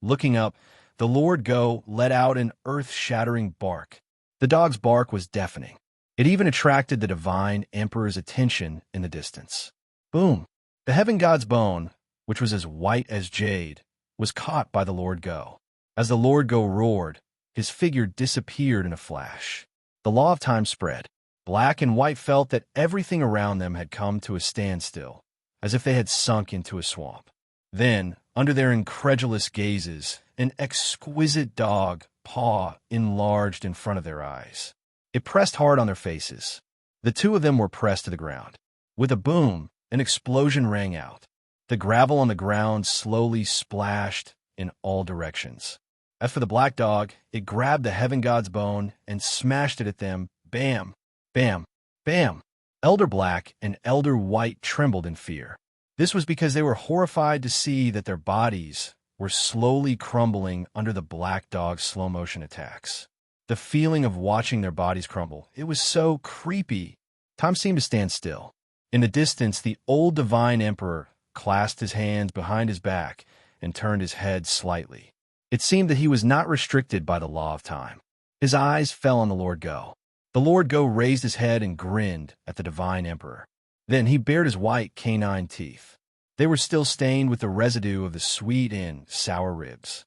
looking up, the Lord Go let out an earth-shattering bark. The dog's bark was deafening. It even attracted the Divine Emperor's attention in the distance. Boom! The heaven god's bone, which was as white as jade, was caught by the Lord Go. As the Lord Go roared, his figure disappeared in a flash. The law of time spread. Black and white felt that everything around them had come to a standstill, as if they had sunk into a swamp. Then, under their incredulous gazes, an exquisite dog paw enlarged in front of their eyes. It pressed hard on their faces. The two of them were pressed to the ground. With a boom, an explosion rang out. The gravel on the ground slowly splashed in all directions. As for the black dog, it grabbed the heaven god's bone and smashed it at them. Bam! Bam! Bam! Elder Black and Elder White trembled in fear. This was because they were horrified to see that their bodies were slowly crumbling under the black dog's slow-motion attacks. The feeling of watching their bodies crumble, it was so creepy. Time seemed to stand still. In the distance, the old Divine Emperor clasped his hands behind his back and turned his head slightly. It seemed that he was not restricted by the law of time. His eyes fell on the Lord Go. The Lord Go raised his head and grinned at the Divine Emperor. Then he bared his white canine teeth. They were still stained with the residue of the sweet and sour ribs.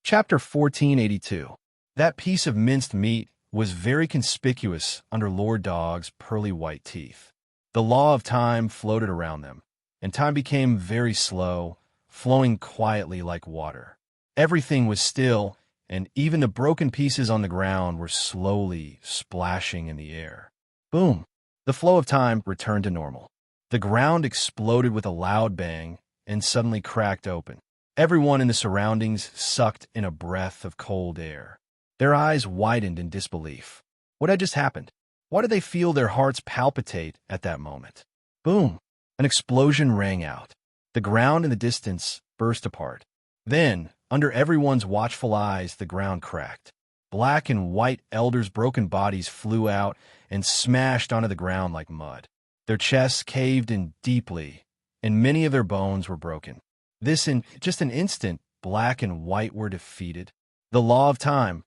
Chapter 1482. That piece of minced meat was very conspicuous under Lord Dog's pearly white teeth. The law of time floated around them, and time became very slow, flowing quietly like water. Everything was still, and even the broken pieces on the ground were slowly splashing in the air. Boom! The flow of time returned to normal. The ground exploded with a loud bang and suddenly cracked open. Everyone in the surroundings sucked in a breath of cold air. Their eyes widened in disbelief. What had just happened? Why did they feel their hearts palpitate at that moment? Boom! An explosion rang out. The ground in the distance burst apart. Then, under everyone's watchful eyes, the ground cracked. Black and white elders' broken bodies flew out and smashed onto the ground like mud. Their chests caved in deeply, and many of their bones were broken. This, in just an instant, black and white were defeated. The law of time.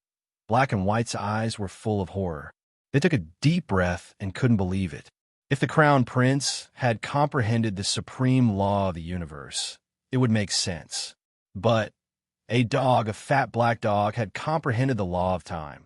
Black and white's eyes were full of horror. They took a deep breath and couldn't believe it. If the Crown Prince had comprehended the supreme law of the universe, it would make sense. But a fat black dog, had comprehended the law of time.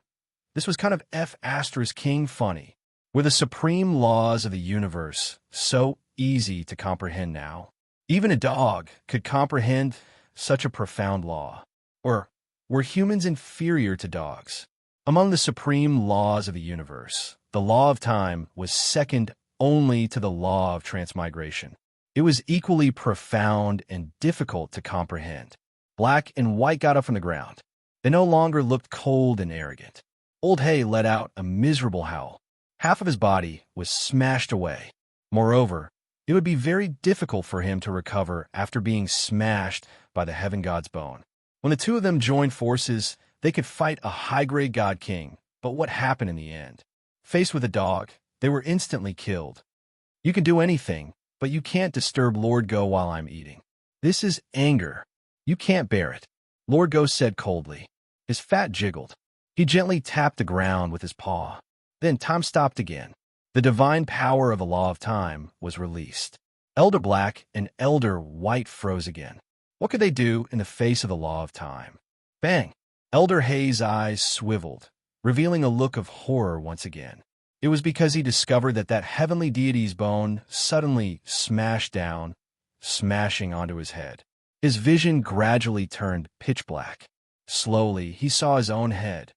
This was kind of King funny. Were the supreme laws of the universe so easy to comprehend now? Even a dog could comprehend such a profound law. Or were humans inferior to dogs? Among the supreme laws of the universe, the law of time was second only to the law of transmigration. It was equally profound and difficult to comprehend. Black and white got up from the ground. They no longer looked cold and arrogant. Old Hay let out a miserable howl. Half of his body was smashed away. Moreover, it would be very difficult for him to recover after being smashed by the heaven god's bone. When the two of them joined forces, they could fight a high-grade god king, but what happened in the end? Faced with a dog, they were instantly killed. You can do anything, but you can't disturb Lord Go while I'm eating. This is anger. You can't bear it, Lord Go said coldly. His fat jiggled. He gently tapped the ground with his paw. Then time stopped again. The divine power of the law of time was released. Elder Black and Elder White froze again. What could they do in the face of the law of time? Bang! Elder Hay's eyes swiveled, revealing a look of horror once again. It was because he discovered that heavenly deity's bone suddenly smashed down, smashing onto his head. His vision gradually turned pitch black. Slowly, he saw his own head,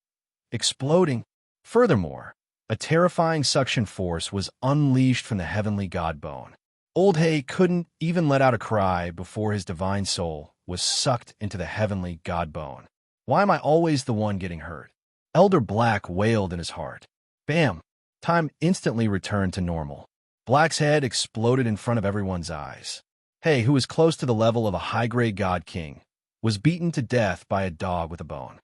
exploding. Furthermore, a terrifying suction force was unleashed from the heavenly god bone. Old Hay couldn't even let out a cry before his divine soul was sucked into the heavenly god bone. Why am I always the one getting hurt? Elder Black wailed in his heart. Bam! Time instantly returned to normal. Black's head exploded in front of everyone's eyes. Hay, who was close to the level of a high-grade god king, was beaten to death by a dog with a bone.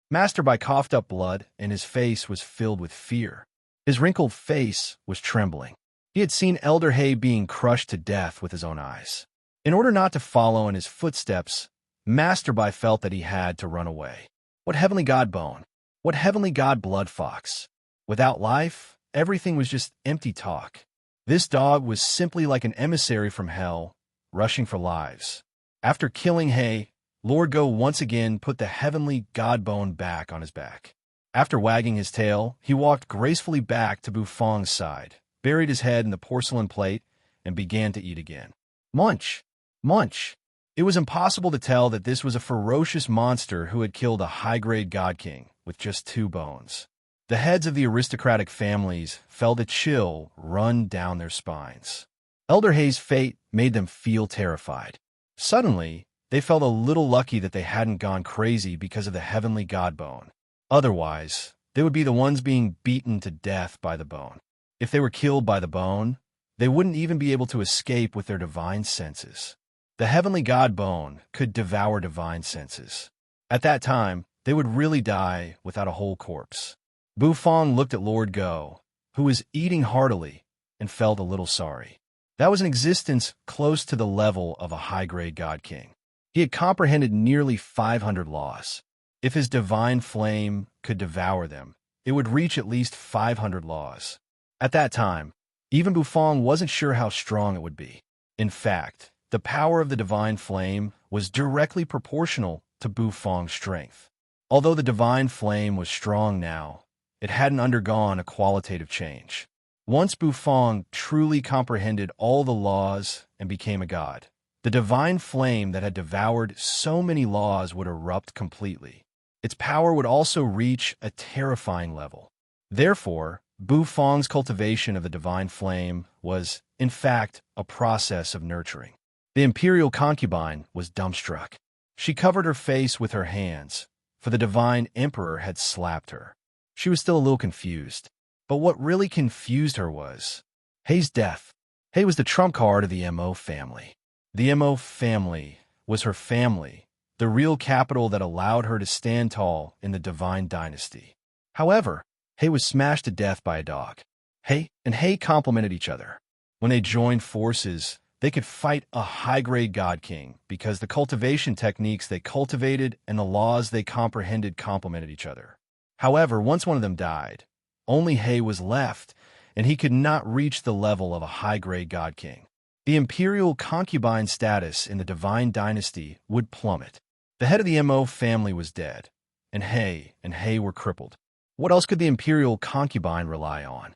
Masterby coughed up blood, and his face was filled with fear. His wrinkled face was trembling. He had seen Elder Hay being crushed to death with his own eyes. In order not to follow in his footsteps, Masterby felt that he had to run away. What heavenly god bone? What heavenly god blood fox? Without life, everything was just empty talk. This dog was simply like an emissary from hell, rushing for lives. After killing Hay, Lord Go once again put the heavenly god bone back on his back. After wagging his tail, he walked gracefully back to Bufong's side, buried his head in the porcelain plate, and began to eat again. Munch! Munch! It was impossible to tell that this was a ferocious monster who had killed a high-grade god king with just 2 bones. The heads of the aristocratic families felt a chill run down their spines. Elder Hay's fate made them feel terrified. Suddenly, they felt a little lucky that they hadn't gone crazy because of the heavenly god bone. Otherwise, they would be the ones being beaten to death by the bone. If they were killed by the bone, they wouldn't even be able to escape with their divine senses. The heavenly god bone could devour divine senses. At that time, they would really die without a whole corpse. Bufong looked at Lord Go, who was eating heartily, and felt a little sorry. That was an existence close to the level of a high-grade god king. He had comprehended nearly 500 laws. If his divine flame could devour them, it would reach at least 500 laws. At that time, even Bufong wasn't sure how strong it would be. In fact, the power of the divine flame was directly proportional to Bufong's strength. Although the divine flame was strong now, it hadn't undergone a qualitative change. Once Bufong truly comprehended all the laws and became a god, the divine flame that had devoured so many laws would erupt completely. Its power would also reach a terrifying level. Therefore, Bufong's cultivation of the divine flame was, in fact, a process of nurturing. The imperial concubine was dumbstruck. She covered her face with her hands, for the divine emperor had slapped her. She was still a little confused. But what really confused her was Hay's death. Hay was the trump card of the Mo family. The Mo family was her family, the real capital that allowed her to stand tall in the divine dynasty. However, Hay was smashed to death by a dog. Hay and Hay complemented each other. When they joined forces, they could fight a high-grade god king because the cultivation techniques they cultivated and the laws they comprehended complemented each other. However, once one of them died, only Hay was left, and he could not reach the level of a high-grade god king. The imperial concubine status in the divine dynasty would plummet. The head of the Mo family was dead, and Hay were crippled. What else could the imperial concubine rely on?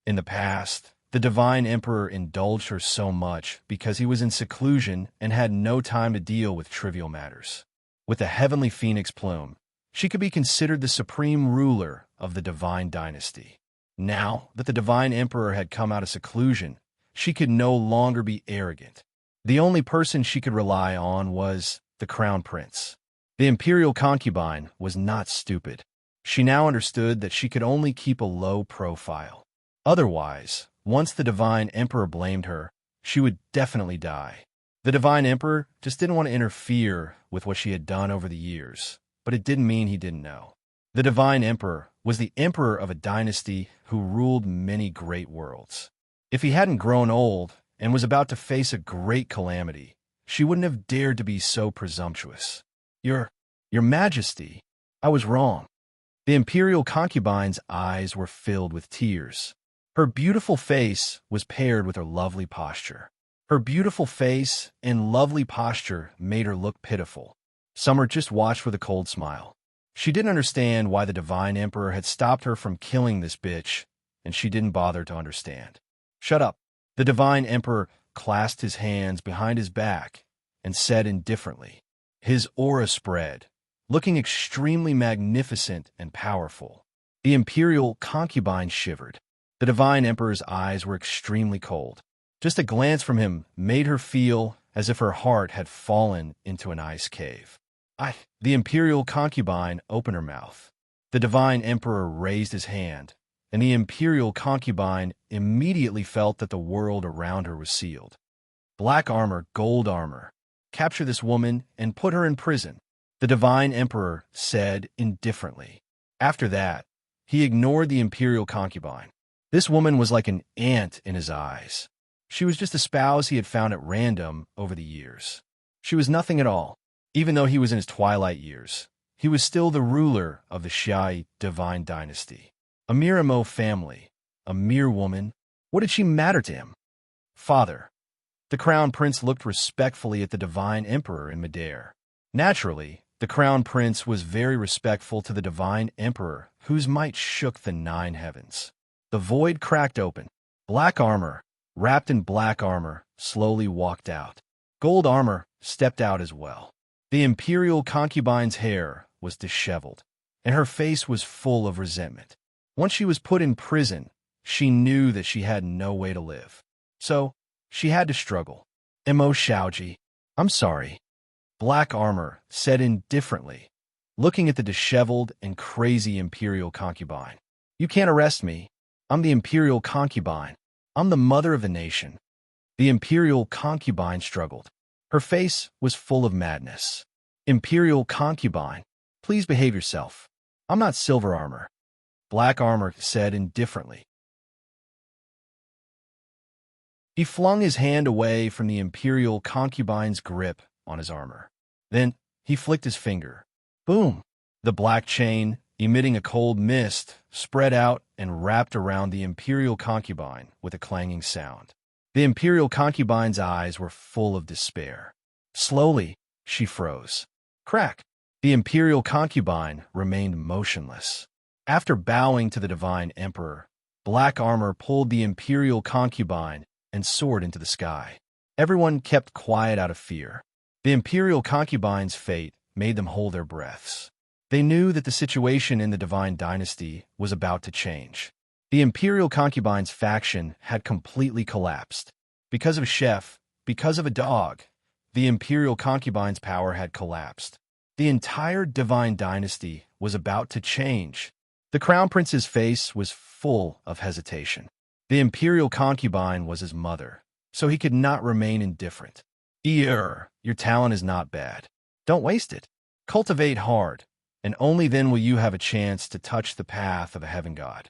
In the past, the divine emperor indulged her so much because he was in seclusion and had no time to deal with trivial matters. With the heavenly phoenix plume, she could be considered the supreme ruler of the divine dynasty. Now that the divine emperor had come out of seclusion, she could no longer be arrogant. The only person she could rely on was the crown prince. The imperial concubine was not stupid. She now understood that she could only keep a low profile. Otherwise, once the divine emperor blamed her, she would definitely die. The divine emperor just didn't want to interfere with what she had done over the years, but it didn't mean he didn't know. The divine emperor was the emperor of a dynasty who ruled many great worlds. If he hadn't grown old and was about to face a great calamity, she wouldn't have dared to be so presumptuous. Your Majesty, I was wrong. The imperial concubine's eyes were filled with tears. Her beautiful face was paired with her lovely posture. Her beautiful face and lovely posture made her look pitiful. Summer just watched with a cold smile. She didn't understand why the Divine Emperor had stopped her from killing this bitch, and she didn't bother to understand. Shut up. The Divine Emperor clasped his hands behind his back and said indifferently. His aura spread, looking extremely magnificent and powerful. The imperial concubine shivered. The Divine Emperor's eyes were extremely cold. Just a glance from him made her feel as if her heart had fallen into an ice cave. The imperial concubine opened her mouth. The Divine Emperor raised his hand, and the imperial concubine immediately felt that the world around her was sealed. Black armor, gold armor. Capture this woman and put her in prison, the Divine Emperor said indifferently. After that, he ignored the imperial concubine. This woman was like an ant in his eyes. She was just a spouse he had found at random over the years. She was nothing at all. Even though he was in his twilight years, he was still the ruler of the Shiite divine dynasty. A mere Emo family, a mere woman. What did she matter to him? Father. The crown prince looked respectfully at the Divine Emperor in midair. Naturally, the crown prince was very respectful to the Divine Emperor, whose might shook the 9 heavens. The void cracked open. Black armor, wrapped in black armor, slowly walked out. Gold armor stepped out as well. The imperial concubine's hair was disheveled, and her face was full of resentment. Once she was put in prison, she knew that she had no way to live. So, she had to struggle. Emo Shaoji, I'm sorry. Black armor said indifferently, looking at the disheveled and crazy imperial concubine. You can't arrest me. I'm the imperial concubine. I'm the mother of the nation. The imperial concubine struggled. Her face was full of madness. Imperial concubine, please behave yourself. I'm not silver armor. Black armor said indifferently. He flung his hand away from the imperial concubine's grip on his armor. Then he flicked his finger. Boom! The black chain, emitting a cold mist, spread out and wrapped around the imperial concubine with a clanging sound. The imperial concubine's eyes were full of despair. Slowly, she froze. Crack! The imperial concubine remained motionless. After bowing to the Divine Emperor, Black armor pulled the imperial concubine and soared into the sky. Everyone kept quiet out of fear. The imperial concubine's fate made them hold their breaths. They knew that the situation in the divine dynasty was about to change. The imperial concubine's faction had completely collapsed. Because of a chef, because of a dog, the imperial concubine's power had collapsed. The entire divine dynasty was about to change. The crown prince's face was full of hesitation. The imperial concubine was his mother, so he could not remain indifferent. Your talent is not bad. Don't waste it. Cultivate hard, and only then will you have a chance to touch the path of a heaven god.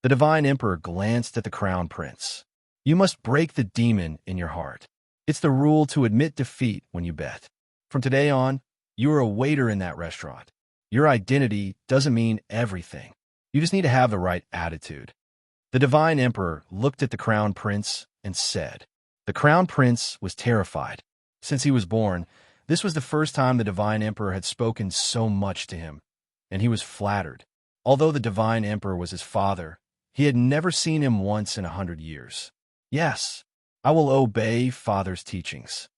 The divine emperor glanced at the crown prince. You must break the demon in your heart. It's the rule to admit defeat when you bet. From today on, you are a waiter in that restaurant. Your identity doesn't mean everything. You just need to have the right attitude. The divine emperor looked at the crown prince and said. The crown prince was terrified. Since he was born, this was the first time the divine emperor had spoken so much to him, and he was flattered. Although the divine emperor was his father, he had never seen him once in 100 years. Yes, I will obey father's teachings.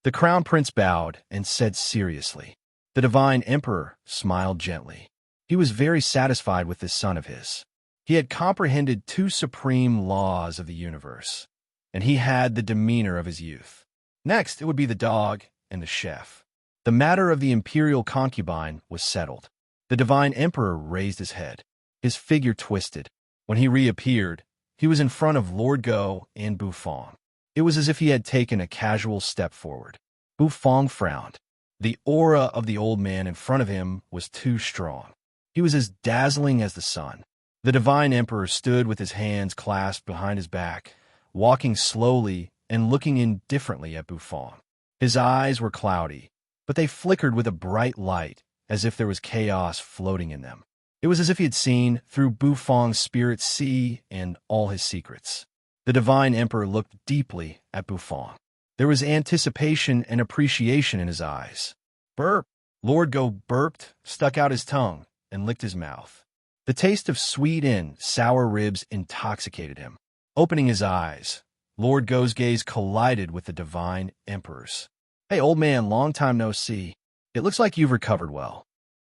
The crown prince bowed and said seriously. The divine emperor smiled gently. He was very satisfied with this son of his. He had comprehended 2 supreme laws of the universe, and he had the demeanor of his youth. Next, it would be the dog and the chef. The matter of the imperial concubine was settled. The divine emperor raised his head. His figure twisted. When he reappeared, he was in front of Lord Go and Bufong. It was as if he had taken a casual step forward. Bufong frowned. The aura of the old man in front of him was too strong. He was as dazzling as the sun. The divine emperor stood with his hands clasped behind his back, walking slowly and looking indifferently at Bufong. His eyes were cloudy, but they flickered with a bright light as if there was chaos floating in them. It was as if he had seen through Bufang's spirit sea and all his secrets. The divine emperor looked deeply at Bufang. There was anticipation and appreciation in his eyes. Burp! Lord Go burped, stuck out his tongue, and licked his mouth. The taste of sweet and sour ribs intoxicated him. Opening his eyes, Lord Go's gaze collided with the divine emperor's. "Hey, old man, long time no see. It looks like you've recovered well."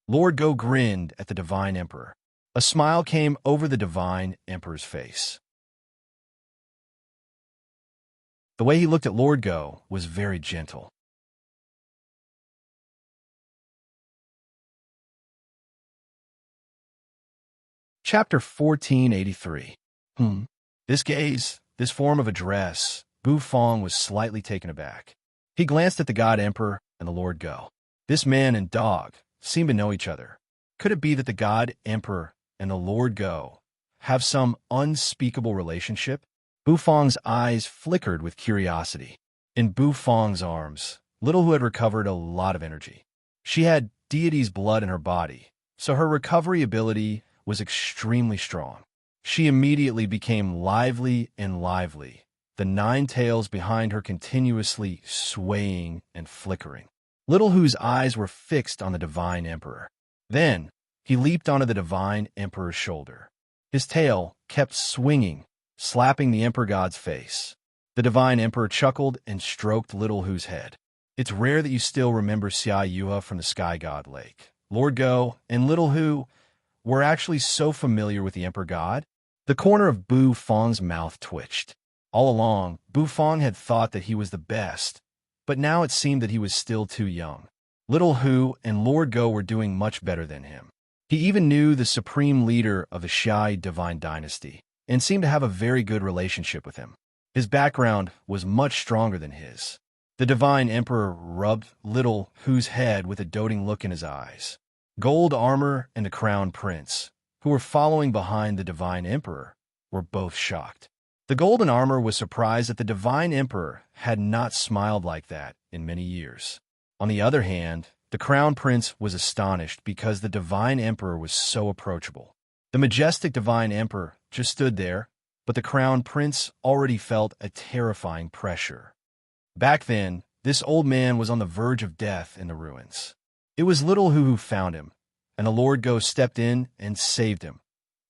Lord Go grinned at the divine emperor. A smile came over the divine emperor's face. The way he looked at Lord Go was very gentle. Chapter 1483. This gaze, this form of address, Bufang was slightly taken aback. He glanced at the God Emperor and the Lord Go. This man and dog seemed to know each other. Could it be that the God Emperor and the Lord Go have some unspeakable relationship? Bufang's eyes flickered with curiosity. In Bufang's arms, Little Who had recovered a lot of energy. She had deity's blood in her body, so her recovery ability was extremely strong. She immediately became lively and lively, the 9 tails behind her continuously swaying and flickering. Little Who's eyes were fixed on the divine emperor. Then, he leaped onto the divine emperor's shoulder. His tail kept swinging, slapping the emperor god's face. The divine emperor chuckled and stroked Little Who's head. "It's rare that you still remember Xia Yuha from the Sky God Lake. Lord Go and Little Who were actually so familiar with the emperor god." The corner of Bufang's mouth twitched. All along, Bufang had thought that he was the best, but now it seemed that he was still too young. Little Who and Lord Go were doing much better than him. He even knew the supreme leader of the Xiai divine dynasty, and seemed to have a very good relationship with him. His background was much stronger than his. The divine emperor rubbed Little Who's head with a doting look in his eyes. Gold Armor and the crown prince, who were following behind the divine emperor, were both shocked. The golden armor was surprised that the divine emperor had not smiled like that in many years. On the other hand, the crown prince was astonished because the divine emperor was so approachable. The majestic divine emperor just stood there, but the crown prince already felt a terrifying pressure. Back then, this old man was on the verge of death in the ruins. It was Little Who found him, and the Lord Go stepped in and saved him.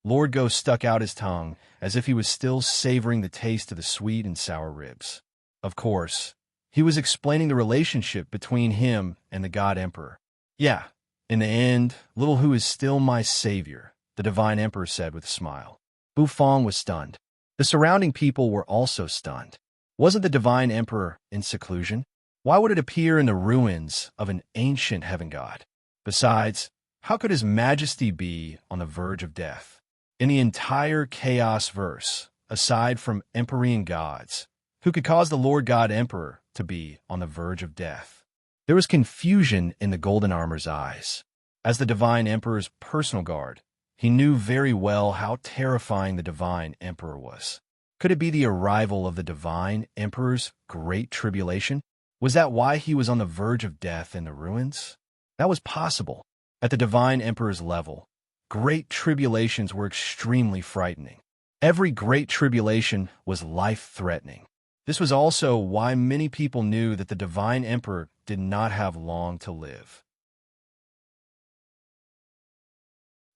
Lord Go stuck out his tongue as if he was still savoring the taste of the sweet and sour ribs. Of course, he was explaining the relationship between him and the God Emperor. "Yeah, in the end, Little Who is still my savior," the divine emperor said with a smile. Bufang was stunned. The surrounding people were also stunned. Wasn't the divine emperor in seclusion? Why would it appear in the ruins of an ancient heaven god? Besides, how could his majesty be on the verge of death? In the entire chaos verse, aside from Empyrean gods, who could cause the Lord God Emperor to be on the verge of death? There was confusion in the golden armor's eyes. As the divine emperor's personal guard, he knew very well how terrifying the divine emperor was. Could it be the arrival of the divine emperor's great tribulation? Was that why he was on the verge of death in the ruins? That was possible. At the divine emperor's level, great tribulations were extremely frightening. Every great tribulation was life-threatening. This was also why many people knew that the divine emperor did not have long to live.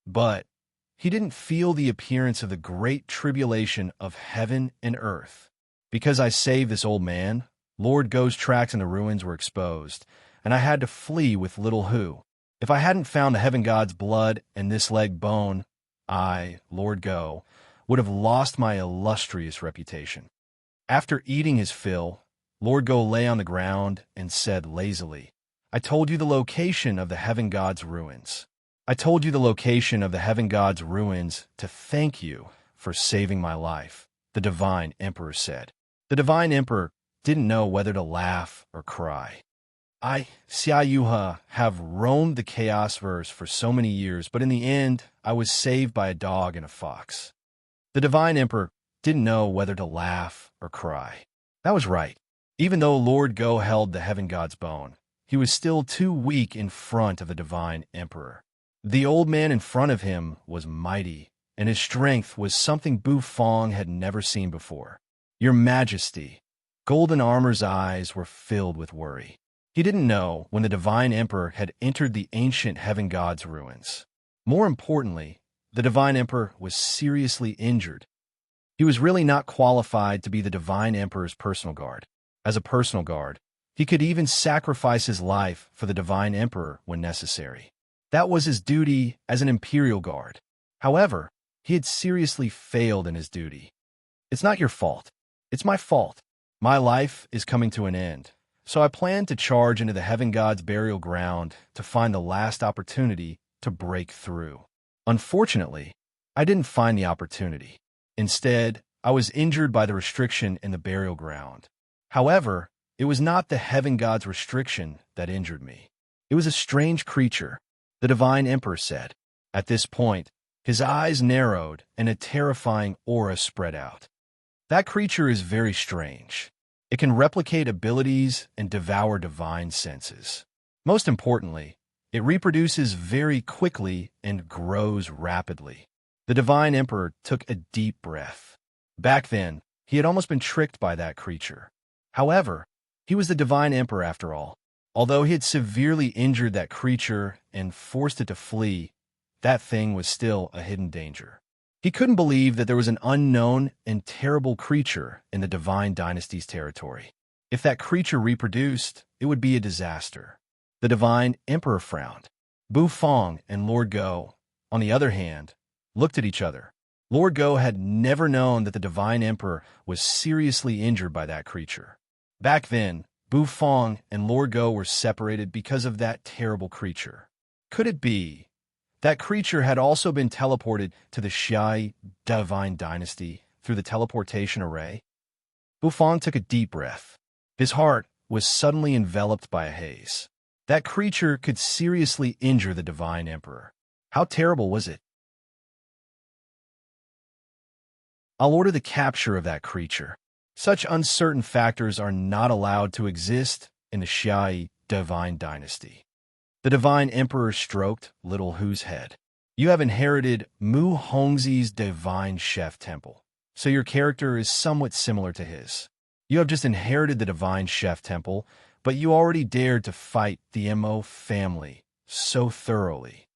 But he didn't feel the appearance of the great tribulation of heaven and earth. "Because I saved this old man, Lord Go's tracks in the ruins were exposed, and I had to flee with Little Who. If I hadn't found the heaven god's blood and this leg bone, I, Lord Go, would have lost my illustrious reputation." After eating his fill, Lord Go lay on the ground and said lazily, "I told you the location of the heaven god's ruins. I told you the location of the heaven god's ruins to thank you for saving my life," the divine emperor said. The divine emperor didn't know whether to laugh or cry. "I, Xia Yuha, have roamed the chaos verse for so many years, but in the end, I was saved by a dog and a fox." The divine emperor didn't know whether to laugh or cry. That was right. Even though Lord Go held the heaven god's bone, he was still too weak in front of the divine emperor. The old man in front of him was mighty, and his strength was something Bufang had never seen before. "Your Majesty." Golden Armor's eyes were filled with worry. He didn't know when the divine emperor had entered the ancient heaven god's ruins. More importantly, the divine emperor was seriously injured. He was really not qualified to be the divine emperor's personal guard. As a personal guard, he could even sacrifice his life for the divine emperor when necessary. That was his duty as an imperial guard. However, he had seriously failed in his duty. "It's not your fault. It's my fault. My life is coming to an end, so I plan to charge into the heaven god's burial ground to find the last opportunity to break through. Unfortunately, I didn't find the opportunity. Instead, I was injured by the restriction in the burial ground. However, it was not the heaven god's restriction that injured me. It was a strange creature," the divine emperor said. At this point, his eyes narrowed and a terrifying aura spread out. "That creature is very strange. It can replicate abilities and devour divine senses. Most importantly, it reproduces very quickly and grows rapidly." The divine emperor took a deep breath. Back then, he had almost been tricked by that creature. However, he was the divine emperor after all. Although he had severely injured that creature and forced it to flee, that thing was still a hidden danger. He couldn't believe that there was an unknown and terrible creature in the divine dynasty's territory. If that creature reproduced, it would be a disaster. The divine emperor frowned. Bufang and Lord Go, on the other hand, looked at each other. Lord Go had never known that the divine emperor was seriously injured by that creature. Back then, Bufang and Lord Go were separated because of that terrible creature. Could it be that creature had also been teleported to the Xiai divine dynasty through the teleportation array? Bufang took a deep breath. His heart was suddenly enveloped by a haze. That creature could seriously injure the divine emperor. How terrible was it? "I'll order the capture of that creature. Such uncertain factors are not allowed to exist in the Xiai divine dynasty." The divine emperor stroked Little Hu's head. "You have inherited Mu Hongzi's divine chef temple, so your character is somewhat similar to his. You have just inherited the divine chef temple, but you already dared to fight the Mo family so thoroughly."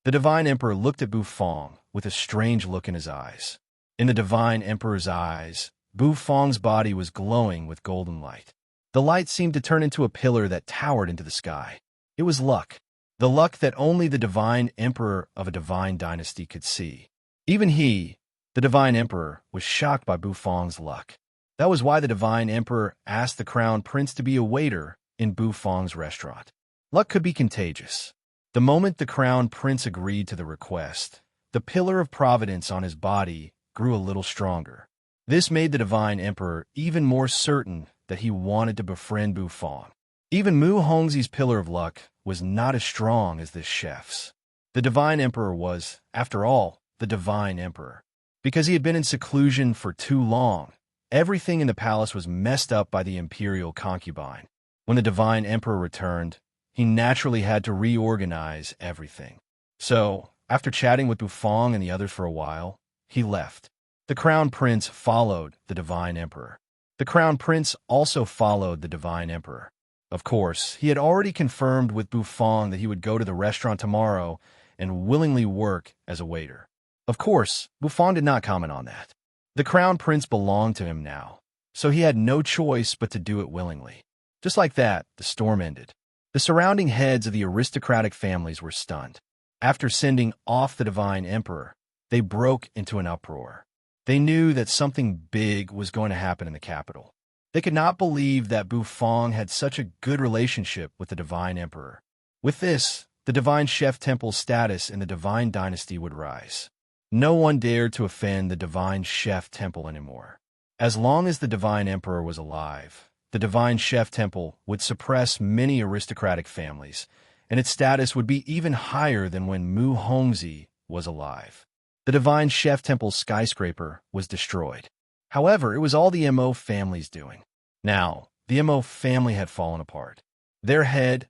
The divine emperor looked at Bufang with a strange look in his eyes. In the divine emperor's eyes, Bufang's body was glowing with golden light. The light seemed to turn into a pillar that towered into the sky. It was luck. The luck that only the divine emperor of a divine dynasty could see. Even he, the divine emperor, was shocked by Bufang's luck. That was why the divine emperor asked the crown prince to be a waiter in Bufang's restaurant. Luck could be contagious. The moment the crown prince agreed to the request, the pillar of providence on his body grew a little stronger. This made the divine emperor even more certain that he wanted to befriend Bufang. Even Mu Hongzi's pillar of luck was not as strong as this chef's. The divine emperor was, after all, the divine emperor. Because he had been in seclusion for too long, everything in the palace was messed up by the imperial concubine. When the divine emperor returned, he naturally had to reorganize everything. So, after chatting with Bufang and the others for a while, he left. The crown prince followed the divine emperor. The crown prince also followed the divine emperor. Of course, he had already confirmed with Bufang that he would go to the restaurant tomorrow and willingly work as a waiter. Of course, Bufang did not comment on that. The crown prince belonged to him now, so he had no choice but to do it willingly. Just like that, the storm ended. The surrounding heads of the aristocratic families were stunned. After sending off the divine emperor, they broke into an uproar. They knew that something big was going to happen in the capital. They could not believe that Bufang had such a good relationship with the divine emperor. With this, the divine chef temple's status in the divine dynasty would rise. No one dared to offend the divine chef temple anymore. As long as the divine emperor was alive, the divine chef temple would suppress many aristocratic families, and its status would be even higher than when Mu Hongzi was alive. The divine chef temple's skyscraper was destroyed. However, it was all the Mo family's doing. Now, the Mo family had fallen apart. Their head,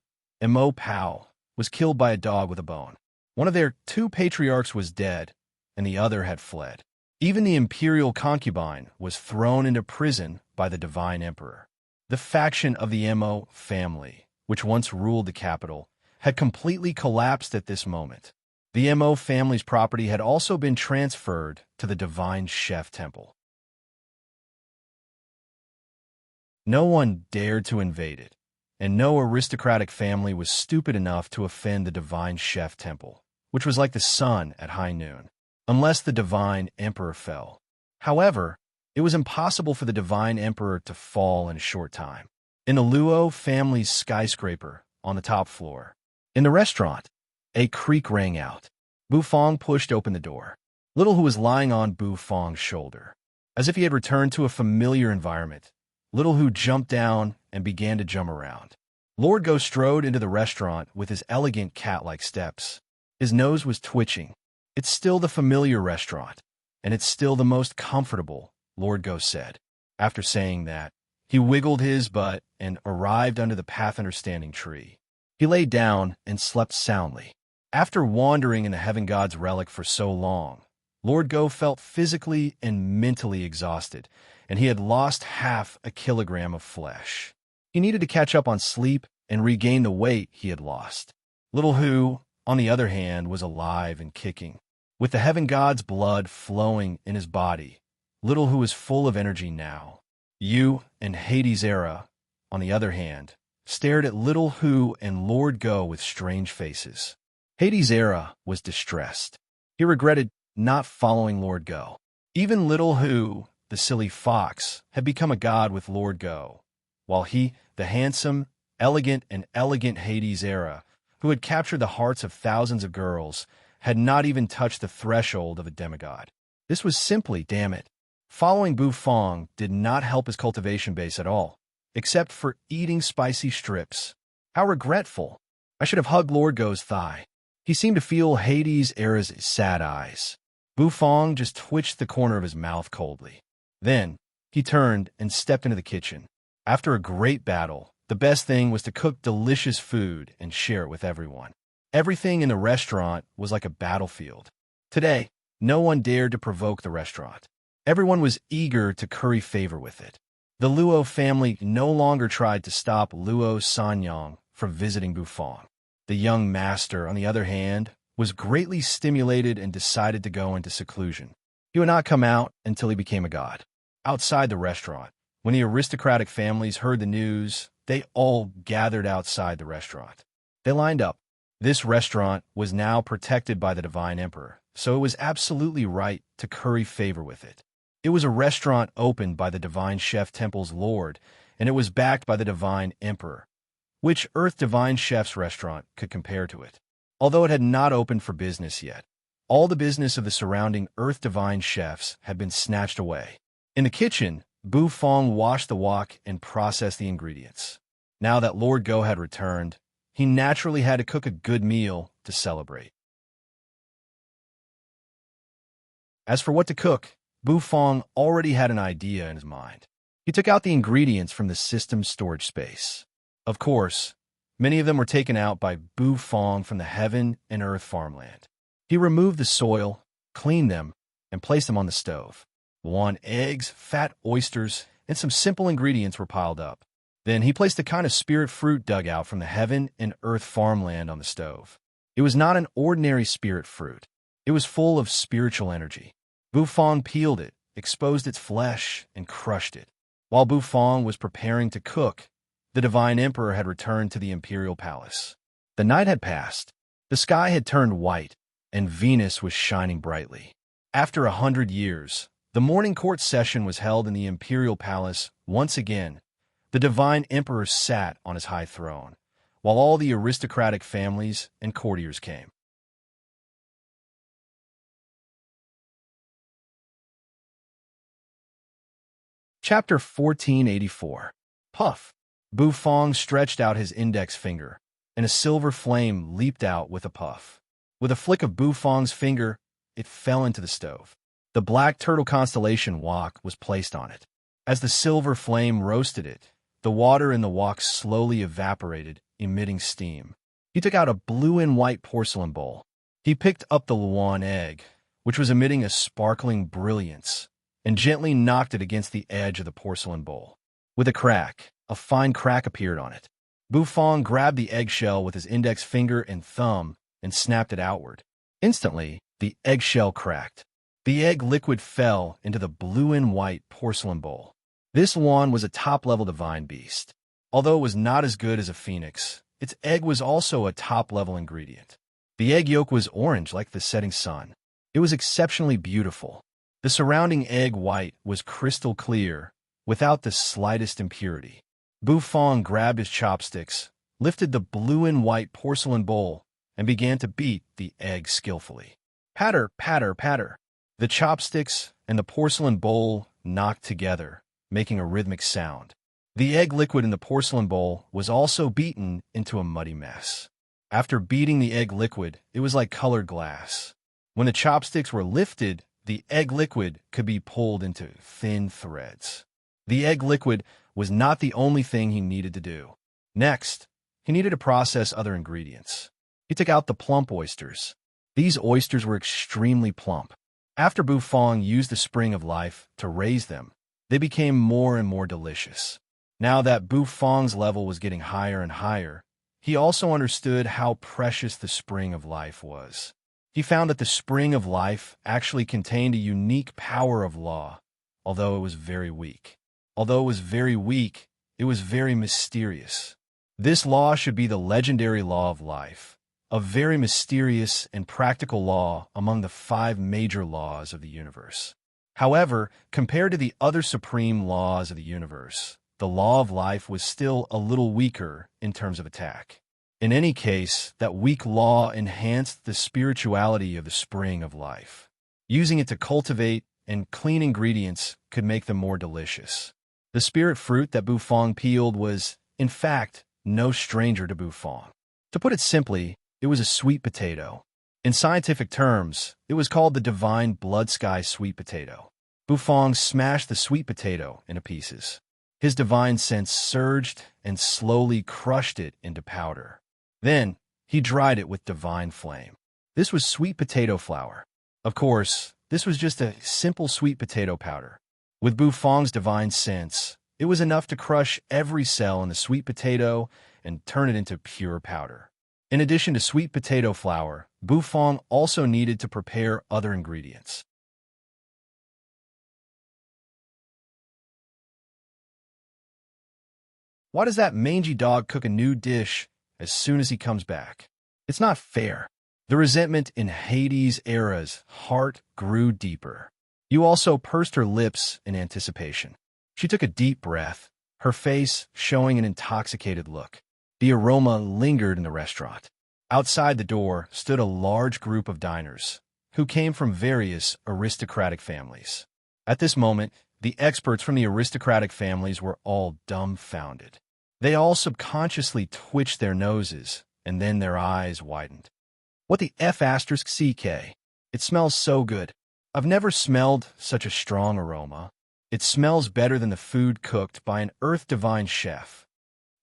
Mo Pao, was killed by a dog with a bone. One of their two patriarchs was dead, and the other had fled. Even the imperial concubine was thrown into prison by the divine emperor. The faction of the Mo family, which once ruled the capital, had completely collapsed at this moment. The Mo family's property had also been transferred to the divine chef temple. No one dared to invade it, and no aristocratic family was stupid enough to offend the divine chef temple, which was like the sun at high noon, unless the divine emperor fell. However, it was impossible for the divine emperor to fall in a short time. In the Luo family's skyscraper on the top floor, in the restaurant, a creak rang out. Bu Fong pushed open the door. Little Hu was lying on Bu Fong's shoulder. As if he had returned to a familiar environment, Little Hu jumped down and began to jump around. Lord Go strode into the restaurant with his elegant cat-like steps. His nose was twitching. It's still the familiar restaurant, and it's still the most comfortable, Lord Go said. After saying that, he wiggled his butt and arrived under the path understanding tree. He lay down and slept soundly. After wandering in the heaven god's relic for so long, Lord Go felt physically and mentally exhausted, and he had lost half a kilogram of flesh. He needed to catch up on sleep and regain the weight he had lost. Little Hu, on the other hand, was alive and kicking. With the heaven god's blood flowing in his body, Little Hu was full of energy now. Yu and Hades Era, on the other hand, stared at Little Hu and Lord Go with strange faces. Hades Era was distressed. He regretted not following Lord Go. Even Little Hu, the silly fox, had become a god with Lord Go, while he, the handsome, elegant Hades Era, who had captured the hearts of thousands of girls, had not even touched the threshold of a demigod. This was simply, damn it. Following Bu Fong did not help his cultivation base at all, except for eating spicy strips. How regretful. I should have hugged Lord Go's thigh. He seemed to feel Hades Era's sad eyes. Bu Fong just twitched the corner of his mouth coldly. Then, he turned and stepped into the kitchen. After a great battle, the best thing was to cook delicious food and share it with everyone. Everything in the restaurant was like a battlefield. Today, no one dared to provoke the restaurant. Everyone was eager to curry favor with it. The Luo family no longer tried to stop Luo Sanyang from visiting Bu Fong. The young master, on the other hand, was greatly stimulated and decided to go into seclusion. He would not come out until he became a god. Outside the restaurant, when the aristocratic families heard the news, they all gathered outside the restaurant. They lined up. This restaurant was now protected by the divine emperor, so it was absolutely right to curry favor with it. It was a restaurant opened by the divine chef temple's lord, and it was backed by the divine emperor. Which Earth Divine Chef's restaurant could compare to it? Although it had not opened for business yet, all the business of the surrounding Earth Divine Chefs had been snatched away. In the kitchen, Bu Fong washed the wok and processed the ingredients. Now that Lord Go had returned, he naturally had to cook a good meal to celebrate. As for what to cook, Bu Fong already had an idea in his mind. He took out the ingredients from the system's storage space. Of course, many of them were taken out by Bu Fong from the heaven and earth farmland. He removed the soil, cleaned them, and placed them on the stove. Eggs, fat oysters, and some simple ingredients were piled up. Then he placed a kind of spirit fruit dug out from the heaven and earth farmland on the stove. It was not an ordinary spirit fruit. It was full of spiritual energy. Bu Fong peeled it, exposed its flesh, and crushed it. While Bu Fong was preparing to cook, the divine emperor had returned to the imperial palace. The night had passed. The sky had turned white, and Venus was shining brightly. After 100 years, the morning court session was held in the imperial palace once again. The divine emperor sat on his high throne, while all the aristocratic families and courtiers came. Chapter 1484. Puff. Bu Fong stretched out his index finger, and a silver flame leaped out with a puff. With a flick of Bu Fong's finger, it fell into the stove. The black turtle constellation wok was placed on it. As the silver flame roasted it, The water in the wok slowly evaporated, emitting steam. He took out a blue and white porcelain bowl. He picked up the Luan egg, which was emitting a sparkling brilliance, and gently knocked it against the edge of the porcelain bowl. With a crack, a fine crack appeared on it. Bufang grabbed the eggshell with his index finger and thumb and snapped it outward. Instantly, the eggshell cracked. The egg liquid fell into the blue and white porcelain bowl. This Luan was a top-level divine beast. Although it was not as good as a phoenix, its egg was also a top-level ingredient. The egg yolk was orange like the setting sun. It was exceptionally beautiful. The surrounding egg white was crystal clear, without the slightest impurity. Bufang grabbed his chopsticks, lifted the blue and white porcelain bowl, and began to beat the egg skillfully. Patter, patter, patter. The chopsticks and the porcelain bowl knocked together, making a rhythmic sound. The egg liquid in the porcelain bowl was also beaten into a muddy mess. After beating the egg liquid, it was like colored glass. When the chopsticks were lifted, the egg liquid could be pulled into thin threads. The egg liquid was not the only thing he needed to do. Next, he needed to process other ingredients. He took out the plump oysters. These oysters were extremely plump. After Bufang used the spring of life to raise them, they became more and more delicious. Now that Bufang's level was getting higher and higher, he also understood how precious the spring of life was. He found that the spring of life actually contained a unique power of law, although it was very weak. Although it was very weak, it was very mysterious. This law should be the legendary law of life, a very mysterious and practical law among the 5 major laws of the universe. However, compared to the other supreme laws of the universe, the law of life was still a little weaker in terms of attack. In any case, that weak law enhanced the spirituality of the spring of life. Using it to cultivate and clean ingredients could make them more delicious. The spirit fruit that Bufang peeled was, in fact, no stranger to Bufang. To put it simply, it was a sweet potato. In scientific terms, it was called the divine blood sky sweet potato. Bufang smashed the sweet potato into pieces. His divine sense surged and slowly crushed it into powder. Then, he dried it with divine flame. This was sweet potato flour. Of course, this was just a simple sweet potato powder. With Bufang's divine sense, it was enough to crush every cell in the sweet potato and turn it into pure powder. In addition to sweet potato flour, Bufang also needed to prepare other ingredients. Why does that mangy dog cook a new dish as soon as he comes back? It's not fair. The resentment in Hades' era's heart grew deeper. You also pursed her lips in anticipation. She took a deep breath, her face showing an intoxicated look. The aroma lingered in the restaurant. Outside the door stood a large group of diners, who came from various aristocratic families. At this moment, the experts from the aristocratic families were all dumbfounded. They all subconsciously twitched their noses, and then their eyes widened. What the F***CK? It smells so good. I've never smelled such a strong aroma. It smells better than the food cooked by an earth divine chef.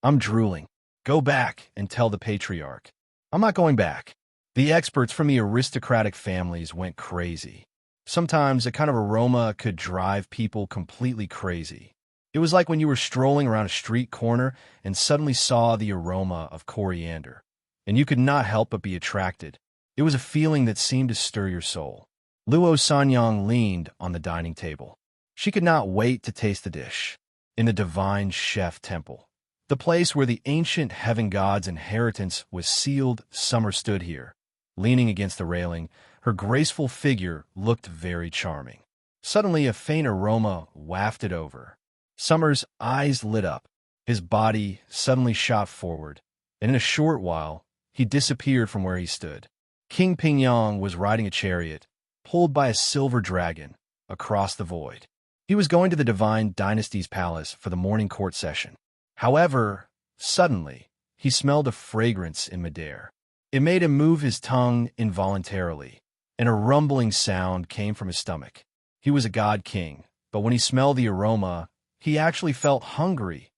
I'm drooling. Go back and tell the patriarch. I'm not going back. The experts from the aristocratic families went crazy. Sometimes a kind of aroma could drive people completely crazy. It was like when you were strolling around a street corner and suddenly saw the aroma of coriander, and you could not help but be attracted. It was a feeling that seemed to stir your soul. Luo Sanyang leaned on the dining table. She could not wait to taste the dish. In the divine chef temple, the place where the ancient heaven god's inheritance was sealed, Summer stood here. Leaning against the railing, her graceful figure looked very charming. Suddenly, a faint aroma wafted over. Summer's eyes lit up. His body suddenly shot forward, and in a short while, he disappeared from where he stood. King Pingyang was riding a chariot, pulled by a silver dragon, across the void. He was going to the Divine Dynasty's palace for the morning court session. However, suddenly, he smelled a fragrance in midair. It made him move his tongue involuntarily, and a rumbling sound came from his stomach. He was a god king, but when he smelled the aroma, he actually felt hungry.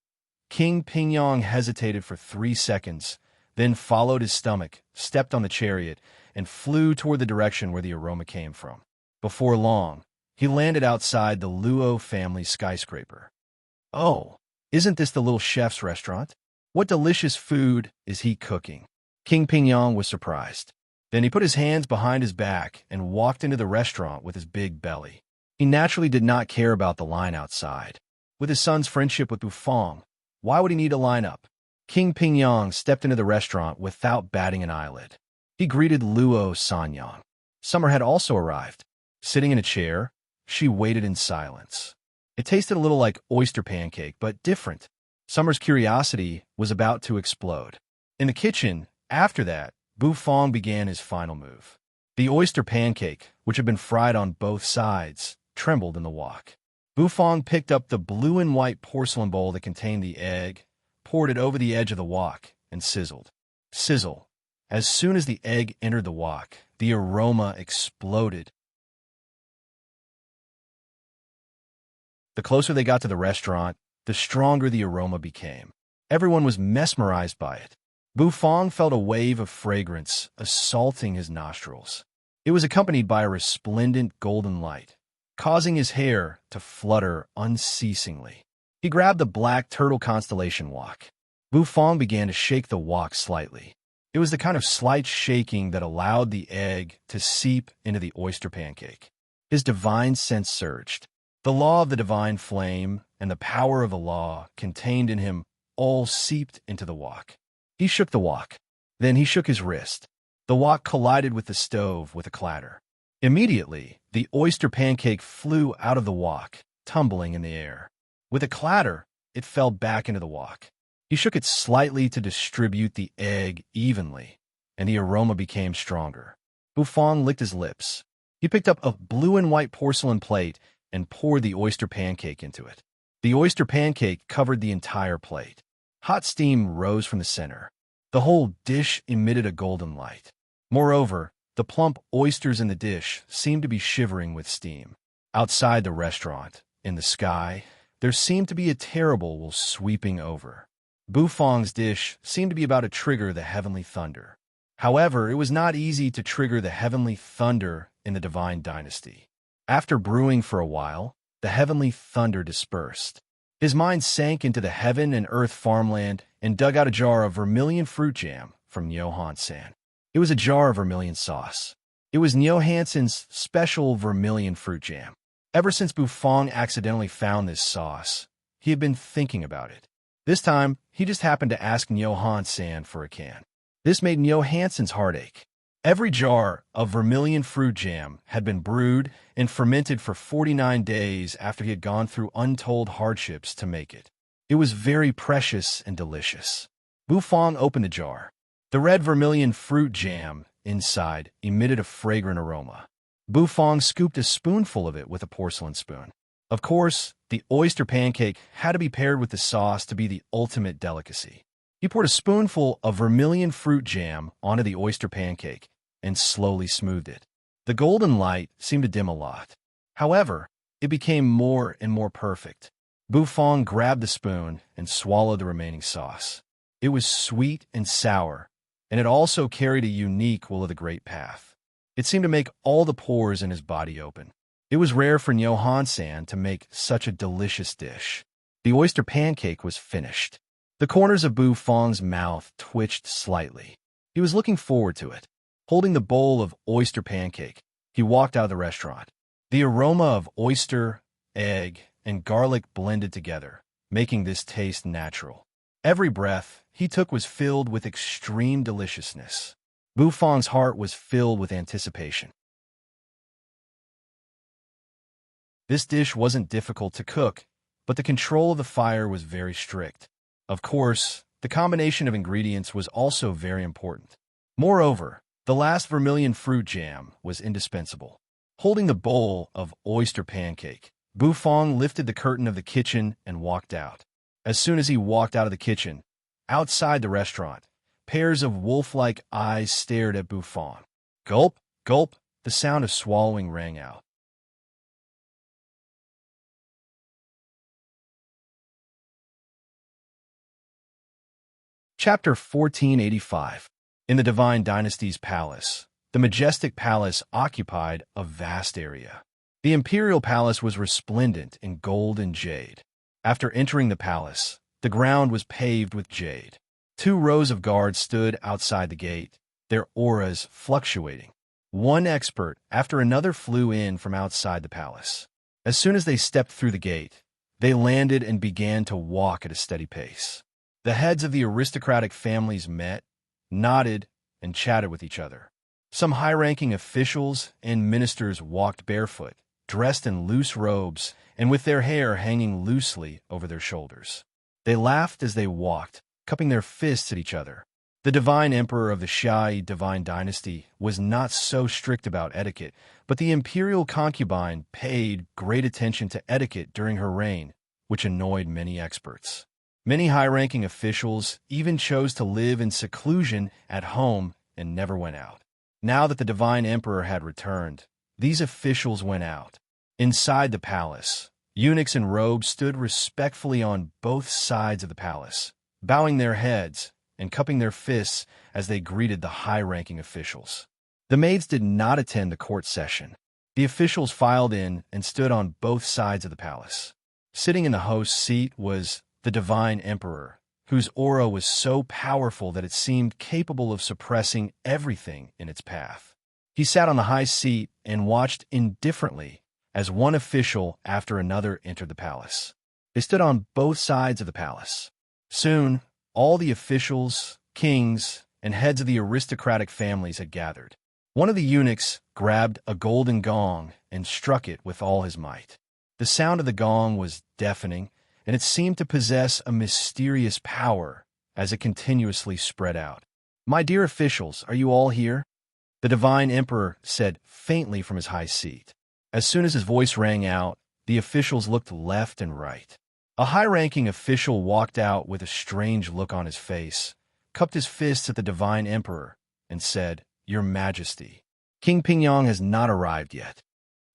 King Pingyong hesitated for 3 seconds, then followed his stomach, stepped on the chariot, and flew toward the direction where the aroma came from. Before long, he landed outside the Luo family skyscraper. Oh, isn't this the little chef's restaurant? What delicious food is he cooking? King Pingyong was surprised. Then he put his hands behind his back and walked into the restaurant with his big belly. He naturally did not care about the line outside. With his son's friendship with Bufang, why would he need a line-up? King Pingyong stepped into the restaurant without batting an eyelid. He greeted Luo Sanyang. Summer had also arrived. Sitting in a chair, she waited in silence. It tasted a little like oyster pancake, but different. Summer's curiosity was about to explode. In the kitchen, after that, Bufang began his final move. The oyster pancake, which had been fried on both sides, trembled in the wok. Bufang picked up the blue and white porcelain bowl that contained the egg, poured it over the edge of the wok, and sizzled. Sizzle. As soon as the egg entered the wok, the aroma exploded. The closer they got to the restaurant, the stronger the aroma became. Everyone was mesmerized by it. Bufang felt a wave of fragrance assaulting his nostrils. It was accompanied by a resplendent golden light, causing his hair to flutter unceasingly. He grabbed the black turtle constellation wok. Bufang began to shake the wok slightly. It was the kind of slight shaking that allowed the egg to seep into the oyster pancake. His divine sense surged. The law of the divine flame and the power of the law contained in him all seeped into the wok. He shook the wok. Then he shook his wrist. The wok collided with the stove with a clatter. Immediately, the oyster pancake flew out of the wok, tumbling in the air. With a clatter, it fell back into the wok. He shook it slightly to distribute the egg evenly, and the aroma became stronger. Bufang licked his lips. He picked up a blue and white porcelain plate and poured the oyster pancake into it. The oyster pancake covered the entire plate. Hot steam rose from the center. The whole dish emitted a golden light. Moreover, the plump oysters in the dish seemed to be shivering with steam. Outside the restaurant, in the sky, there seemed to be a terrible sweeping over. Bufang's dish seemed to be about to trigger the heavenly thunder. However, it was not easy to trigger the heavenly thunder in the divine dynasty. After brewing for a while, the heavenly thunder dispersed. His mind sank into the heaven and earth farmland and dug out a jar of vermilion fruit jam from Johansen. It was a jar of vermilion sauce. It was Johansen's special vermilion fruit jam. Ever since Bufang accidentally found this sauce, he had been thinking about it. This time, he just happened to ask Johansen for a can. This made Johansen's heart ache. Every jar of vermilion fruit jam had been brewed and fermented for 49 days after he had gone through untold hardships to make it. It was very precious and delicious. Bufang opened the jar. The red vermilion fruit jam inside emitted a fragrant aroma. Bufang scooped a spoonful of it with a porcelain spoon. Of course, the oyster pancake had to be paired with the sauce to be the ultimate delicacy. He poured a spoonful of vermilion fruit jam onto the oyster pancake and slowly smoothed it. The golden light seemed to dim a lot. However, it became more and more perfect. Bufang grabbed the spoon and swallowed the remaining sauce. It was sweet and sour, and it also carried a unique will of the great path. It seemed to make all the pores in his body open. It was rare for Johansen to make such a delicious dish. The oyster pancake was finished. The corners of Bufang's mouth twitched slightly. He was looking forward to it. Holding the bowl of oyster pancake, he walked out of the restaurant. The aroma of oyster, egg, and garlic blended together, making this taste natural. Every breath he took was filled with extreme deliciousness. Bufang's heart was filled with anticipation. This dish wasn't difficult to cook, but the control of the fire was very strict. Of course, the combination of ingredients was also very important. Moreover, the last vermilion fruit jam was indispensable. Holding the bowl of oyster pancake, Bufang lifted the curtain of the kitchen and walked out. As soon as he walked out of the kitchen, outside the restaurant, pairs of wolf-like eyes stared at Bufang. Gulp, gulp, the sound of swallowing rang out. Chapter 1485. In the Divine Dynasty's palace, the majestic palace occupied a vast area. The imperial palace was resplendent in gold and jade. After entering the palace, the ground was paved with jade. 2 rows of guards stood outside the gate, their auras fluctuating. One expert after another flew in from outside the palace. As soon as they stepped through the gate, they landed and began to walk at a steady pace. The heads of the aristocratic families met, nodded, and chatted with each other. Some high-ranking officials and ministers walked barefoot, dressed in loose robes and with their hair hanging loosely over their shoulders. They laughed as they walked, cupping their fists at each other. The divine emperor of the Shai divine dynasty was not so strict about etiquette, but the imperial concubine paid great attention to etiquette during her reign, which annoyed many experts. Many high-ranking officials even chose to live in seclusion at home and never went out. Now that the divine emperor had returned, these officials went out. Inside the palace, eunuchs in robes stood respectfully on both sides of the palace, bowing their heads and cupping their fists as they greeted the high-ranking officials. The maids did not attend the court session. The officials filed in and stood on both sides of the palace. Sitting in the host's seat was the divine emperor, whose aura was so powerful that it seemed capable of suppressing everything in its path. He sat on the high seat and watched indifferently as one official after another entered the palace. They stood on both sides of the palace. Soon, all the officials, kings, and heads of the aristocratic families had gathered. One of the eunuchs grabbed a golden gong and struck it with all his might. The sound of the gong was deafening, and it seemed to possess a mysterious power as it continuously spread out. "My dear officials, are you all here?" The divine emperor said faintly from his high seat. As soon as his voice rang out, the officials looked left and right. A high-ranking official walked out with a strange look on his face, cupped his fists at the divine emperor, and said, "Your Majesty, King Pingyong has not arrived yet."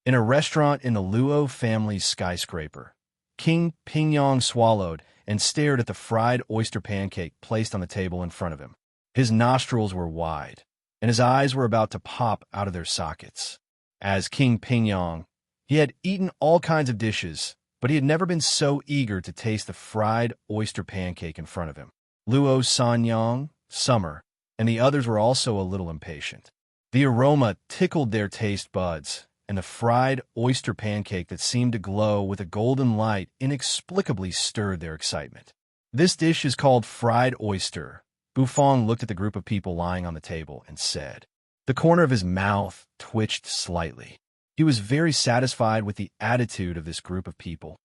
In a restaurant in the Luo family's skyscraper, King Pingyong swallowed and stared at the fried oyster pancake placed on the table in front of him. His nostrils were wide, and his eyes were about to pop out of their sockets. As King Pingyong, he had eaten all kinds of dishes, but he had never been so eager to taste the fried oyster pancake in front of him. Luo Sanyang, Summer, and the others were also a little impatient. The aroma tickled their taste buds, and the fried oyster pancake that seemed to glow with a golden light inexplicably stirred their excitement. "This dish is called fried oyster," Bufong looked at the group of people lying on the table and said. The corner of his mouth twitched slightly. He was very satisfied with the attitude of this group of people.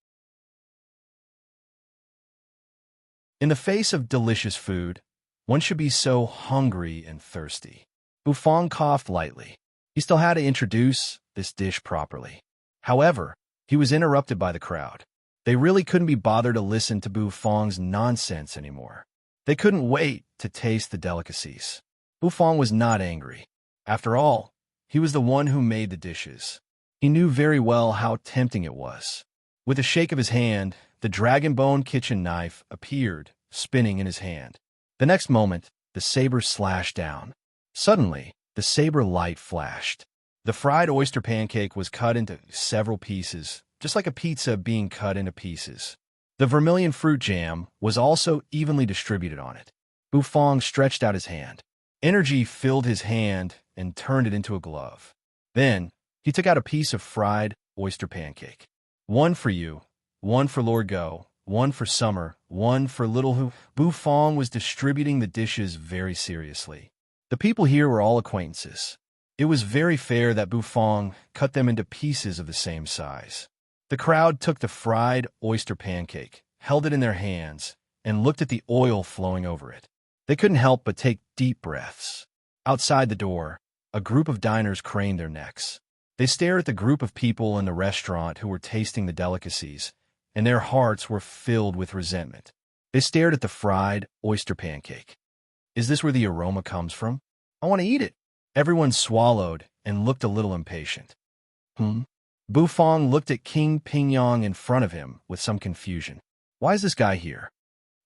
In the face of delicious food, one should be so hungry and thirsty. Bufong coughed lightly. He still had to introduce this dish properly. However, he was interrupted by the crowd. They really couldn't be bothered to listen to Bufong's nonsense anymore. They couldn't wait to taste the delicacies. Bufong was not angry. After all, he was the one who made the dishes. He knew very well how tempting it was. With a shake of his hand, the dragon bone kitchen knife appeared, spinning in his hand. The next moment, the saber slashed down. Suddenly, the saber light flashed. The fried oyster pancake was cut into several pieces, just like a pizza being cut into pieces. The vermilion fruit jam was also evenly distributed on it. Bufong stretched out his hand. Energy filled his hand and turned it into a glove. Then, he took out a piece of fried oyster pancake. "One for you, one for Lord Go, one for Summer, one for Little Who." Bufong was distributing the dishes very seriously. The people here were all acquaintances. It was very fair that Bufong cut them into pieces of the same size. The crowd took the fried oyster pancake, held it in their hands, and looked at the oil flowing over it. They couldn't help but take deep breaths. Outside the door, a group of diners craned their necks. They stared at the group of people in the restaurant who were tasting the delicacies, and their hearts were filled with resentment. They stared at the fried oyster pancake. "Is this where the aroma comes from? I want to eat it." Everyone swallowed and looked a little impatient. Bufong looked at King Pingyong in front of him with some confusion. "Why is this guy here?"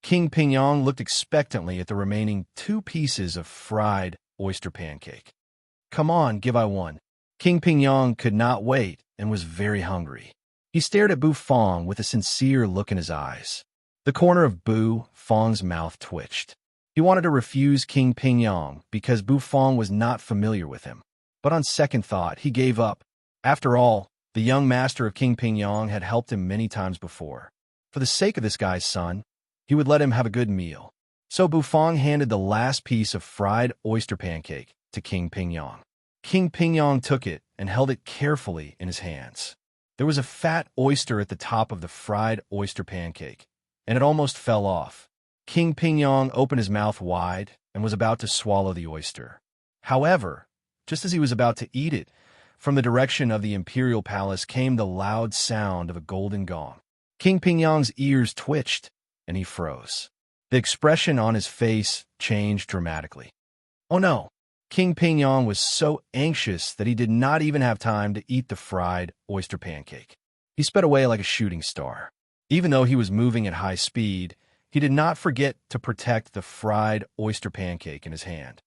King Pingyong looked expectantly at the remaining 2 pieces of fried oyster pancake. Come on, give I one. King Pingyong could not wait and was very hungry. He stared at Bu Fong with a sincere look in his eyes. The corner of Bu Fong's mouth twitched. He wanted to refuse King Pingyong because Bu Fong was not familiar with him. But on second thought, he gave up. After all, the young master of King Pingyong had helped him many times before. For the sake of this guy's son, he would let him have a good meal. So Bu Fong handed the last piece of fried oyster pancake to King Pingyong. King Pingyong took it and held it carefully in his hands. There was a fat oyster at the top of the fried oyster pancake, and it almost fell off. King Pingyong opened his mouth wide and was about to swallow the oyster. However, just as he was about to eat it, from the direction of the imperial palace came the loud sound of a golden gong. King Pingyong's ears twitched, and he froze. The expression on his face changed dramatically. Oh no! King Pingyong was so anxious that he did not even have time to eat the fried oyster pancake. He sped away like a shooting star. Even though he was moving at high speed, he did not forget to protect the fried oyster pancake in his hand.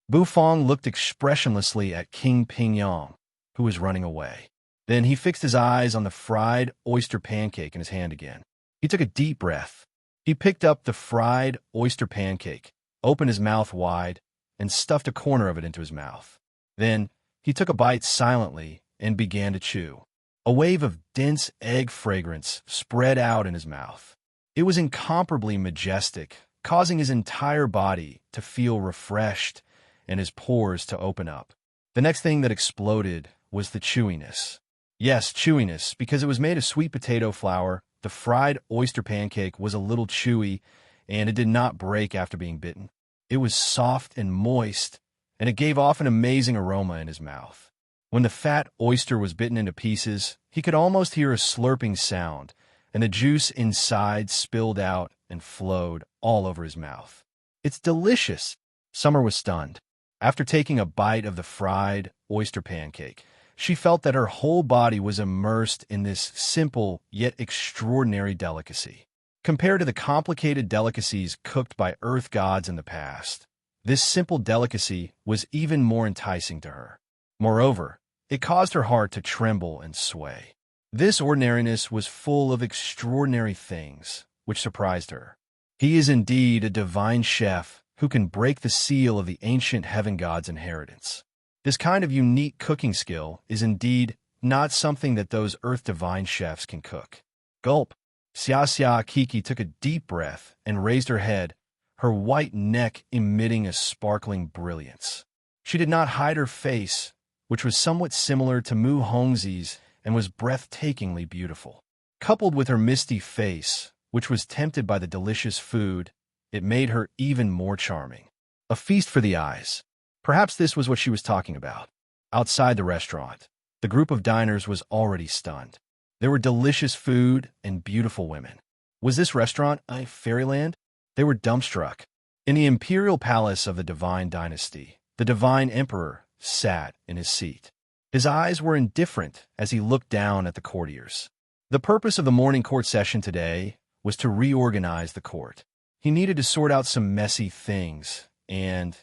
Bu Fong looked expressionlessly at King Pingyong, who was running away. Then he fixed his eyes on the fried oyster pancake in his hand again. He took a deep breath. He picked up the fried oyster pancake, opened his mouth wide, and stuffed a corner of it into his mouth. Then he took a bite silently and began to chew. A wave of dense egg fragrance spread out in his mouth. It was incomparably majestic, causing his entire body to feel refreshed and his pores to open up. The next thing that exploded was the chewiness. Yes, chewiness, because it was made of sweet potato flour. The fried oyster pancake was a little chewy, and it did not break after being bitten. It was soft and moist, and it gave off an amazing aroma in his mouth. When the fat oyster was bitten into pieces, he could almost hear a slurping sound, and the juice inside spilled out and flowed all over his mouth. It's delicious! Summer was stunned. After taking a bite of the fried oyster pancake, she felt that her whole body was immersed in this simple yet extraordinary delicacy. Compared to the complicated delicacies cooked by earth gods in the past, this simple delicacy was even more enticing to her. Moreover, it caused her heart to tremble and sway. This ordinariness was full of extraordinary things, which surprised her. He is indeed a divine chef who can break the seal of the ancient heaven god's inheritance. This kind of unique cooking skill is indeed not something that those earth divine chefs can cook. Gulp. Xia Kiki took a deep breath and raised her head, her white neck emitting a sparkling brilliance. She did not hide her face, which was somewhat similar to Mu Hongxi's and was breathtakingly beautiful. Coupled with her misty face, which was tempted by the delicious food, it made her even more charming. A feast for the eyes. Perhaps this was what she was talking about. Outside the restaurant, the group of diners was already stunned. There were delicious food and beautiful women. Was this restaurant a fairyland? They were dumbstruck. In the imperial palace of the divine dynasty, the divine emperor sat in his seat. His eyes were indifferent as he looked down at the courtiers. The purpose of the morning court session today was to reorganize the court. He needed to sort out some messy things, and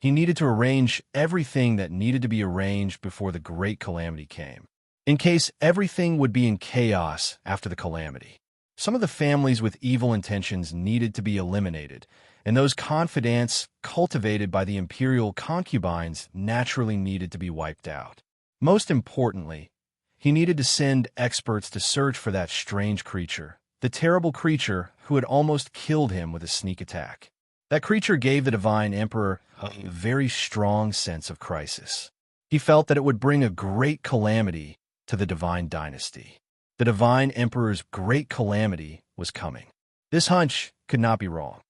he needed to arrange everything that needed to be arranged before the great calamity came, in case everything would be in chaos after the calamity. Some of the families with evil intentions needed to be eliminated, and those confidants cultivated by the imperial concubines naturally needed to be wiped out. Most importantly, he needed to send experts to search for that strange creature, the terrible creature who had almost killed him with a sneak attack. That creature gave the divine emperor a very strong sense of crisis. He felt that it would bring a great calamity to the divine dynasty. The divine emperor's great calamity was coming. This hunch could not be wrong.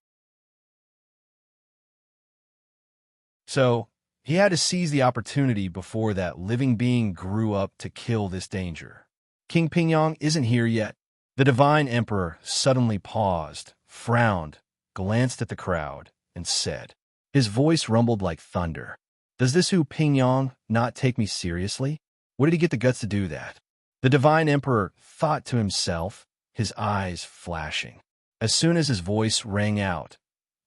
So, he had to seize the opportunity before that living being grew up to kill this danger. King Pingyong isn't here yet. The divine emperor suddenly paused, frowned, glanced at the crowd, and said, his voice rumbled like thunder, "Does this Hu Pingyong not take me seriously? Where did he get the guts to do that?" The divine emperor thought to himself, his eyes flashing. As soon as his voice rang out,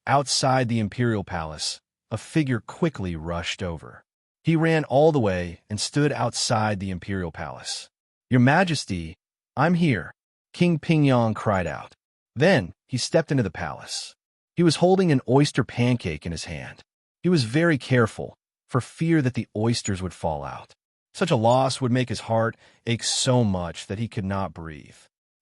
outside the imperial palace, a figure quickly rushed over. He ran all the way and stood outside the imperial palace. "Your Majesty, I'm here," King Pingyong cried out. Then he stepped into the palace. He was holding an oyster pancake in his hand. He was very careful, for fear that the oysters would fall out. Such a loss would make his heart ache so much that he could not breathe.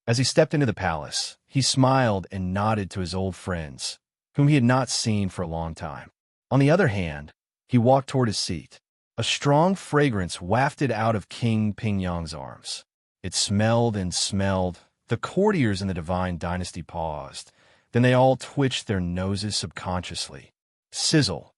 As he stepped into the palace, he smiled and nodded to his old friends, whom he had not seen for a long time. On the other hand, he walked toward his seat. A strong fragrance wafted out of King Pingyong's arms. It smelled and smelled. The courtiers in the divine dynasty paused. Then they all twitched their noses subconsciously. Sizzle.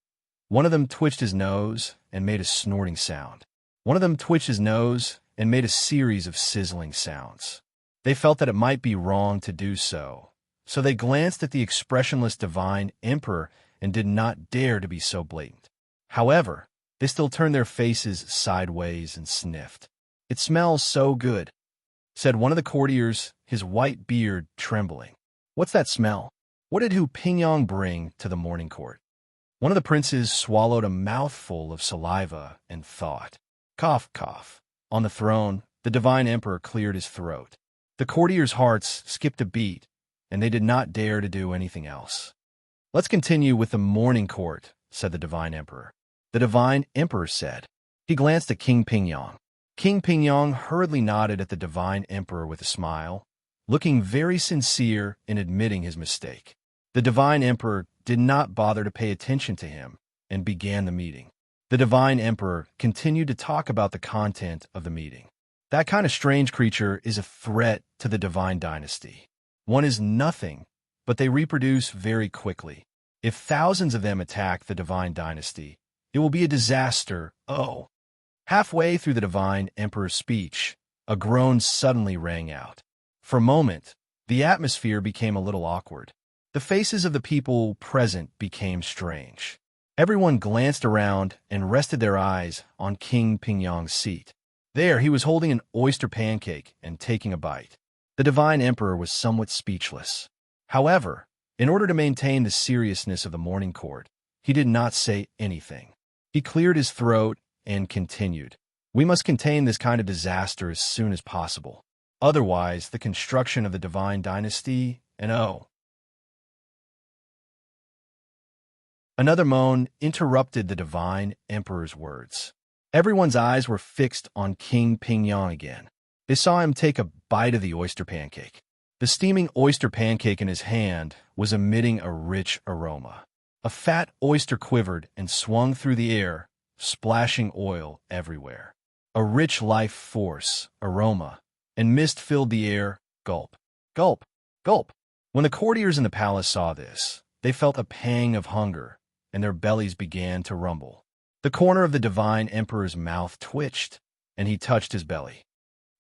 One of them twitched his nose and made a snorting sound. One of them twitched his nose and made a series of sizzling sounds. They felt that it might be wrong to do so, so they glanced at the expressionless divine emperor and did not dare to be so blatant. However, they still turned their faces sideways and sniffed. "It smells so good," said one of the courtiers, his white beard trembling. "What's that smell? What did Hu Pingyong bring to the morning court?" One of the princes swallowed a mouthful of saliva and thought. Cough, cough. On the throne, the divine emperor cleared his throat. The courtiers' hearts skipped a beat, and they did not dare to do anything else. "Let's continue with the morning court," said the divine emperor. The divine emperor said. He glanced at King Pingyong. King Pingyong hurriedly nodded at the divine emperor with a smile, looking very sincere in admitting his mistake. The divine emperor did not bother to pay attention to him and began the meeting. The divine emperor continued to talk about the content of the meeting. "That kind of strange creature is a threat to the divine dynasty. One is nothing, but they reproduce very quickly. If thousands of them attack the divine dynasty, it will be a disaster. Oh!" Halfway through the divine emperor's speech, a groan suddenly rang out. For a moment, the atmosphere became a little awkward. The faces of the people present became strange. Everyone glanced around and rested their eyes on King Pingyong's seat. There he was holding an oyster pancake and taking a bite. The divine emperor was somewhat speechless. However, in order to maintain the seriousness of the morning court, he did not say anything. He cleared his throat and continued. "We must contain this kind of disaster as soon as possible. Otherwise, the construction of the divine dynasty and Another moan interrupted the divine emperor's words. Everyone's eyes were fixed on King Pingyong again. They saw him take a bite of the oyster pancake. The steaming oyster pancake in his hand was emitting a rich aroma. A fat oyster quivered and swung through the air, splashing oil everywhere. A rich life force, aroma, and mist filled the air. Gulp, gulp, gulp. When the courtiers in the palace saw this, they felt a pang of hunger, and their bellies began to rumble. The corner of the divine emperor's mouth twitched, and he touched his belly.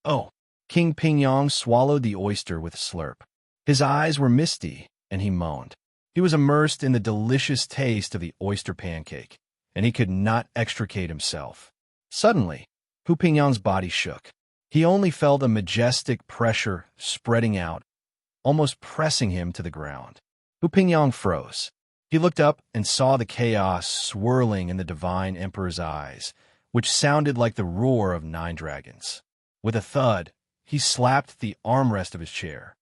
Oh! King Pingyong swallowed the oyster with a slurp. His eyes were misty, and he moaned. He was immersed in the delicious taste of the oyster pancake, and he could not extricate himself. Suddenly, Hu Pingyong's body shook. He only felt a majestic pressure spreading out, almost pressing him to the ground. Hu Pingyong froze. He looked up and saw the chaos swirling in the divine emperor's eyes, which sounded like the roar of 9 dragons. With a thud, he slapped the armrest of his chair.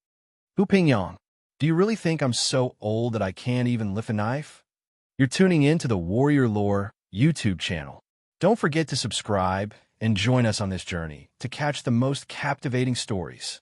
"Hu Pingyong, do you really think I'm so old that I can't even lift a knife?" You're tuning in to the Warrior Lore YouTube channel. Don't forget to subscribe and join us on this journey to catch the most captivating stories.